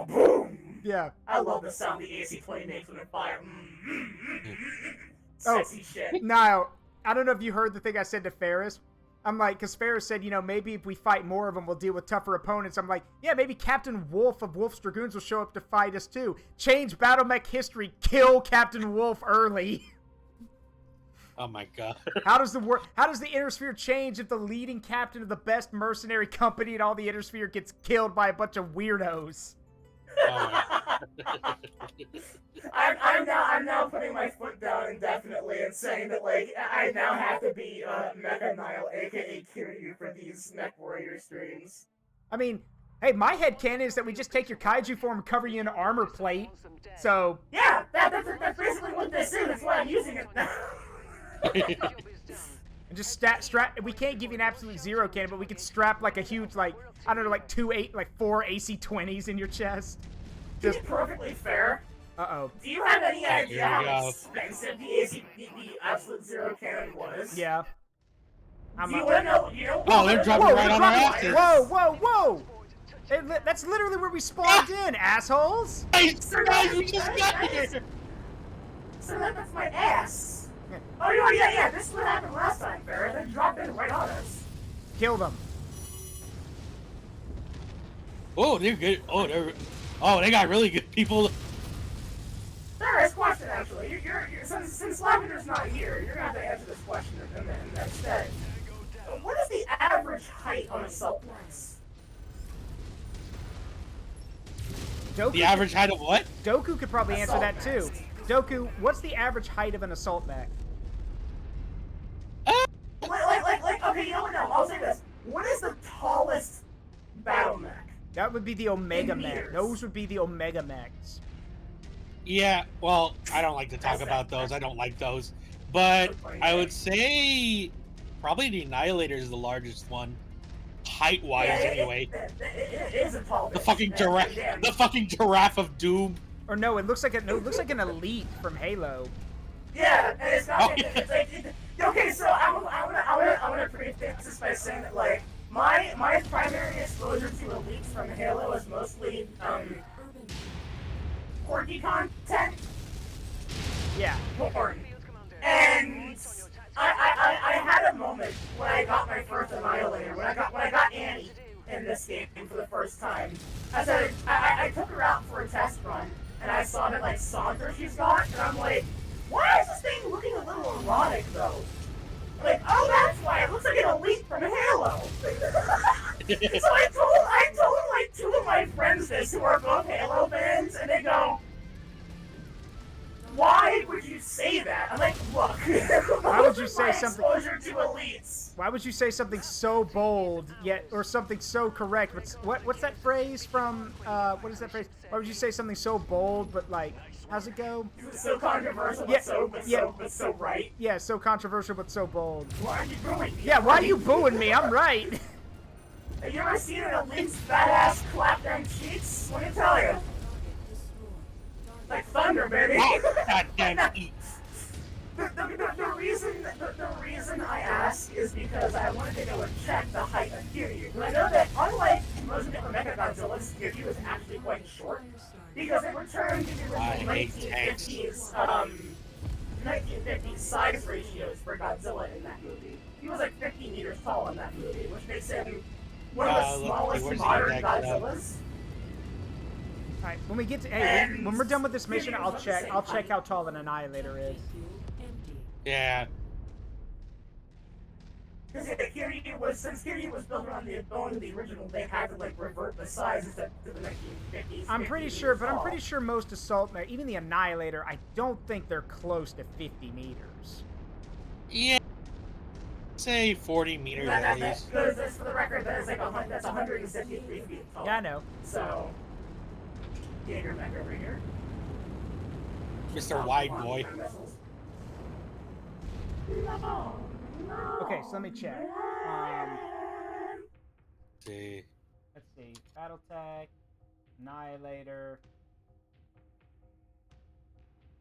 Boom. Yeah. I love the sound the AC-20 makes when it fire. Oh, Sexy shit. Now, I don't know if you heard the thing I said to Ferrus. I'm like, because Ferrus said, maybe if we fight more of them, we'll deal with tougher opponents. I'm like, yeah, maybe Captain Wolf of Wolf's Dragoons will show up to fight us too. Change battle mech history. Kill Captain Wolf early. Oh my god. How does the inner sphere change if the leading captain of the best mercenary company in all the inner sphere gets killed by a bunch of weirdos? I'm now putting my foot down indefinitely and saying that, like, I now have to be Mecha Nile, aka Kiryu, for these Mechwarrior streams. I mean, hey, my headcanon is that we just take your kaiju form and cover you in an armor plate. So Yeah, that's basically what this is. That's why I'm using it now. and just strap. We can't give you an absolute zero cannon, but we could strap like a huge, like, I don't know, like 4 AC-20s in your chest. To be perfectly fair, Uh-oh. do you have any idea Here we how go. expensive the absolute zero cannon was? Yeah. Do you want to know? You know? Oh, they're dropping Whoa, right on our asses. whoa! That's literally where we spawned in, assholes! Guys, we just got here. So that's my ass. Yeah. Oh yeah. This is what happened last time, Ferrus. They dropped in right on us. Kill them. Oh, they're good. Oh, they got really good people. Ferrus, question actually. Since Lavender's not here, you're gonna have to answer this question instead. What is the average height on assault mechs? The average height of what? Doku could probably answer Assault that too. mechs. Doku, what's the average height of an assault mech? Like, okay, you know what? No, I'll say this. What is the tallest battle mech? That would be the Omega In mech. meters. Those would be the Omega mechs. Yeah, well, I don't like to talk about those. I don't like those. But I would say probably the Annihilator is the largest one. Height-wise, anyway. It is a tall The bitch. fucking giraffe. Yeah. The fucking giraffe of doom. Or no, it looks like an elite from Halo. Yeah, and it's not. Oh, It's like, okay, so I'm gonna preface this by saying that, like, my primary exposure to elites from Halo is mostly quirky content. Yeah. Porn. And I had a moment when I got my first Annihilator, when I got Annie in this game for the first time. I took her out for a test run, and I saw that, like, Saunter she's got, and I'm like, why is this thing looking a little erotic, though? Like, oh, that's why, it looks like an elite from Halo. So I told, like, 2 of my friends this, who are both Halo fans, and they go, why would you say that? I'm like, look. Why would you say something? Exposure to elites. Why would you say something so bold yet, or something so correct? What's that phrase from? What is that phrase? Why would you say something so bold but like? How's it go? So controversial, Yeah, but so right. Yeah, so controversial but so bold. Why are you booing me? Yeah, why are you booing me? I'm right. Have you ever seen an elite's badass clap them cheeks? Let me tell you. Like thunder, baby. Goddamn eat. The reason I ask is because I wanted to go and check the height of Kiryu. And I know that unlike most of the Mechagodzillas, Kiryu is actually quite short. Because it returned to the original 1950s size ratios for Godzilla in that movie. He was like 50 meters tall in that movie, which makes him one of the smallest modern Godzillas. Alright, when we get to when we're done with this mission, I'll check how tall an Annihilator is. Yeah. Because since Kiryu was built on the original, they had to like revert the sizes to the 1950s. I'm pretty sure most assault, even the Annihilator, I don't think they're close to 50 meters. Yeah. Say 40 meters at least. Because for the record, that's 163 feet tall. Yeah, I know. So, Jaeger mech over here. Mr. Wide Boy. No. Okay, so let me check. See. Let's see. Battletech, Annihilator.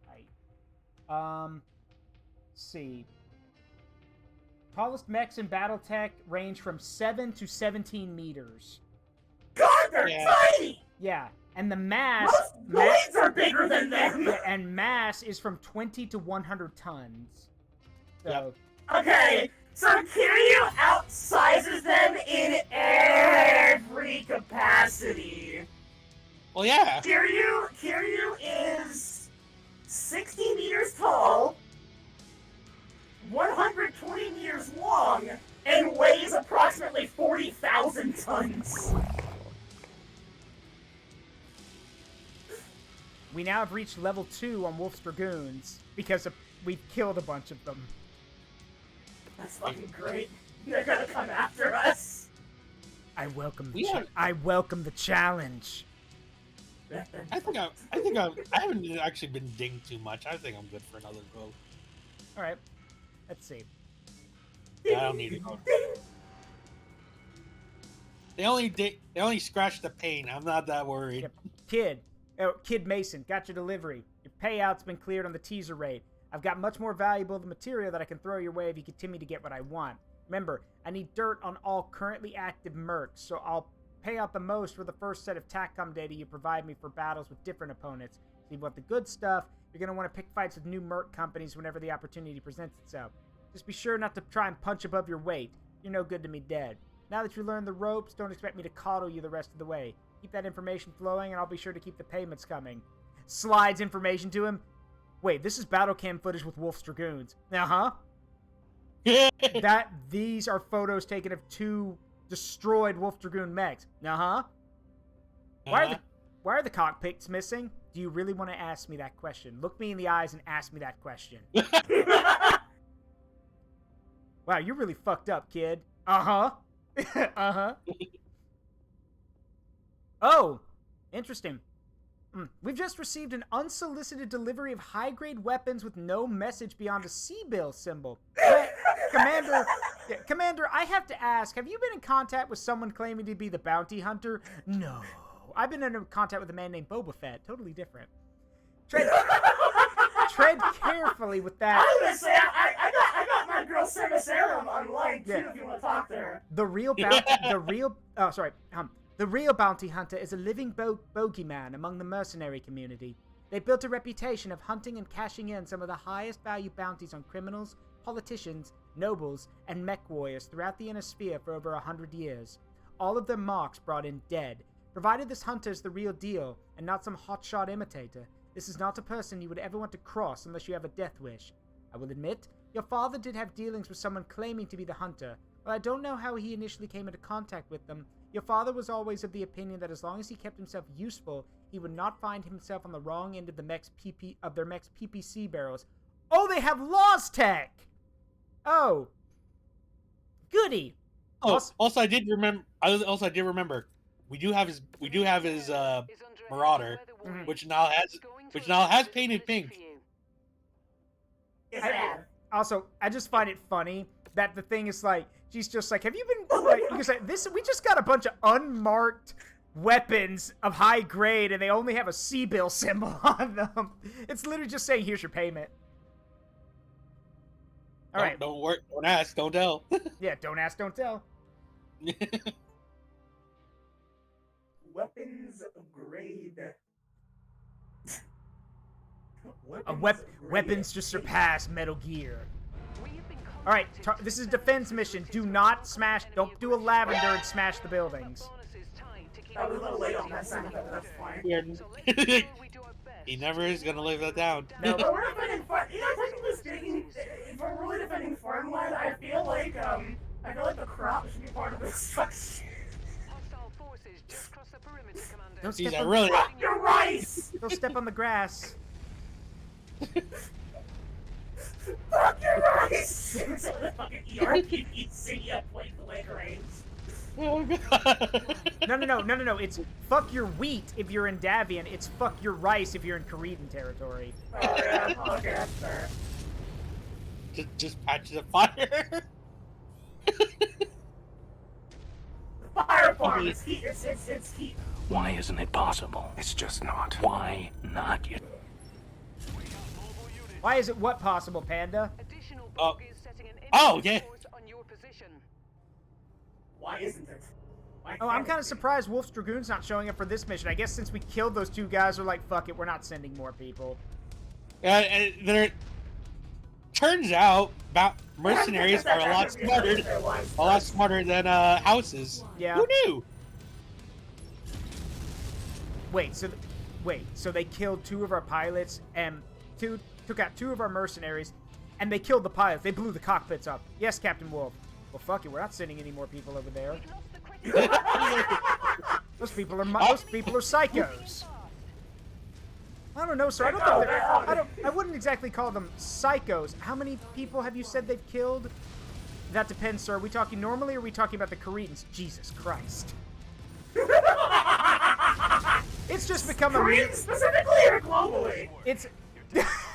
Height. See. Tallest mechs in Battletech range from 7 to 17 meters. God, they're tiny! Yeah, and the mass... Most blades are bigger than them! Yeah, and mass is from 20 to 100 tons. So... Yep. Okay, so Kiryu outsizes them in every capacity. Well, yeah. Kiryu is 60 meters tall, 120 meters long, and weighs approximately 40,000 tons. We now have reached level 2 on Wolf's Dragoons because we've killed a bunch of them. That's fucking great. They're gonna come after us. I welcome the challenge. I haven't actually been dinged too much. I think I'm good for another go. All right, let's see. I don't need to go. They only scratched the pain. I'm not that worried. Yep. Kid Mason, got your delivery. Your payout's been cleared on the teaser raid. I've got much more valuable material that I can throw your way if you continue to get what I want. Remember, I need dirt on all currently active mercs, so I'll pay out the most for the first set of TACCOM data you provide me for battles with different opponents. If you want the good stuff, you're going to want to pick fights with new merc companies whenever the opportunity presents itself. Just be sure not to try and punch above your weight. You're no good to me dead. Now that you learned the ropes, don't expect me to coddle you the rest of the way. Keep that information flowing, and I'll be sure to keep the payments coming. Slides information to him. Wait, this is battle cam footage with Wolf's Dragoons. Uh-huh. These are photos taken of 2 destroyed Wolf Dragoon mechs. Uh-huh. Why are the cockpits missing? Do you really want to ask me that question? Look me in the eyes and ask me that question. Wow, you're really fucked up, kid. Uh-huh. Uh-huh. Oh, interesting. We've just received an unsolicited delivery of high-grade weapons with no message beyond a C-bill symbol. Commander, I have to ask, have you been in contact with someone claiming to be the bounty hunter? No. I've been in contact with a man named Boba Fett. Totally different. Tread carefully with that. I was gonna say, I got my girl Sarah online too, if you want to talk to her. The real bounty hunter is a living bogeyman among the mercenary community. They built a reputation of hunting and cashing in some of the highest value bounties on criminals, politicians, nobles, and mech warriors throughout the inner sphere for over 100 years. All of their marks brought in dead. Provided this hunter is the real deal, and not some hotshot imitator, this is not a person you would ever want to cross unless you have a death wish. I will admit, your father did have dealings with someone claiming to be the hunter. While I don't know how he initially came into contact with them, your father was always of the opinion that as long as he kept himself useful, he would not find himself on the wrong end of their mech's PPC barrels. Oh, they have Laws Tech! Oh. Goody. Oh, also I did remember. I did remember. We do have his Marauder, which now has painted pink. Yes, I have. Also, I just find it funny that the thing is like, she's just like, have you been, like, you can say, this, we just got a bunch of unmarked weapons of high grade and they only have a C-bill symbol on them. It's literally just saying, here's your payment. All right. Don't work. Don't ask. Don't tell. Yeah, don't ask, don't tell. Weapons grade. Weapons just surpass Metal Gear. All right, this is a defense mission. Do not smash. Don't do a lavender and smash the buildings. I was a little late on that sound effect, but that's fine. He never is gonna live that down. No. But we're defending you know, technically speaking, if we're really defending farmland, I feel like the crop should be part of this structure. Don't Jeez, step I on, really. Your rice! don't step on the grass. Fuck your rice! It's like the fucking ERPP city up like the lake rains. Oh god. No. It's fuck your wheat if you're in Davian. It's fuck your rice if you're in Karidan territory. Oh yeah, okay, that's fair. Just patch the fire. Fire farm, it's heat, it's heat. Why isn't it possible? It's just not. Why not? Why is it what possible, Panda? Oh, yeah. Why isn't it? Why Oh, I'm can't kind it of be? surprised Wolf's Dragoon's not showing up for this mission. I guess since we killed those two guys, we're like, fuck it, we're not sending more people. There. Turns out, mercenaries are a lot smarter than houses. Yeah. Who knew? Wait, so they killed two of our pilots and took out two of our mercenaries, and they killed the pilots. They blew the cockpits up. Yes, Captain Wolf. Well, fuck it, we're not sending any more people over there. Those people are psychos. I don't know, sir. I don't think they're, I wouldn't exactly call them psychos. How many people have you said they've killed? That depends, sir. Are we talking normally or are we talking about the Karetans? Jesus Christ. It's just become a Korean specifically or globally? It's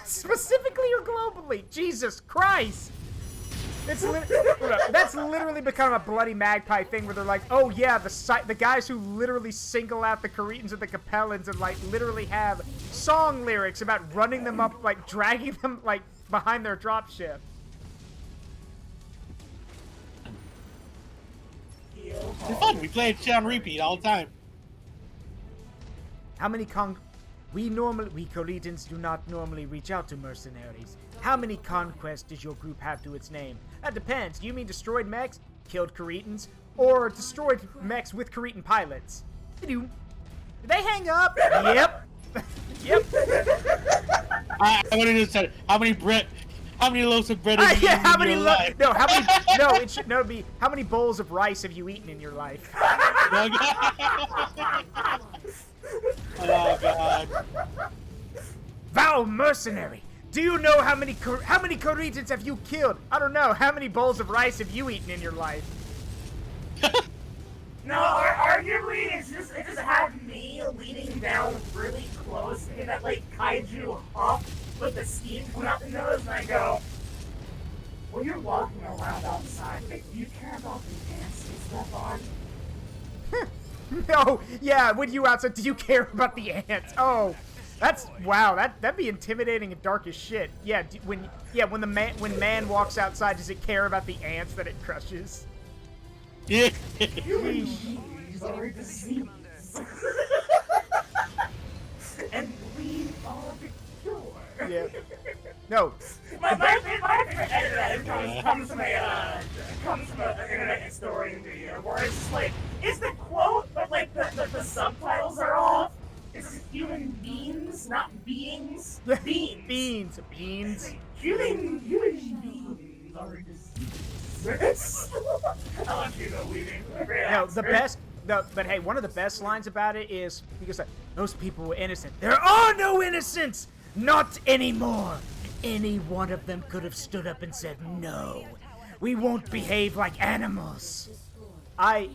specifically or globally. Jesus Christ. That's literally become a Bloody Magpie thing where they're like, oh yeah, the guys who literally single out the Karetans and the Capellans and like literally have song lyrics about running them up, like dragging them like behind their dropship. It's fun. We play it on repeat all the time. How many we Karetans do not normally reach out to mercenaries. How many conquests does your group have to its name? That depends. Do you mean destroyed mechs, killed Karetans, or destroyed mechs with Karetan pilots? Did they hang up? Yep. Yep. I would have just said, how many loaves of bread have you eaten in your life? It should be how many bowls of rice have you eaten in your life? Oh god. Foul mercenary! Do you know how many Karetans have you killed? I don't know. How many bowls of rice have you eaten in your life? No, arguably, it just had me leaning down really close to that, like, kaiju hop with the steam coming out the nose, and I go, when you're walking around outside, do you care about the ants you step on? No, yeah, when you outside, do you care about the ants? Oh, wow, that'd be intimidating and dark as shit. Yeah, when man walks outside, does it care about the ants that it crushes? Yeah. Humans are a disease. And we are the cure. Yeah. No. My favorite edit of that comes from an internet historian video where it's just like, is the quote, but like the subtitles are off? It's human beings, not beings. Beans. Beans. Human beings are a disease. I want you to leave it. No, but hey, one of the best lines about it is because those people were innocent. There are no innocents! Not anymore! Any one of them could have stood up and said no. We won't behave like animals. I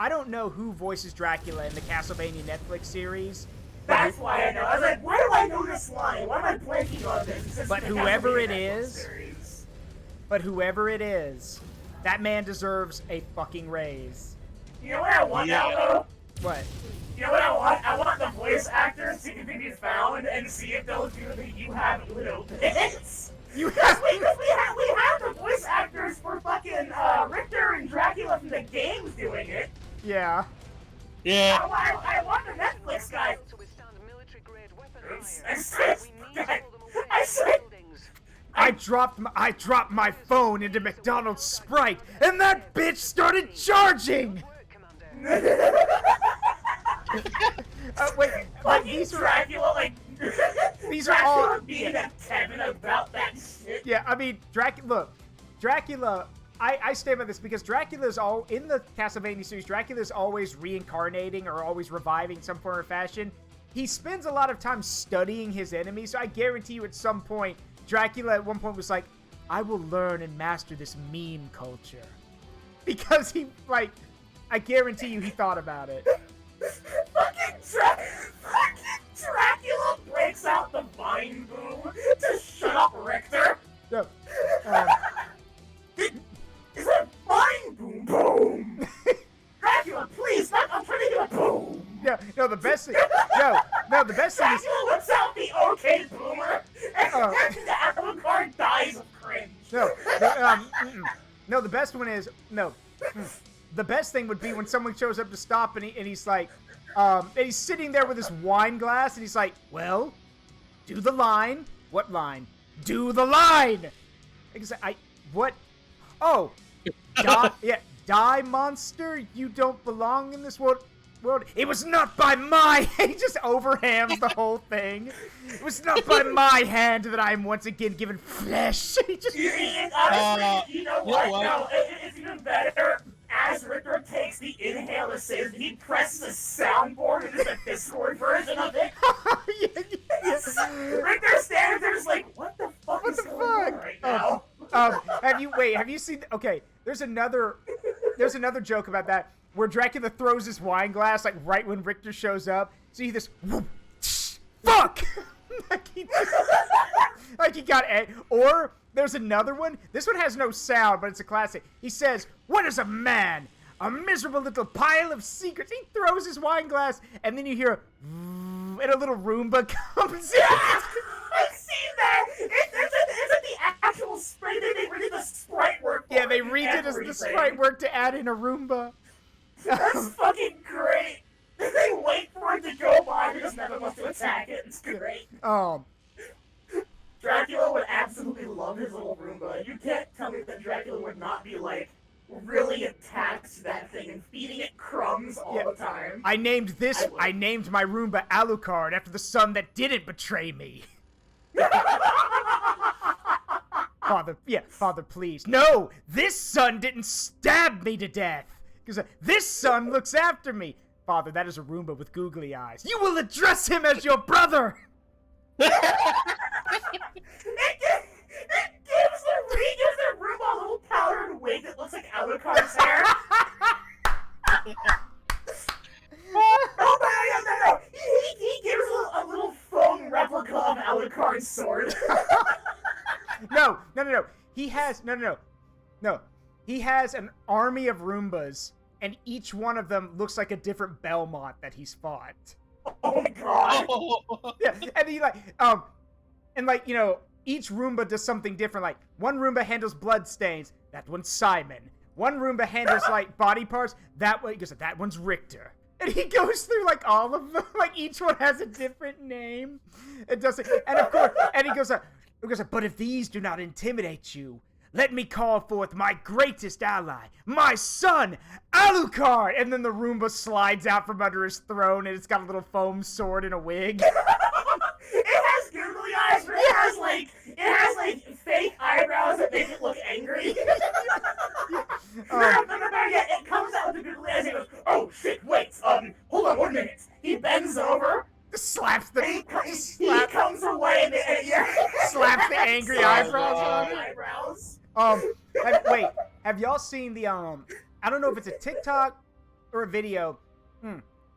don't know who voices Dracula in the Castlevania Netflix series. That's why I know. I was like, why do I know this line? Why am I blanking on this? But whoever it is, that man deserves a fucking raise. You know what I want now, though? What? You know what I want? I want the voice actors to be found and see if they'll do the You Have Little Bits. We have the voice actors for fucking Richter and Dracula from the games doing it. Yeah. Yeah. I want the Netflix guy. To withstand military-grade weapon Oops, fire. We need to pull them away I from said- buildings. I dropped my phone into McDonald's Sprite, and that bitch started charging. Work, Commander. Wait, like Fucking these are Dracula, like these are Dracula all being a Kevin about that shit. yeah. I mean, Dracula. I stand by this because Dracula's all in the Castlevania series. Dracula's always reincarnating or always reviving some form or fashion. He spends a lot of time studying his enemies, so I guarantee you at some point, Dracula at one point was like, I will learn and master this meme culture. Because he, like, I guarantee you he thought about it. Fucking Dracula breaks out the vine boom to shut up Richter. No, Is that vine boom? Boom! Dracula, please, I'm trying to do a boom. no, the best thing, the best thing is, Dracula whips out the OK boomer, and the Alucard dies of cringe. no, the best one is, the best thing would be when someone shows up to stop and he's like, and he's sitting there with his wine glass and he's like, well, do the line. What line? Do the line! What? Oh, die monster, you don't belong in this world. It was not by my he just overhams the whole thing. It was not by my hand that I am once again given flesh. He just, Honestly, you know what? No, it's even better. As Richter takes the inhale assist, he presses a soundboard and there's a Discord version of it. Richter stands there just like, what the fuck is going on right now? have you seen, okay, there's another joke about that where Dracula throws his wine glass like right when Richter shows up. So you hear this whoop, fuck! like he got a, or there's another one. This one has no sound, but it's a classic. He says, "What is a man? A miserable little pile of secrets." He throws his wine glass, and then you hear, and a little Roomba comes in. I've seen that. It's the actual sprite. They redid the sprite work. Yeah, they redid the sprite work to add in a Roomba. That's fucking great. They wait for it to go by because never wants to attack it. It's great. Dracula would absolutely love his little Roomba. You can't tell me that Dracula would not be, like, really attached to that thing and feeding it crumbs all the time. I named my Roomba Alucard after the son that didn't betray me. Father, please. No! This son didn't stab me to death! Because this son looks after me. Father, that is a Roomba with googly eyes. You will address him as your brother! It gives the Roomba a little powdered wig that looks like Alucard's hair. No. He gives a little foam replica of Alucard's sword. No. He has He has an army of Roombas, and each one of them looks like a different Belmont that he's fought. Oh my god! Yeah, and he each Roomba does something different. Like, one Roomba handles blood stains. That one's Simon. One Roomba handles, like, body parts. That one's Richter. And he goes through, like, all of them. Like, each one has a different name. It doesn't, and of course, and he goes, but if these do not intimidate you, let me call forth my greatest ally, my son, Alucard! And then the Roomba slides out from under his throne, and it's got a little foam sword and a wig. It has googly eyes, but it has fake eyebrows that make it look angry. It comes out with the googly eyes and goes, oh shit, wait, hold on 1 minute. He bends over. Slaps the he comes away and slaps the angry eyebrows on it. Eyebrows. Wait, have y'all seen the I don't know if it's a TikTok or a video.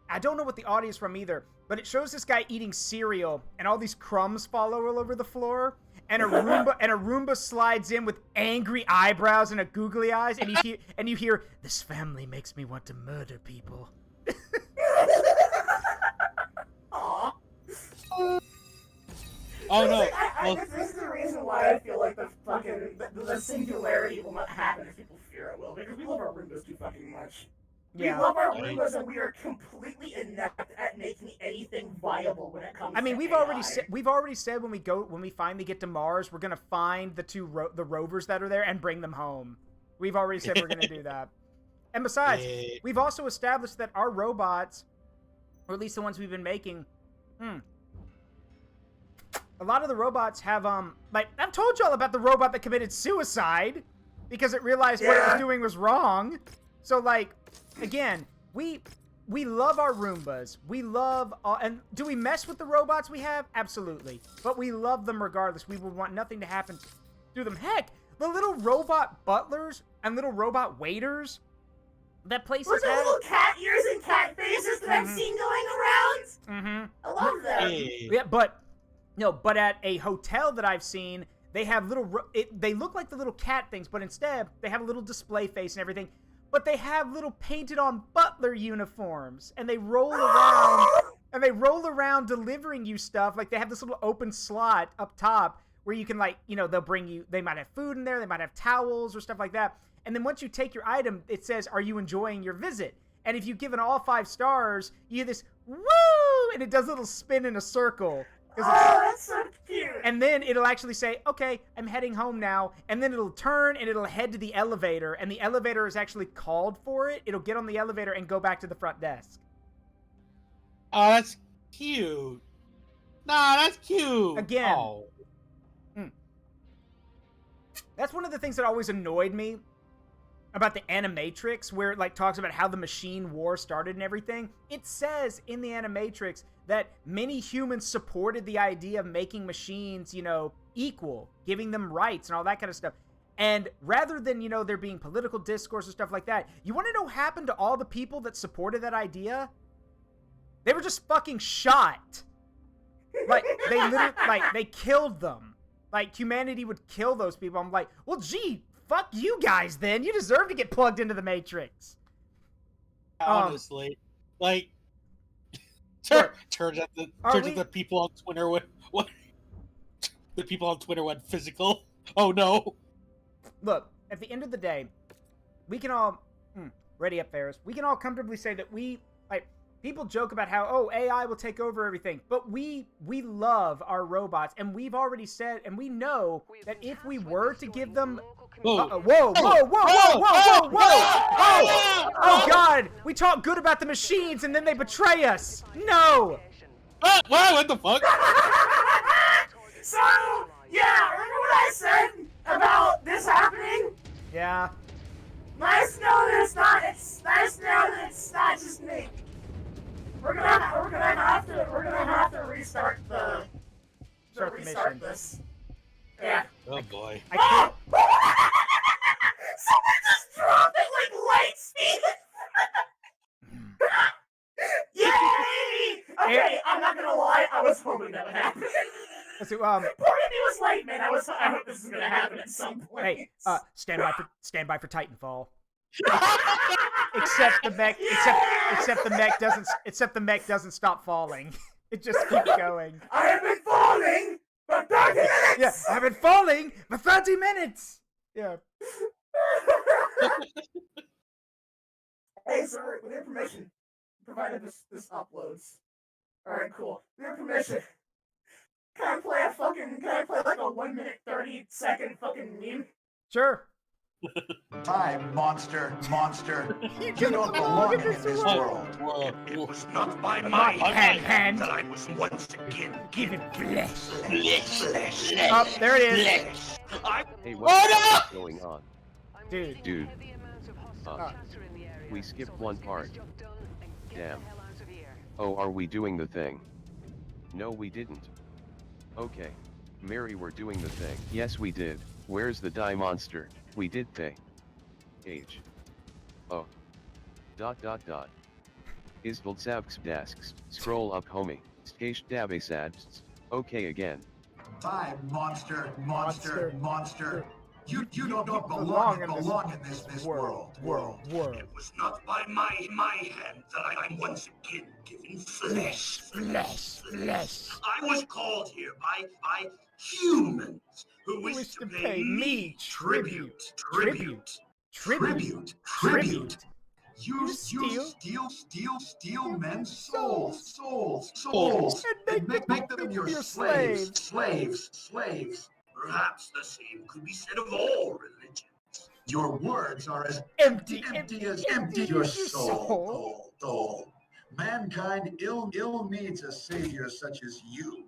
I don't know what the audio is from either, but it shows this guy eating cereal and all these crumbs fall all over the floor, and a Roomba slides in with angry eyebrows and a googly eyes, and you hear this family makes me want to murder people. Aww. Oh no! This is the reason why I feel like the singularity will not happen if people fear it will, because we love our Roombas too fucking much. Yeah. We love our Roombas, and we are completely inept at making anything viable when it comes. I mean, to we've AI. already said when we finally get to Mars, we're gonna find the rovers that are there and bring them home. We've already said we're gonna do that. And besides, we've also established that our robots, or at least the ones we've been making, a lot of the robots have like I've told y'all about the robot that committed suicide because it realized what it was doing was wrong. So like, again, we love our Roombas. We love and do we mess with the robots we have? Absolutely. But we love them regardless. We would want nothing to happen to them. Heck, the little robot butlers and little robot waiters that places With the have. little cat ears and cat faces that I've seen going around. I love them. Yeah, but at a hotel that I've seen, they have they look like the little cat things, but instead they have a little display face and everything. But they have little painted-on butler uniforms, and they roll around delivering you stuff. Like they have this little open slot up top where you can they'll bring you. They might have food in there, they might have towels or stuff like that. And then once you take your item, it says, "Are you enjoying your visit?" And if you give it all 5 stars, you hear this woo, and it does a little spin in a circle. Oh, that's so cute. And then it'll actually say, okay, I'm heading home now. And then it'll turn and it'll head to the elevator. And the elevator is actually called for it. It'll get on the elevator and go back to the front desk. Oh, that's cute. Nah, that's cute. Again. Oh. That's one of the things that always annoyed me about the Animatrix, where it talks about how the machine war started and everything. It says in the Animatrix that many humans supported the idea of making machines, equal, giving them rights and all that kind of stuff. And rather than, there being political discourse and stuff like that, you want to know what happened to all the people that supported that idea? They were just fucking shot. They literally, they killed them. Humanity would kill those people. I'm like, well, gee, fuck you guys then. You deserve to get plugged into the Matrix. Honestly. Turns out the people on Twitter the people on Twitter went physical. Oh no. Look, at the end of the day, we can all ready up, Ferrus. We can all comfortably say that people joke about how AI will take over everything, but we love our robots, and we've already said, and we know that if we were to give them whoa! Oh God! We talk good about the machines, and then they betray us. No. What the fuck? So yeah, remember what I said about this happening? Yeah. Nice to know that it's not. It's nice to know that it's not just me. We're gonna have to restart the mission. This. Yeah. Oh boy. I can't. Someone just dropped it light speed. Yay! Okay, I'm not gonna lie. I was hoping that would happen. Let's see, Part of me was like, man, I hope this is gonna happen at some point. Hey, stand by for Titanfall. Except the mech doesn't stop falling. It just keeps going. I have been falling for 30 minutes. Yeah, I've been falling for 30 minutes. Yeah. Hey, sir, with your permission, provided this uploads. All right, cool. With your permission, can I play like a 1 minute 30-second fucking meme? Sure. Hi, monster. You don't belong in this world. It was not by My my hand. that I was once again Give it flesh. flesh. Oh, there it is. Hey, what's going on? Dude. We skipped one part. Damn. Oh, are we doing the thing? No, we didn't. Okay. Mary, we're doing the thing. Yes, we did. Where's the die monster? We did thing. H. O. ... Isdald Savks dasks. Scroll up, homie. Stash dabasabs. Okay again. Time, monster, monster, monster. You don't belong in this world. It was not by my hand that I'm once again given flesh. I was called here by humans who wish to pay me tribute. You steal men's souls, And make them your slaves. Perhaps the same could be said of all religions. Your words are as empty as your soul. Mankind ill needs a savior such as you.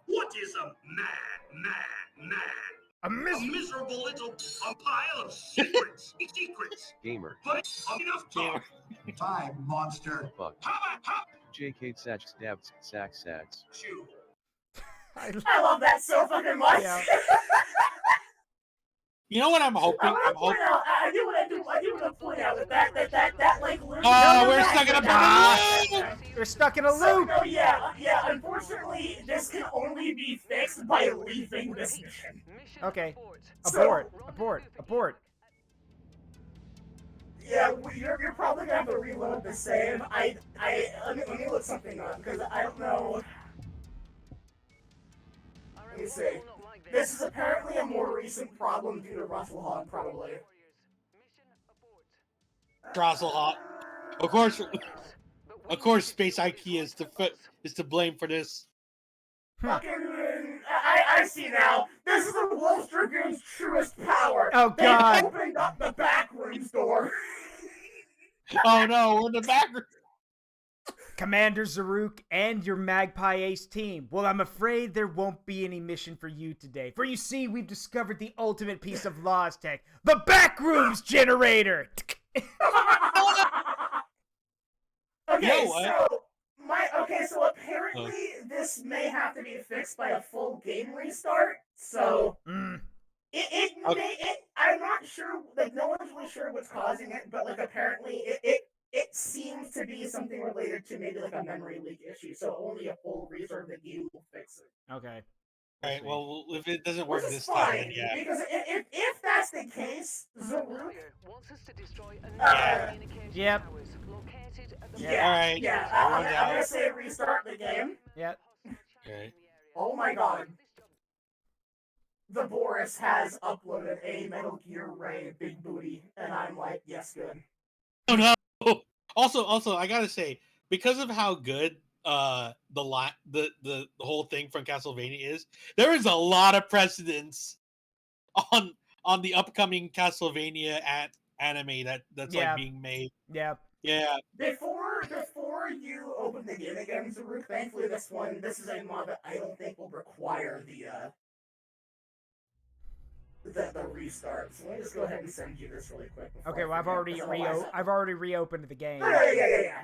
What is a man? A miserable little pile of secrets. Gamer. But enough talk. Time, monster. Fuck. JK Sach Stabs Sack Sacks. Chew. I love that so fucking much. Yeah. You know what I'm hoping? I want to point out that like loop. We're stuck in a loop. We're stuck in a So, loop. no, yeah. Unfortunately, this can only be fixed by leaving this mission. Okay. So- Abort. Yeah, you're probably gonna have to reload the save. Let me look something up because I don't know. Let me see. This is apparently a more recent problem due to Russell Hogg, probably. Drosselhawk. Of course, Space IKEA is to blame for this. Fucking, I see now. This is the Wolf Dragoon's truest power. Oh, They God. opened up the back rooms door. Oh no, we're in the back room. Commander Zaruk and your Magpie Ace team. Well, I'm afraid there won't be any mission for you today. For you see, we've discovered the ultimate piece of Lost Tech. The Backrooms Generator! Okay, You know what? so apparently this may have to be fixed by a full game restart. So I'm not sure. Like, no one's really sure what's causing it, but like apparently it seems to be something related to maybe like a memory leak issue. So only a full restart of the game will fix it. Okay. Alright, well, if it doesn't work Which is this time, then fine, yeah. because if that's the case, Zaruk. Yep. Alright. I'm gonna say restart the game. Yep. Okay. Oh my god. The Boris has uploaded a Metal Gear Ray Big Booty, and I'm like, yes, good. Oh no. Also, I gotta say, because of how good the whole thing from Castlevania is, there is a lot of precedence on the upcoming Castlevania anime that's like being made. Yeah. Yeah. Before you open the game again, Zaruk, thankfully this is a mod that I don't think will require the restart. So let me just go ahead and send you this really quick. Okay, well, I've already reopened the game.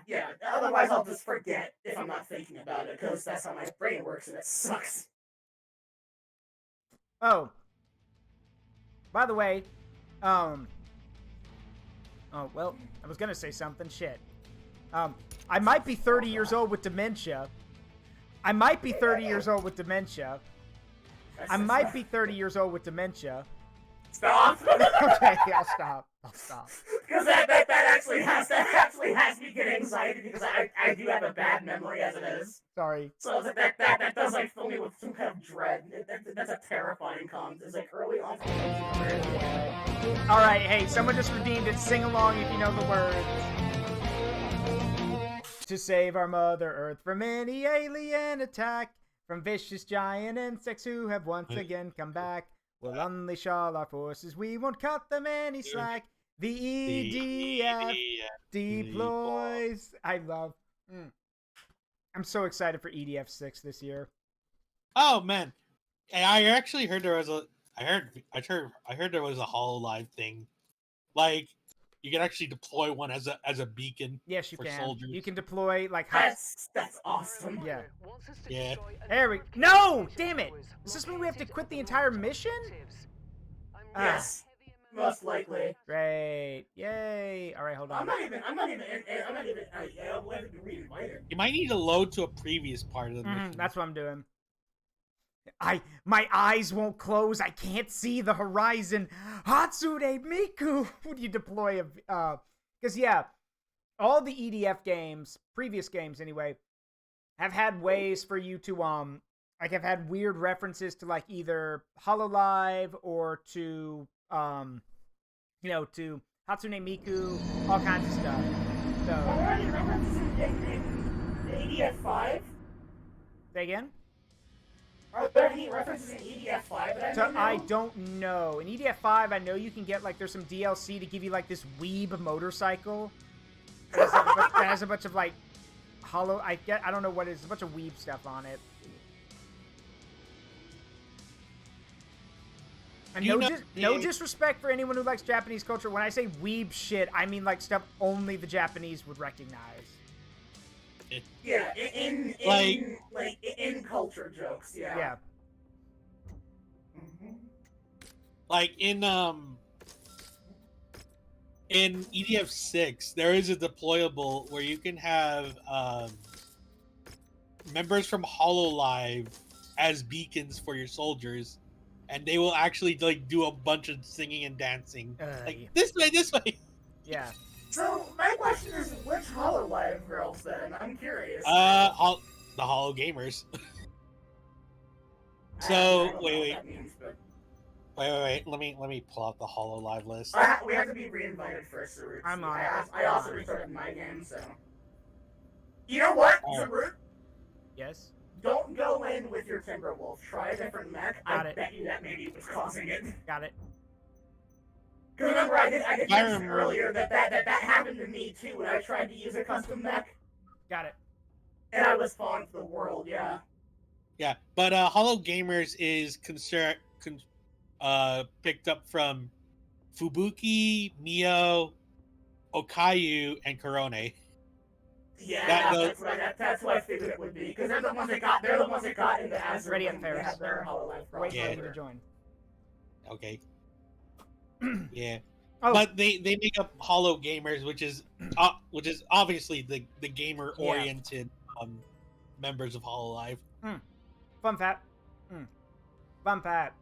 Yeah. Otherwise, I'll just forget if I'm not thinking about it, because that's how my brain works, and it sucks. Oh. By the way, oh, well, I was gonna say something. Shit. I might be 30 years old with dementia. I might be 30 years old with dementia. Stop! Okay, I'll stop. Because that actually has me get anxiety, because I do have a bad memory as it is. Sorry. So that does like fill me with some kind of dread. That's a terrifying comment. It's like early on. All right, hey, someone just redeemed it. Sing along if you know the words. To save our Mother Earth from any alien attack, from vicious giant insects who have once again come back, we'll unleash all our forces. We won't cut them any slack. The EDF deploys. I love. I'm so excited for EDF 6 this year. Oh man, I actually heard there was a. I heard there was a HoloLive thing. Like, you can actually deploy one as a beacon. Yes, you for can. soldiers. You can deploy like That's awesome. Yeah. Yeah. There we. No, damn it! Does this mean we have to quit the entire mission? Yes, most likely. Great! Yay! All right, hold on. I'm not even. We'll have to be re-invited. You might need to load to a previous part of the mission. That's what I'm doing. My eyes won't close. I can't see the horizon. Hatsune Miku. Would you deploy a? Because yeah, all the EDF games, previous games anyway, have had ways for you to like have had weird references to like either HoloLive or to you know, to Hatsune Miku, all kinds of stuff. So. Are there any references in EDF 5? Say again? Are there any references in EDF 5 that I don't know. In EDF 5, I know you can get, like, there's some DLC to give you, like, this weeb motorcycle. That has a bunch of, like, I don't know what it is. A bunch of weeb stuff on it. And no disrespect for anyone who likes Japanese culture. When I say weeb shit, I mean, like, stuff only the Japanese would recognize. Yeah, in culture jokes, yeah. Yeah. Like in EDF 6, there is a deployable where you can have members from HoloLive as beacons for your soldiers, and they will actually like do a bunch of singing and dancing, like this way. Yeah. So my question is, which HoloLive girls then? I'm curious. The Holo Gamers. So wait. Let me pull out the HoloLive list. We have to be re-invited first, Zaruk. I'm on. I also restarted my game, so. You know what, Zaruk? Yes. Don't go in with your Timberwolf. Try a different mech. I bet you that maybe was causing it. Got it. Because remember, I did mention earlier that happened to me too when I tried to use a custom mech. Got it. And I was falling for the world, yeah. Yeah, but Holo Gamers is picked up from Fubuki, Mio, Okayu, and Korone. Yeah, that's what I figured it would be, because they're the ones that got into Azure. Ready up, Ferrus. Have their HoloLive Wait for you to join. Okay. Yeah. Oh. But they make up Holo Gamers, which is obviously the gamer oriented members of HoloLive. Fun fact. Fun fact.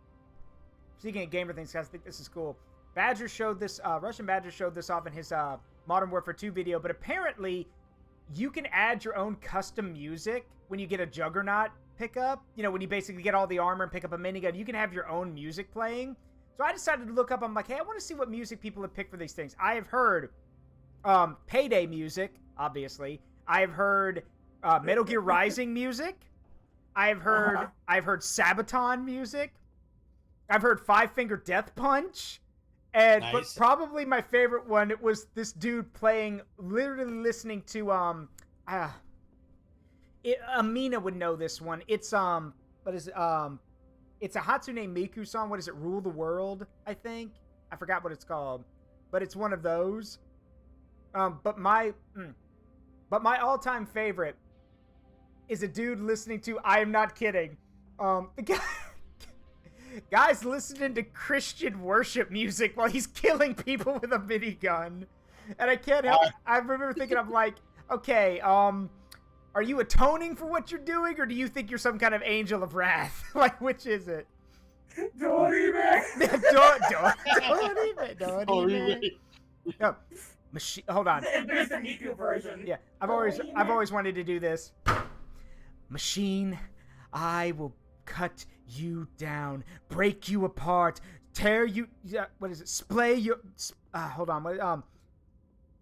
Speaking of gamer things, guys, I think this is cool. Badger showed this. Russian Badger showed this off in his Modern Warfare 2 video, but apparently you can add your own custom music when you get a Juggernaut pickup. You know, when you basically get all the armor and pick up a minigun, you can have your own music playing. So I decided to look up. I'm like, hey, I want to see what music people have picked for these things. I have heard Payday music, obviously. I have heard Metal Gear Rising music. I've heard Sabaton music. I've heard Five Finger Death Punch. And nice. But probably my favorite one, it was this dude playing, literally listening to Amina would know this one. It's what is it? It's a Hatsune Miku song. What is it? Rule the World, I think. I forgot what it's called, but it's one of those. But my all-time favorite is a dude listening to, I am not kidding, the guy's listening to Christian worship music while he's killing people with a minigun. And I can't help, I remember thinking, I'm like, okay, are you atoning for what you're doing, or do you think you're some kind of angel of wrath? Like, which is it? Dorime! Dorime. No, hold on. There's the Miku version. Yeah, I've always wanted to do this. Machine, I will cut you down, break you apart, tear you. What is it? Splay your. Hold on.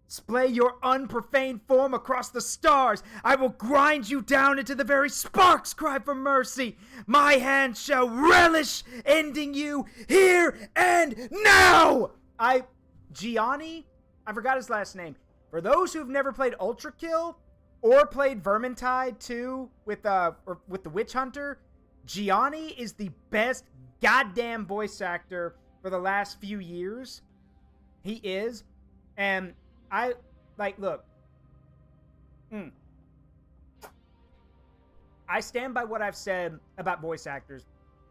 Splay your unprofaned form across the stars. I will grind you down into the very sparks. Cry for mercy. My hand shall relish ending you here and now. Gianni. I forgot his last name. For those who've never played Ultra Kill or played Vermintide 2 with the Witch Hunter, Gianni is the best goddamn voice actor for the last few years. He is. And I, like, look. I stand by what I've said about voice actors.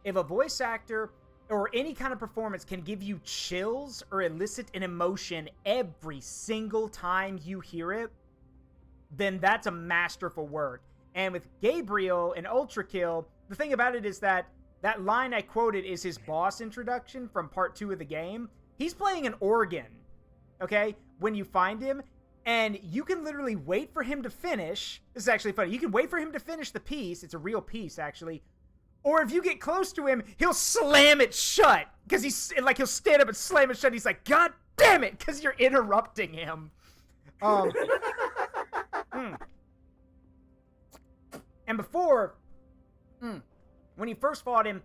If a voice actor or any kind of performance can give you chills or elicit an emotion every single time you hear it, then that's a masterful work. And with Gabriel and Ultra Kill, the thing about it is that that line I quoted is his boss introduction from part 2 of the game. He's playing an organ, okay, when you find him, and you can literally wait for him to finish. This is actually funny. You can wait for him to finish the piece. It's a real piece, actually. Or if you get close to him, he'll slam it shut. Because he'll stand up and slam it shut. He's like, God damn it, because you're interrupting him. And before, when you first fought him,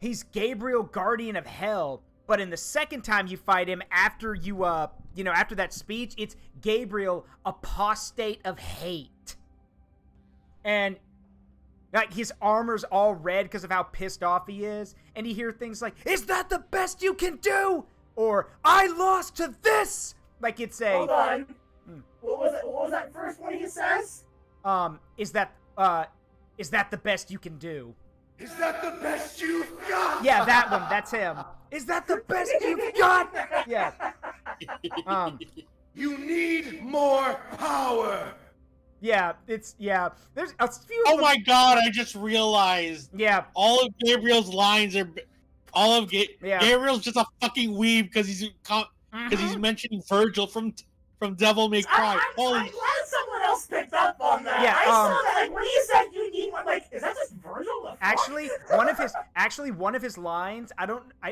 he's Gabriel, Guardian of Hell. But in the second time you fight him, after you, after that speech, it's Gabriel, Apostate of Hate. And, like, his armor's all red because of how pissed off he is. And you hear things like, is that the best you can do? Or, I lost to this! Like, it's a... Hold on. What was that first one he says? Is that the best you can do? Is that the best you've got? Yeah, that one. That's him. Is that the best you've got? Yeah. You need more power. Yeah, there's a few. Oh my god! I just realized. Yeah. All of Gabriel's lines are. Gabriel's just a fucking weeb because he's mentioning Virgil from Devil May Cry. I'm glad someone else picked up on that. Yeah, I saw that. Like when he said you need one, like is that just Virgil? One of his lines.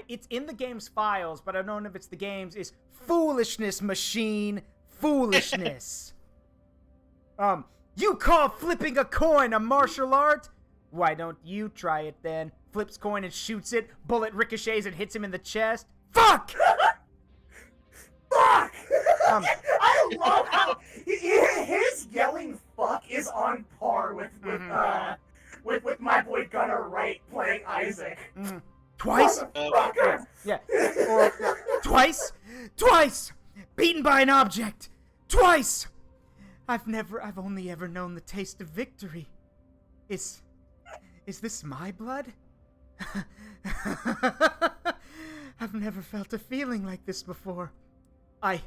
It's in the game's files, but I don't know if it's the game's. Is foolishness, machine, foolishness. You call flipping a coin a martial art? Why don't you try it then? Flips coin and shoots it. Bullet ricochets and hits him in the chest. Fuck! Fuck! I love how his yelling "fuck" is on par with my boy Gunnar Wright playing Isaac. Twice? Yeah. Or twice! Beaten by an object! Twice! I've only ever known the taste of victory. Is this my blood? I've never felt a feeling like this before. I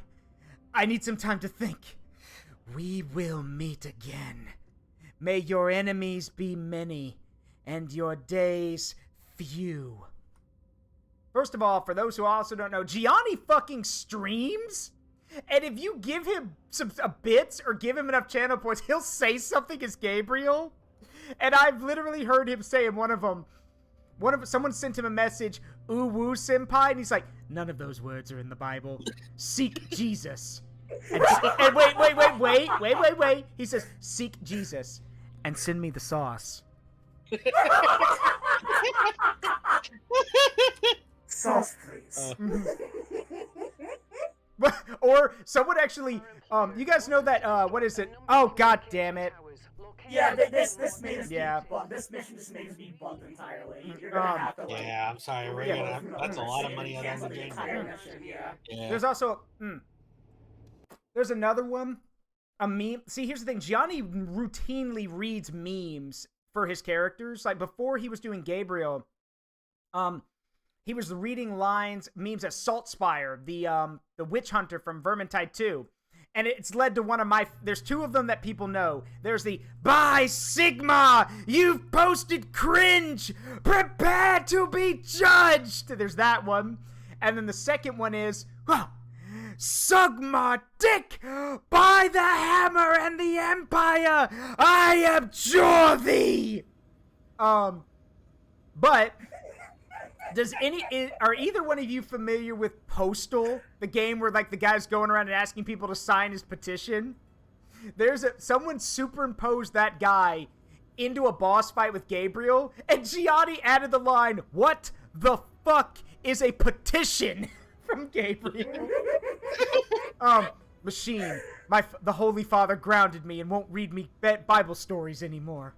need some time to think. We will meet again. May your enemies be many, and your days few. First of all, for those who also don't know, Gianni fucking streams? And if you give him some bits or give him enough channel points, he'll say something as Gabriel. And I've literally heard him say in one of them, someone sent him a message, "Ooh woo senpai," and he's like, none of those words are in the Bible. Seek Jesus. And wait. He says, seek Jesus and send me the sauce. Sauce, please. Or someone actually, you guys know that, what is it? Oh, god damn it. Yeah, this made us this mission just made us be bugged entirely. You're gonna have to yeah, I'm sorry, that's a lot of money on the game. Yeah. There's also, there's another one, a meme. See, here's the thing, Gianni routinely reads memes for his characters. Like, before he was doing Gabriel, he was reading memes at Saltspire, the witch hunter from Vermintide 2. And it's led to one of there's two of them that people know. There's the, by Sigma, you've posted cringe, prepare to be judged. There's that one. And then the second one is, Sugma dick, by the hammer and the empire, I abjure thee. But are either one of you familiar with Postal, the game where like the guy's going around and asking people to sign his petition? Someone superimposed that guy into a boss fight with Gabriel, and Gianni added the line, "What the fuck is a petition?" from Gabriel. Machine, the Holy Father grounded me and won't read me Bible stories anymore.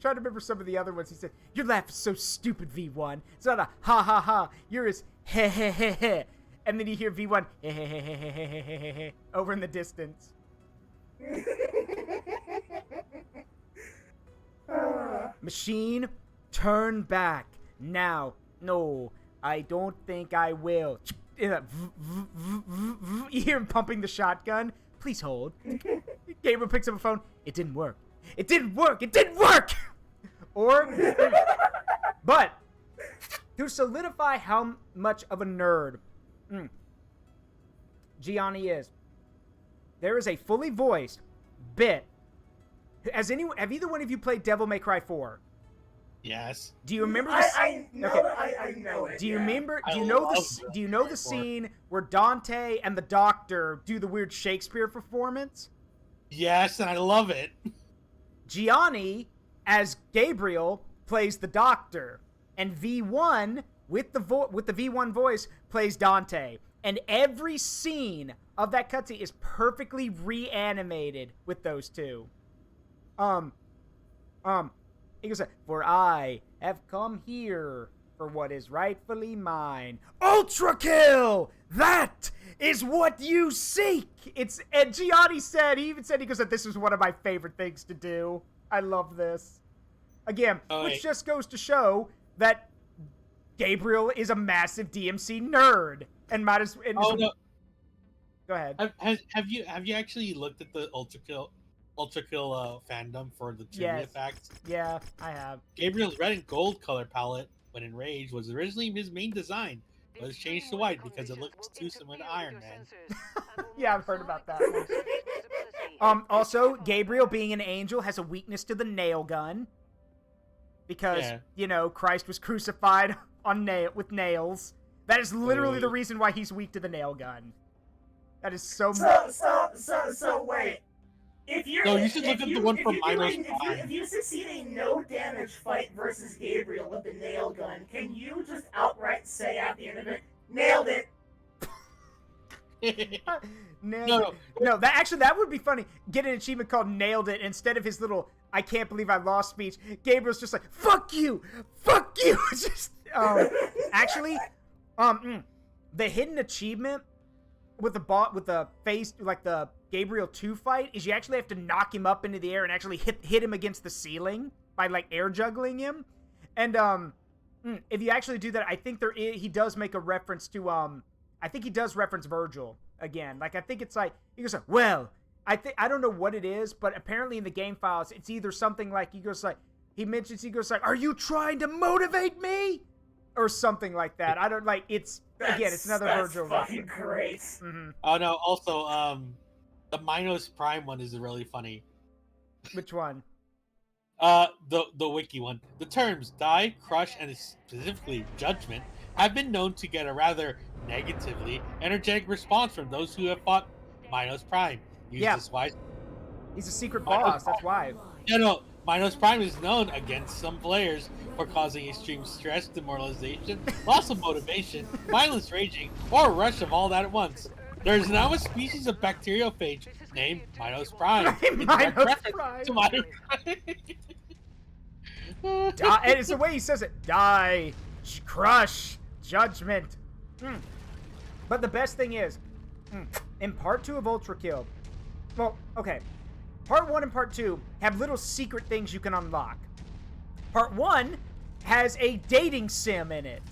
Trying to remember some of the other ones. He said, your laugh is so stupid, V1. It's not a ha ha ha. You're as he he he he. and then you hear V1 over in the distance. Machine, turn back now. No, I don't think I will. You hear him pumping the shotgun. Please hold. Gabriel picks up a phone. It didn't work. It didn't work. It didn't work. But to solidify how much of a nerd Gianni is, there is a fully voiced bit. Have either one of you played Devil May Cry 4? Yes. Do you remember this? I know it. Do you remember? I Do you know love the? Do you know the scene where Dante and the Doctor do the weird Shakespeare performance? Yes, and I love it. Gianni, as Gabriel, plays the Doctor, and V1 with the V1 voice plays Dante. And every scene of that cutscene is perfectly reanimated with those two. He goes, for I have come here for what is rightfully mine. Ultra kill! That is what you seek! And Gianni said, he goes, this is one of my favorite things to do. I love this. Again, which just goes to show that Gabriel is a massive DMC nerd. And might as well. No. Go ahead. Have you actually looked at the Ultra Kill fandom for the trivia facts? Yeah, I have. Gabriel's red and gold color palette, when enraged, was originally his main design, but was changed to white because it looks too similar to Iron Man. Yeah, I've heard about that. Also, Gabriel, being an angel, has a weakness to the nail gun. Because, Christ was crucified with nails. That is literally the reason why he's weak to the nail gun. That is so wait. If you're, no, you should look at the one from Minos Prime. If you succeed a no damage fight versus Gabriel with the nail gun, can you just outright say at the end of it, nailed it? No, that would be funny. Get an achievement called nailed it instead of his little I can't believe I lost speech. Gabriel's just like, fuck you. Just actually, the hidden achievement with the face, like the Gabriel 2 fight, is you actually have to knock him up into the air and actually hit him against the ceiling by like air juggling him. And if you actually do that, I think he does make a reference to I think he does reference Virgil again. Like I think it's like he goes like, well, I don't know what it is, but apparently in the game files it's either something like he goes like, are you trying to motivate me? Or something like that. I don't like it's another Virgil. That's fucking great. Mm-hmm. Oh no, also the Minos Prime one is really funny. Which one? The wiki one. The terms die, crush, and specifically judgment have been known to get a rather negatively energetic response from those who have fought Minos Prime. Use this wise. He's a secret boss, that's why. No, Minos Prime is known against some players for causing extreme stress, demoralization, loss of motivation, violence raging, or a rush of all that at once. There is now a species of bacteriophage named Minos Prime. Minos Prime. And it's the way he says it. Die, crush, judgment. But the best thing is, in part 2 of Ultra Kill, well, okay, part 1 and part 2 have little secret things you can unlock. Part 1 has a dating sim in it.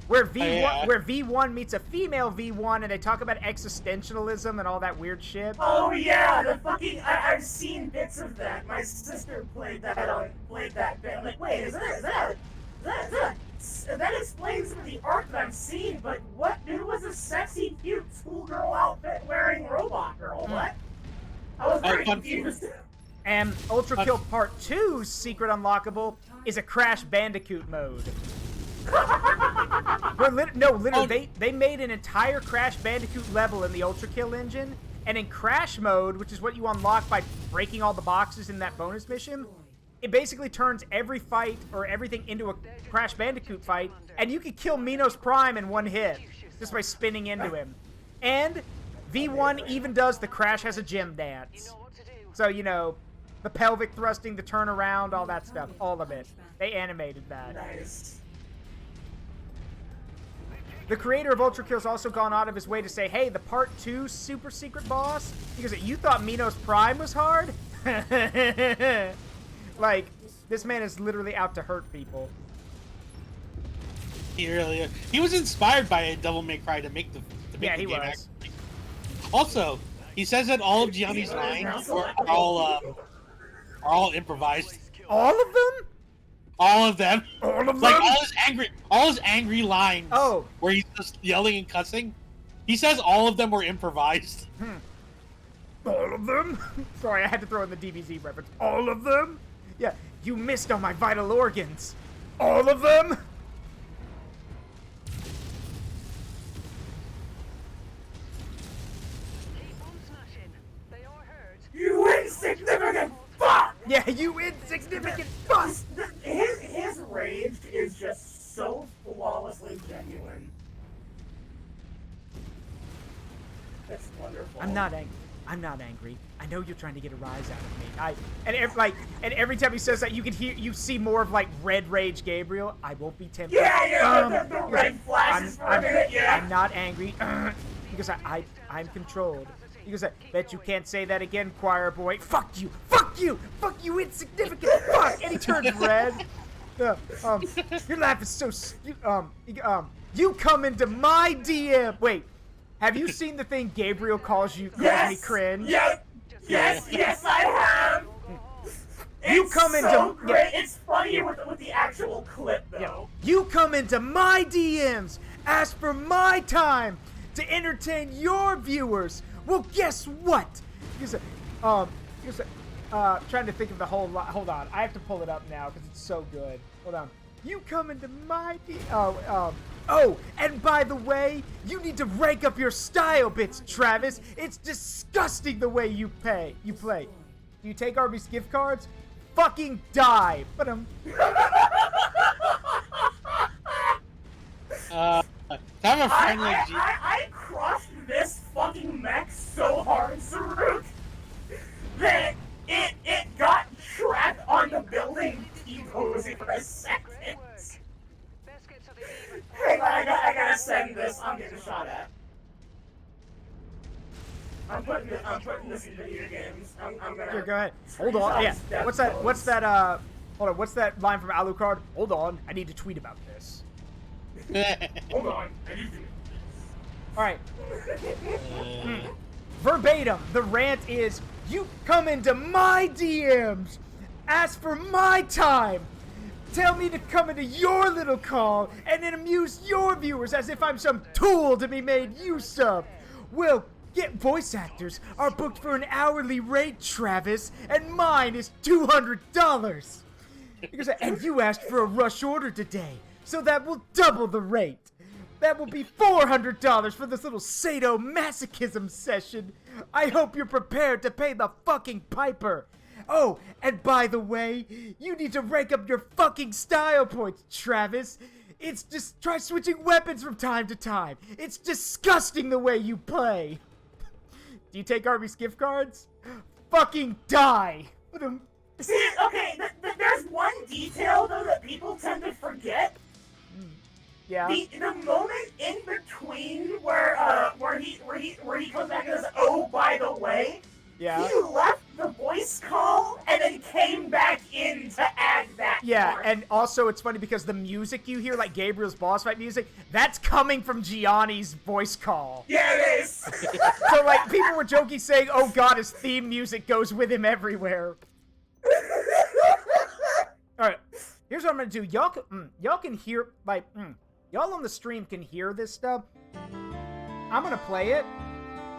Where V1 meets a female V1 and they talk about existentialism and all that weird shit. Oh yeah, the fucking I've seen bits of that. My sister played that bit. I'm like, wait, that explains some of the art that I've seen, but what? It was a sexy, cute schoolgirl outfit wearing robot girl. What? I was very confused. And Ultra Kill Part 2's secret unlockable is a Crash Bandicoot mode. Literally, they made an entire Crash Bandicoot level in the Ultra Kill engine, and in Crash mode, which is what you unlock by breaking all the boxes in that bonus mission, it basically turns every fight or everything into a Crash Bandicoot fight, and you can kill Minos Prime in one hit just by spinning into him. And V1 even does the Crash has a gym dance. So, the pelvic thrusting, the turnaround, all that stuff, all of it. They animated that. Nice. The creator of Ultra Kill's also gone out of his way to say, hey, the Part 2 super secret boss, because you thought Minos Prime was hard? Like, this man is literally out to hurt people. He really is. He was inspired by a Devil May Cry to make the Yeah, the he game was. actually. Also, he says that all of Gianni's lines are all improvised. All of them? All of them. All of Like them? all his angry lines. Oh. Where he's just yelling and cussing. He says all of them were improvised. All of them? Sorry, I had to throw in the DBZ reference. All of them? Yeah, you missed on my vital organs. All of them? You insignificant fuck! Yeah, you insignificant fuck! His rage is just so flawlessly genuine. That's wonderful. I'm not angry. I'm not angry. I know you're trying to get a rise out of me. And every time he says that, you see more of like red rage Gabriel. I won't be tempted. Yeah, the red flashes for a minute, yeah. I'm not angry because I'm controlled. He goes, bet you can't say that again, choir boy. Fuck you! Fuck you! Fuck you, insignificant fuck! And he turns red. Your laugh is so you come into my DM. Wait, have you seen the thing Gabriel calls me cringe? Yes, I have. You come into so great. It's funnier with the actual clip though. Yeah. You come into my DMs, ask for my time to entertain your viewers. Well, guess what? Trying to think of the whole lot. Hold on, I have to pull it up now because it's so good. Hold on. You come into my oh, and by the way, you need to rank up your style bits, Travis. It's disgusting the way you play. Do you take Arby's gift cards? Fucking die. But Have a friend like you. I crushed this fucking mech so hard, Zaruk, that it got trapped on the building T-posing for a second. Hang on, I gotta send this. I'm getting shot at. I'm putting this in video games. I'm gonna. Here, go ahead. Hold on. Yeah. What's that? Hold on. What's that line from Alucard? Hold on. I need to tweet about this. Hold on. All right. Verbatim, the rant is, you come into my DMs, ask for my time, tell me to come into your little call, and then amuse your viewers as if I'm some tool to be made use of. Well, voice actors are booked for an hourly rate, Travis, and mine is $200. And you asked for a rush order today, so that will double the rate. That will be $400 for this little sadomasochism session. I hope you're prepared to pay the fucking piper. Oh, and by the way, you need to rank up your fucking style points, Travis. It's just try switching weapons from time to time. It's disgusting the way you play. Do you take Arby's gift cards? Fucking die. See, okay, there's one detail though that people tend to forget. Yeah. The moment in between where he comes back and says, "Oh, by the way," yeah, he left the voice call and then came back in to add that. Yeah, part. and also it's funny because the music you hear, like Gabriel's boss fight music, that's coming from Gianni's voice call. Yeah, it is. So like people were joking saying, "Oh God, his theme music goes with him everywhere." All right, here's what I'm gonna do. Y'all can hear like. Y'all on the stream can hear this stuff. I'm gonna play it.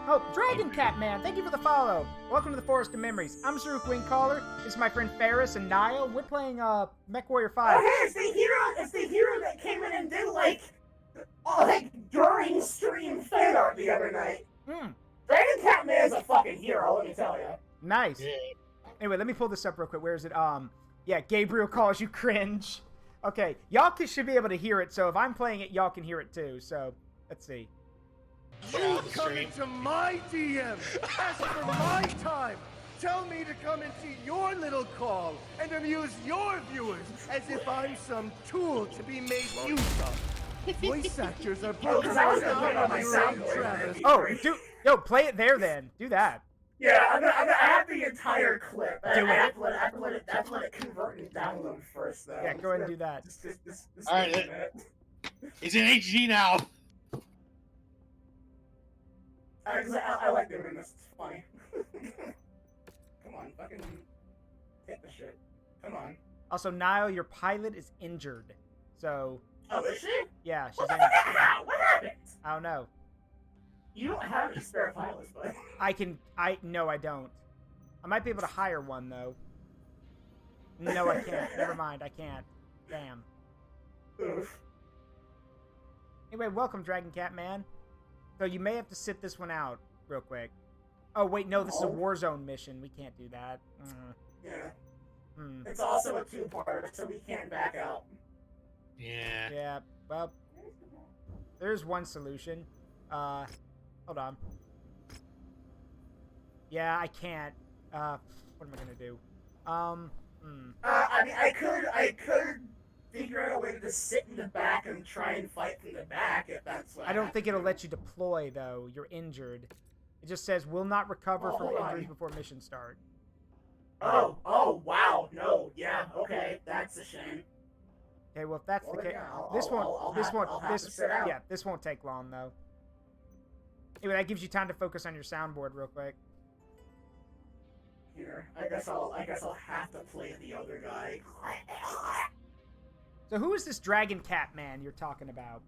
Oh, Dragon Cat Man, thank you for the follow. Welcome to the Forest of Memories. I'm Zaruk Wingcaller. This is my friend Ferrus and Nile. We're playing Mechwarrior 5. Oh, hey, it's the hero that came in and did like during stream fan art the other night. Dragon Cat Man is a fucking hero, let me tell you. Nice. Yeah. Anyway, let me pull this up real quick. Where is it? Yeah, Gabriel calls you cringe. Okay, y'all should be able to hear it, so if I'm playing it, y'all can hear it too, so, let's see. You come into my DM, ask for my time, tell me to come into your little call, and amuse your viewers as if I'm some tool to be made use of. Voice actors are Oh, because I was gonna put it on my soundboard. Oh, yo, play it there then. Do that. Yeah, I'm gonna add the entire clip. I Do have to let it convert and download first, though. Yeah, go ahead and do that. All right, it's in HD now. I like doing this. It's funny. Come on, fucking hit the shit. Come on. Also, Nile, your pilot is injured. So. Oh, is she? Yeah, she's What the injured. fuck happened? What happened? I don't know. You don't have any spare pilots, bud. No, I don't. I might be able to hire one, though. No, I can't. Never mind, I can't. Damn. Oof. Anyway, welcome, Dragon Cat Man. So you may have to sit this one out real quick. Oh, wait, no, this is a Warzone mission. We can't do that. Yeah. Hmm. It's also a two-parter, so we can't back out. Yeah. Yeah, well, there's one solution. Hold on. Yeah, I can't. What am I gonna do? I mean, I could figure out a way to just sit in the back and try and fight from the back if that's what I don't think it'll let you deploy, though. You're injured. It just says, will not recover from injuries before mission start. Oh, wow. No, yeah, okay, that's a shame. Okay, well, if that's the case, this won't take long, though. Anyway, that gives you time to focus on your soundboard real quick. Here, I guess I'll have to play the other guy. So who is this Dragon Cat Man you're talking about?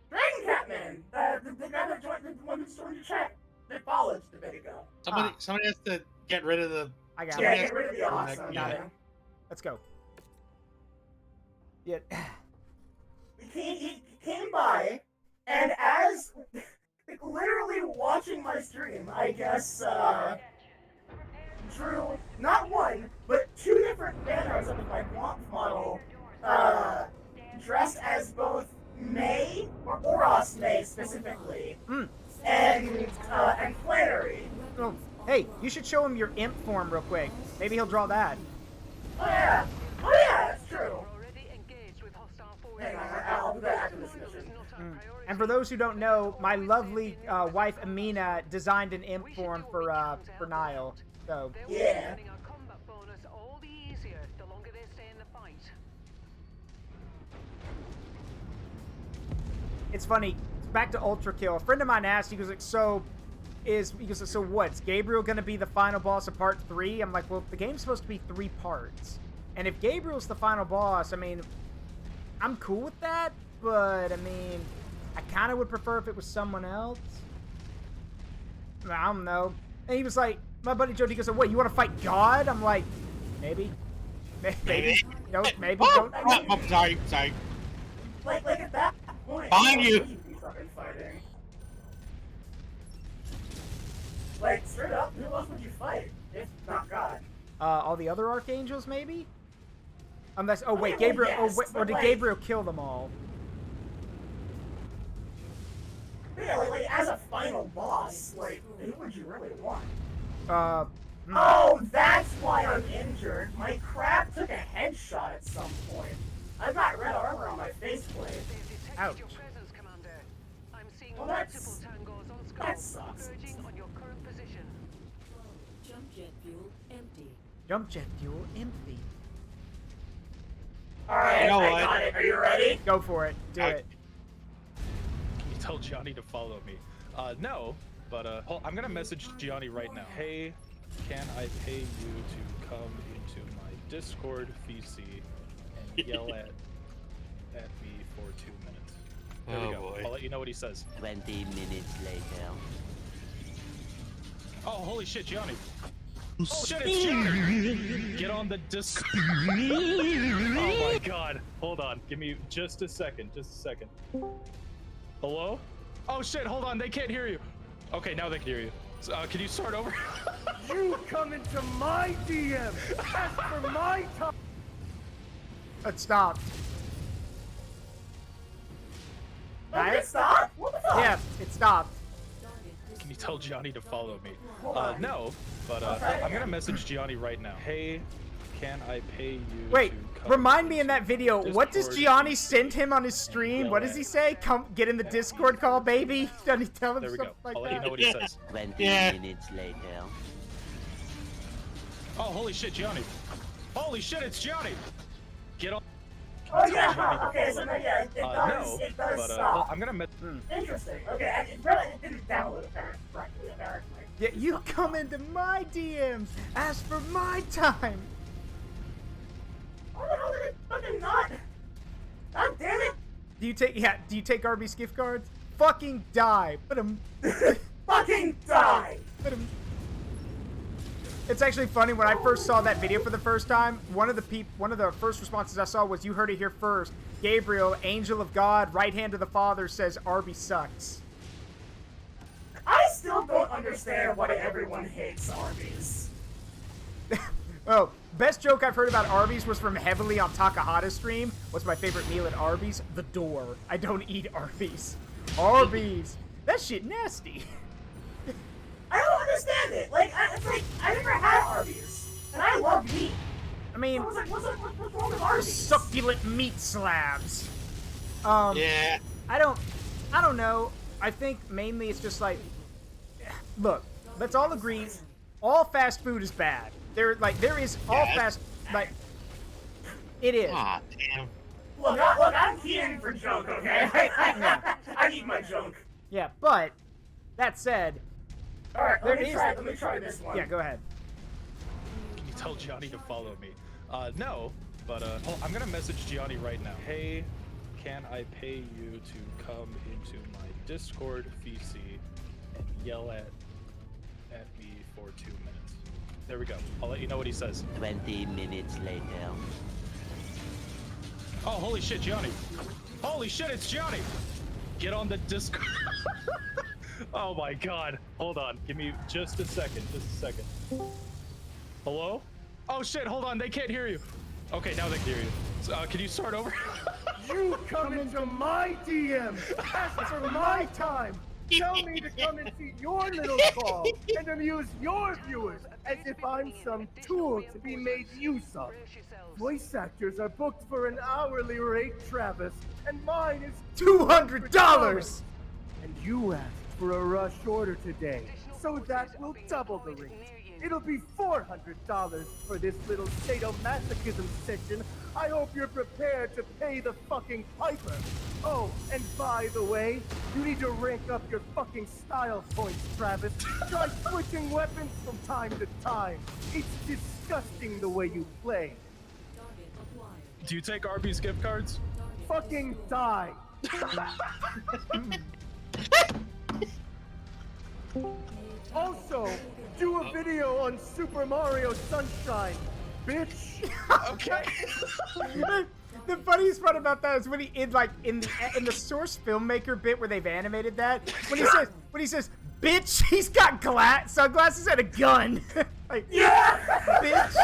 Dragon Cat Man! The guy that joined the one that joined the chat. They followed a bit ago. Somebody has to get rid of the. I got Yeah, it. get rid of the awesome. Got it. Let's go. Yeah. He came by, and as literally watching my stream, I guess drew not one but two different banners of my Blanc model, dressed as both May or Oros May specifically, and Flannery. Oh, hey, you should show him your imp form real quick. Maybe he'll draw that. Oh yeah, that's true. Hang on, I'll do that after this mission. And for those who don't know, my lovely wife Amina designed an imp form for Nile. So yeah. It's funny. Back to Ultra Kill. A friend of mine asked. He goes like, so what's Gabriel gonna be the final boss of Part 3? I'm like, well, the game's supposed to be 3 parts, and if Gabriel's the final boss, I mean, I'm cool with that. But I mean, I kind of would prefer if it was someone else. I don't know. And he was like, my buddy Jody goes, so what, you want to fight God? I'm like, maybe. Maybe. No, maybe. Don't. I'm sorry. Like at that point. Behind you. Fucking fighting. Like straight up, who else would you fight if not God? All the other archangels, maybe. Unless, oh wait, well, Gabriel. yes, or did like, Gabriel kill them all? Yeah, like as a final boss, like who would you really want? Oh, that's why I'm injured. My crab took a headshot at some point. I've got red armor on my faceplate. Ouch. Well, that sucks. Jump jet fuel empty. Jump jet fuel empty. Alright, You know I what? got it. Are you ready? Go for it. Do it. You tell Gianni to follow me. No, but I'm gonna message Gianni right now. Hey, can I pay you to come into my Discord VC and yell at me for 2 minutes? There we go. Boy. I'll let you know what he says. 20 minutes later. Oh, holy shit, Gianni. Oh shit, it's Gianni. Get on the Discord. Oh my god. Hold on. Give me just a second. Hello? Oh shit, hold on. They can't hear you. Okay, now they can hear you. So, can you start over? You come into my DM. Ask for my time. Let's stop. Oh, did it stop? What the fuck? Yeah, it stopped. Can you tell Gianni to follow me? No, but I'm gonna message Gianni right now. Hey, can I pay you Wait, to come remind me in into that video, Discord what does Gianni send him on his stream? What does he say? Come get in the Discord call, baby? Doesn't he tell him There we something go. like I'll that? let you know what he says. 20 minutes later. Oh, holy shit, Gianni. Holy shit, it's Gianni. Get on. Oh yeah, okay, so yeah, it does, No, it does but stop. I'm gonna Interesting, okay, it didn't download apparently. Yeah, you come into my DMs, ask for my time. What the hell did it fucking not? God damn it! Do you take Arby's gift cards? Fucking die. Fucking die! It's actually funny, when I first saw that video for the first time, one of the first responses I saw was, "You heard it here first. Gabriel, angel of God, right hand of the Father, says Arby sucks." I still don't understand why everyone hates Arby's. Oh, best joke I've heard about Arby's was from Heavily on Takahata's stream. What's my favorite meal at Arby's? The door. I don't eat Arby's. Arby's. That shit nasty. I don't understand it. Like, I never had Arby's, and I love meat. I mean, so what's wrong with Arby's? Succulent meat slabs. Yeah. I don't know. I think mainly it's just like, look, let's all agree, all fast food is bad. There is all fast, like, it is. Aw, damn. Look, I'm keying for joke, okay? I need my joke. Yeah, but that said, alright, let me try this one. Yeah, go ahead. Can you tell Gianni to follow me? No, but I'm gonna message Gianni right now. Hey, can I pay you to come into my Discord VC and yell at me for 2 minutes? There we go. I'll let you know what he says. 20 minutes later. Oh, holy shit, Gianni. Holy shit, it's Gianni. Get on the Discord. Oh my god. Hold on. Give me just a second. Hello? Oh shit, hold on. They can't hear you. Okay, now they can hear you. So, can you start over? You come into my DM, ask for my time, tell me to come into your little call, and amuse your viewers as if I'm some tool to be made use of. Voice actors are booked for an hourly rate, Travis, and mine is $200! And you asked for a rush order today, so that will double the rate. It'll be $400 for this little sadomasochism session. I hope you're prepared to pay the fucking piper. Oh, and by the way, you need to rank up your fucking style points, Travis. Try switching weapons from time to time. It's disgusting the way you play. Do you take Arby's gift cards? Fucking die. Also, do a video on Super Mario Sunshine, bitch. Okay. The funniest part about that is when he in the source filmmaker bit where they've animated that, when he says bitch, he's got sunglasses and a gun. Like, yeah, bitch.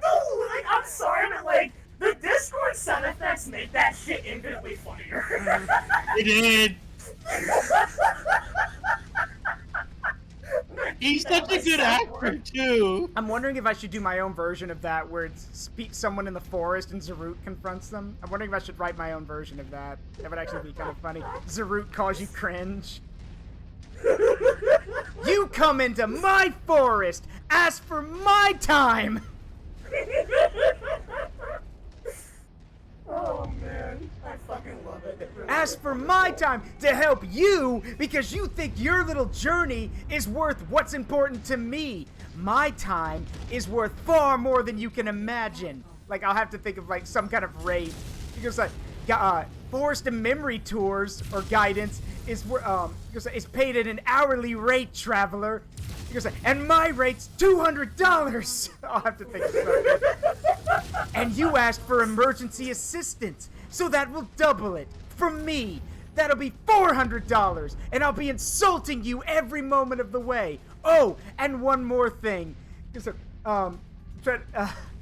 No, like, I'm sorry, but like the Discord sound effects make that shit infinitely funnier. It did. He's such a good actor too. I'm wondering if I should do my own version of that, where it's someone in the forest and Zaruk confronts them. I'm wondering if I should write my own version of that. That would actually be kind of funny. Zaruk calls you cringe. You come into my forest, ask for my time. Oh man, I fucking love it. Ask for my time to help you because you think your little journey is worth what's important to me. My time is worth far more than you can imagine. Like, I'll have to think of like some kind of rate, because like forest and memory tours or guidance is it's paid at an hourly rate, traveler. And my rate's $200. I'll have to think of something. And you asked for emergency assistance, so that will double it. From me, that'll be $400, and I'll be insulting you every moment of the way. Oh, and one more thing. God,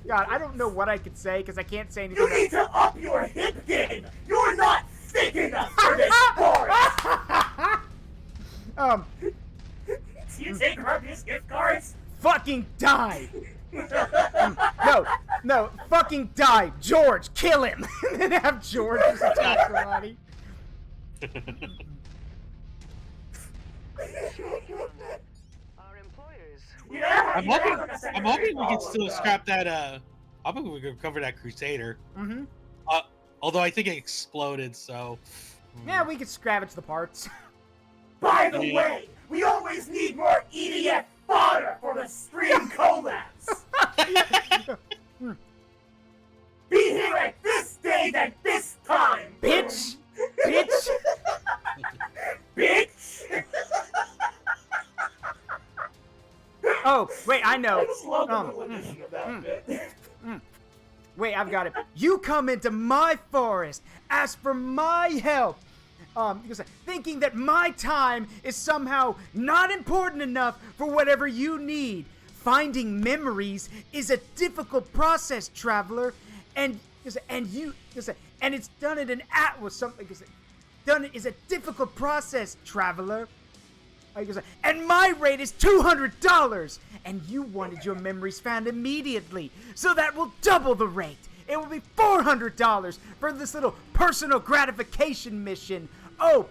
I don't know what I could say because I can't say anything. You need to up your hip game. You're not thick enough for this sport. Do you take Arby's gift cards? Fucking die! No, fucking die! George, kill him! And then have George just attack somebody. Our employers. I'm hoping we can still scrap that. I'm hoping we can cover that Crusader. Mm-hmm. Although I think it exploded, so. Yeah, we could scavenge the parts. By the way, we always need more EDF fodder for the stream collabs. Be here at this date at this time. Bitch! Bitch! Bitch! Oh, wait, I know. Bit. Wait, I've got it. You come into my forest, ask for my help. Because thinking that my time is somehow not important enough for whatever you need. Finding memories is a difficult process, traveler, and it's done at an atlas something. Done it is a difficult process, traveler. And my rate is $200, and you wanted your memories found immediately, so that will double the rate. It will be $400 for this little personal gratification mission. Oh,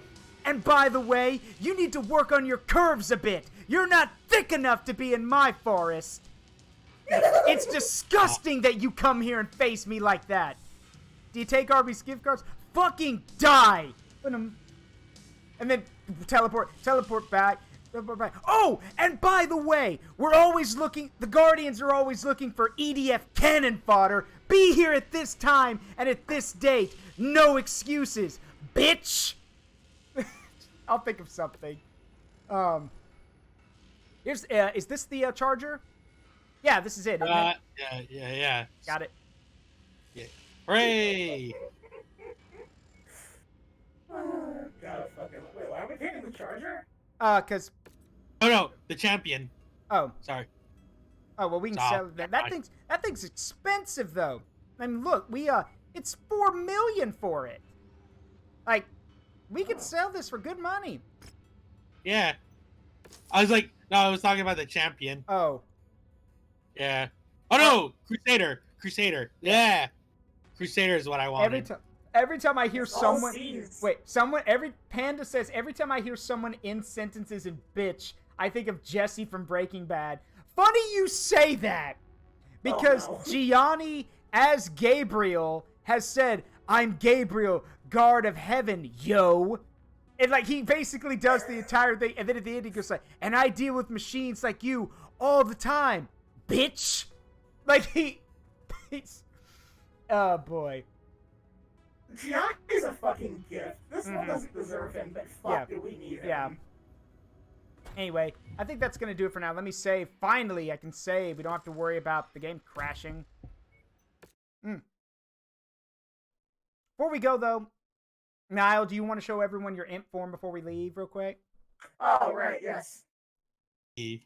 and by the way, you need to work on your curves a bit. You're not thick enough to be in my forest. It's disgusting that you come here and face me like that. Do you take Arby's gift cards? Fucking die! And then teleport back. Oh, and by the way, the Guardians are always looking for EDF cannon fodder. Be here at this time and at this date. No excuses, bitch. I'll think of something. Is this the charger? Yeah, this is it. Isn't it? Yeah. Got it. Yeah. Hooray! God, fucking wait, why are we taking the charger? Cause. Oh no, the champion. Oh. Sorry. Oh well, we can sell that. That thing's expensive though. I mean, look, it's $4 million for it. Like, we could sell this for good money. Yeah. I was talking about the champion. Oh. Yeah. Oh no, Crusader. Yeah. Crusader is what I wanted. Every time I hear someone, every Panda says every time I hear someone end sentences in bitch, I think of Jesse from Breaking Bad. Funny you say that, because Gianni as Gabriel has said, "I'm Gabriel, guard of heaven, yo." And like he basically does the entire thing, and then at the end he goes like, "And I deal with machines like you all the time, bitch." Like he's, oh boy. Gianni's a fucking gift. This one doesn't deserve him, but fuck, do we need him? Yeah. Anyway, I think that's going to do it for now. Let me save. Finally, I can save. We don't have to worry about the game crashing. Before we go, though, Nile, do you want to show everyone your imp form before we leave real quick? Oh, right, yes. See.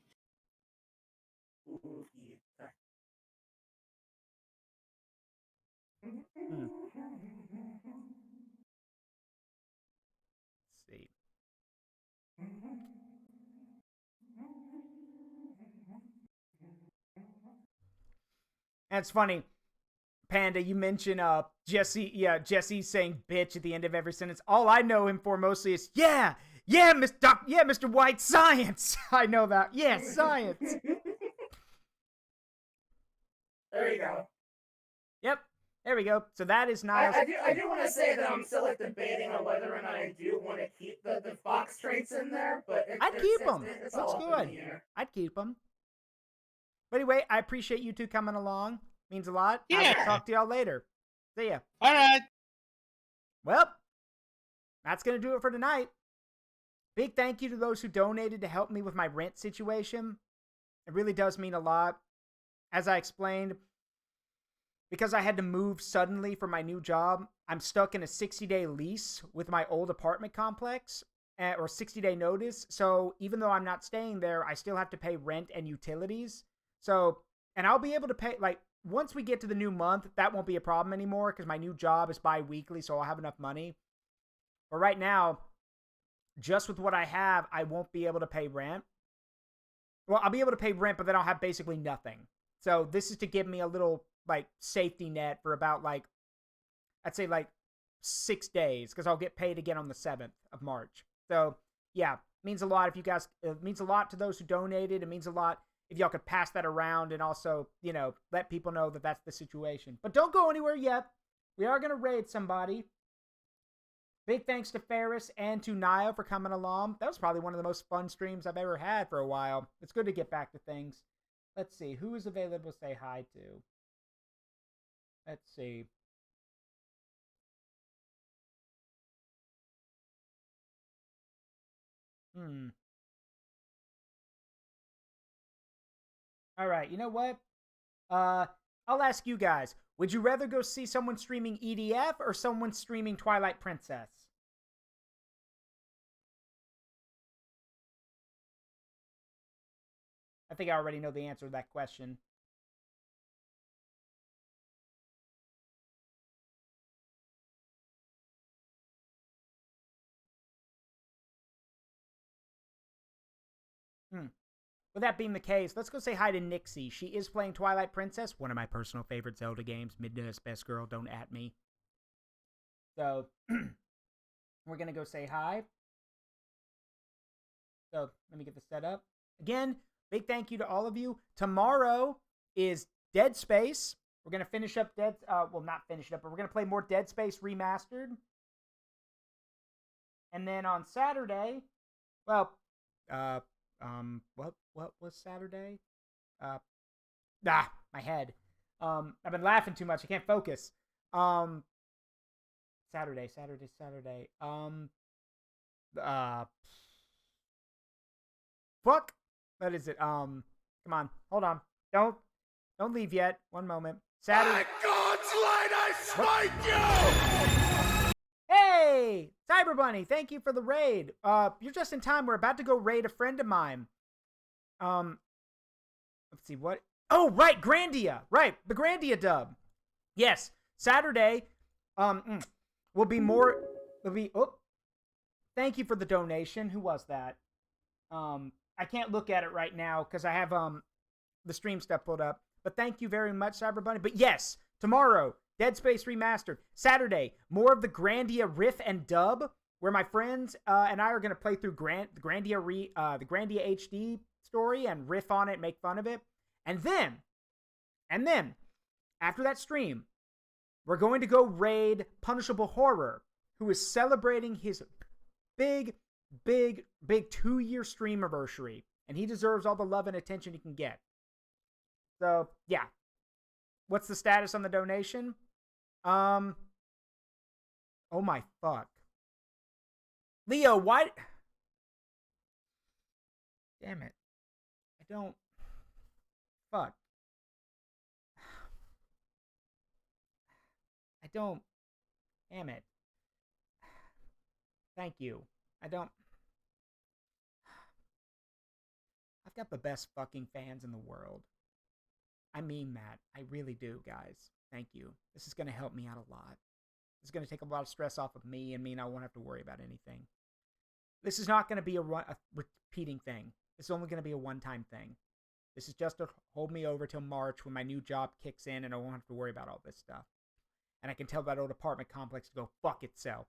That's funny. Panda, you mentioned Jesse saying bitch at the end of every sentence. All I know him for mostly is Mr. White, science. I know that. Yeah, science. There you go. Yep. There we go. So that is Niles. I do want to say that I'm still debating on whether or not I do want to keep the fox traits in there, but I'd keep them. Looks good. I'd keep them. But anyway, I appreciate you two coming along. Means a lot. Yeah. I'll talk to y'all later. See ya. All right. Well, that's going to do it for tonight. Big thank you to those who donated to help me with my rent situation. It really does mean a lot. As I explained, because I had to move suddenly for my new job, I'm stuck in a 60-day lease with my old apartment complex, or 60-day notice. So even though I'm not staying there, I still have to pay rent and utilities. So, and I'll be able to pay, like, once we get to the new month, that won't be a problem anymore because my new job is bi-weekly, so I'll have enough money. But right now, just with what I have, I won't be able to pay rent. Well, I'll be able to pay rent, but then I'll have basically nothing. So this is to give me a little, like, safety net for about, like, I'd say, like, 6 days, because I'll get paid again on the 7th of March. So, yeah, means a lot if you guys, it means a lot to those who donated. It means a lot if y'all could pass that around and also, you know, let people know that that's the situation. But don't go anywhere yet. We are going to raid somebody. Big thanks to Ferrus and to Nile for coming along. That was probably one of the most fun streams I've ever had for a while. It's good to get back to things. Let's see. Who is available to say hi to? Let's see. All right, you know what? I'll ask you guys. Would you rather go see someone streaming EDF or someone streaming Twilight Princess? I think I already know the answer to that question. With that being the case, let's go say hi to Nixie. She is playing Twilight Princess, one of my personal favorite Zelda games. Midnight's best girl, don't at me. So, we're going to go say hi. So, let me get this set up. Again, big thank you to all of you. Tomorrow is Dead Space. We're going to finish up well, not finish it up, but we're going to play more Dead Space Remastered. And then on Saturday, well, what was Saturday? My head. I've been laughing too much. I can't focus. Saturday. Fuck. What is it? Come on. Hold on. Don't leave yet. One moment. Saturday. By God's light, I smite you! Hey! Cyber Bunny, thank you for the raid. You're just in time. We're about to go raid a friend of mine. Let's see what. Oh, right, Grandia. Right, the Grandia dub. Yes, Saturday. Will be more. Will be. Oh, thank you for the donation. Who was that? I can't look at it right now because I have the stream stuff pulled up. But thank you very much, Cyber Bunny. But yes, tomorrow, Dead Space Remastered. Saturday, more of the Grandia riff and dub, where my friends and I are going to play through the Grandia HD story and riff on it, make fun of it. And then, after that stream, we're going to go raid Punishable Horror, who is celebrating his big 2-year stream anniversary. And he deserves all the love and attention he can get. So, yeah. What's the status on the donation? Oh my fuck. Leo, why? Damn it. I don't. Fuck. I don't. Damn it. Thank you. I don't. I've got the best fucking fans in the world. I mean that. I really do, guys. Thank you. This is going to help me out a lot. This is going to take a lot of stress off of me and mean I won't have to worry about anything. This is not going to be a repeating thing. It's only going to be a one-time thing. This is just to hold me over till March when my new job kicks in and I won't have to worry about all this stuff. And I can tell that old apartment complex to go fuck itself.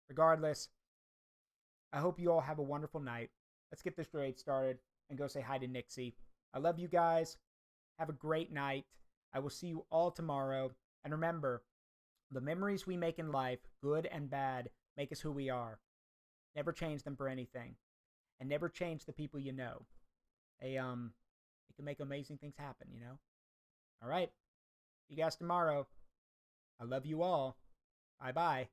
Regardless, I hope you all have a wonderful night. Let's get this raid started and go say hi to Nixie. I love you guys. Have a great night. I will see you all tomorrow. And remember, the memories we make in life, good and bad, make us who we are. Never change them for anything. And never change the people you know. They can make amazing things happen, you know? All right. See you guys tomorrow. I love you all. Bye-bye.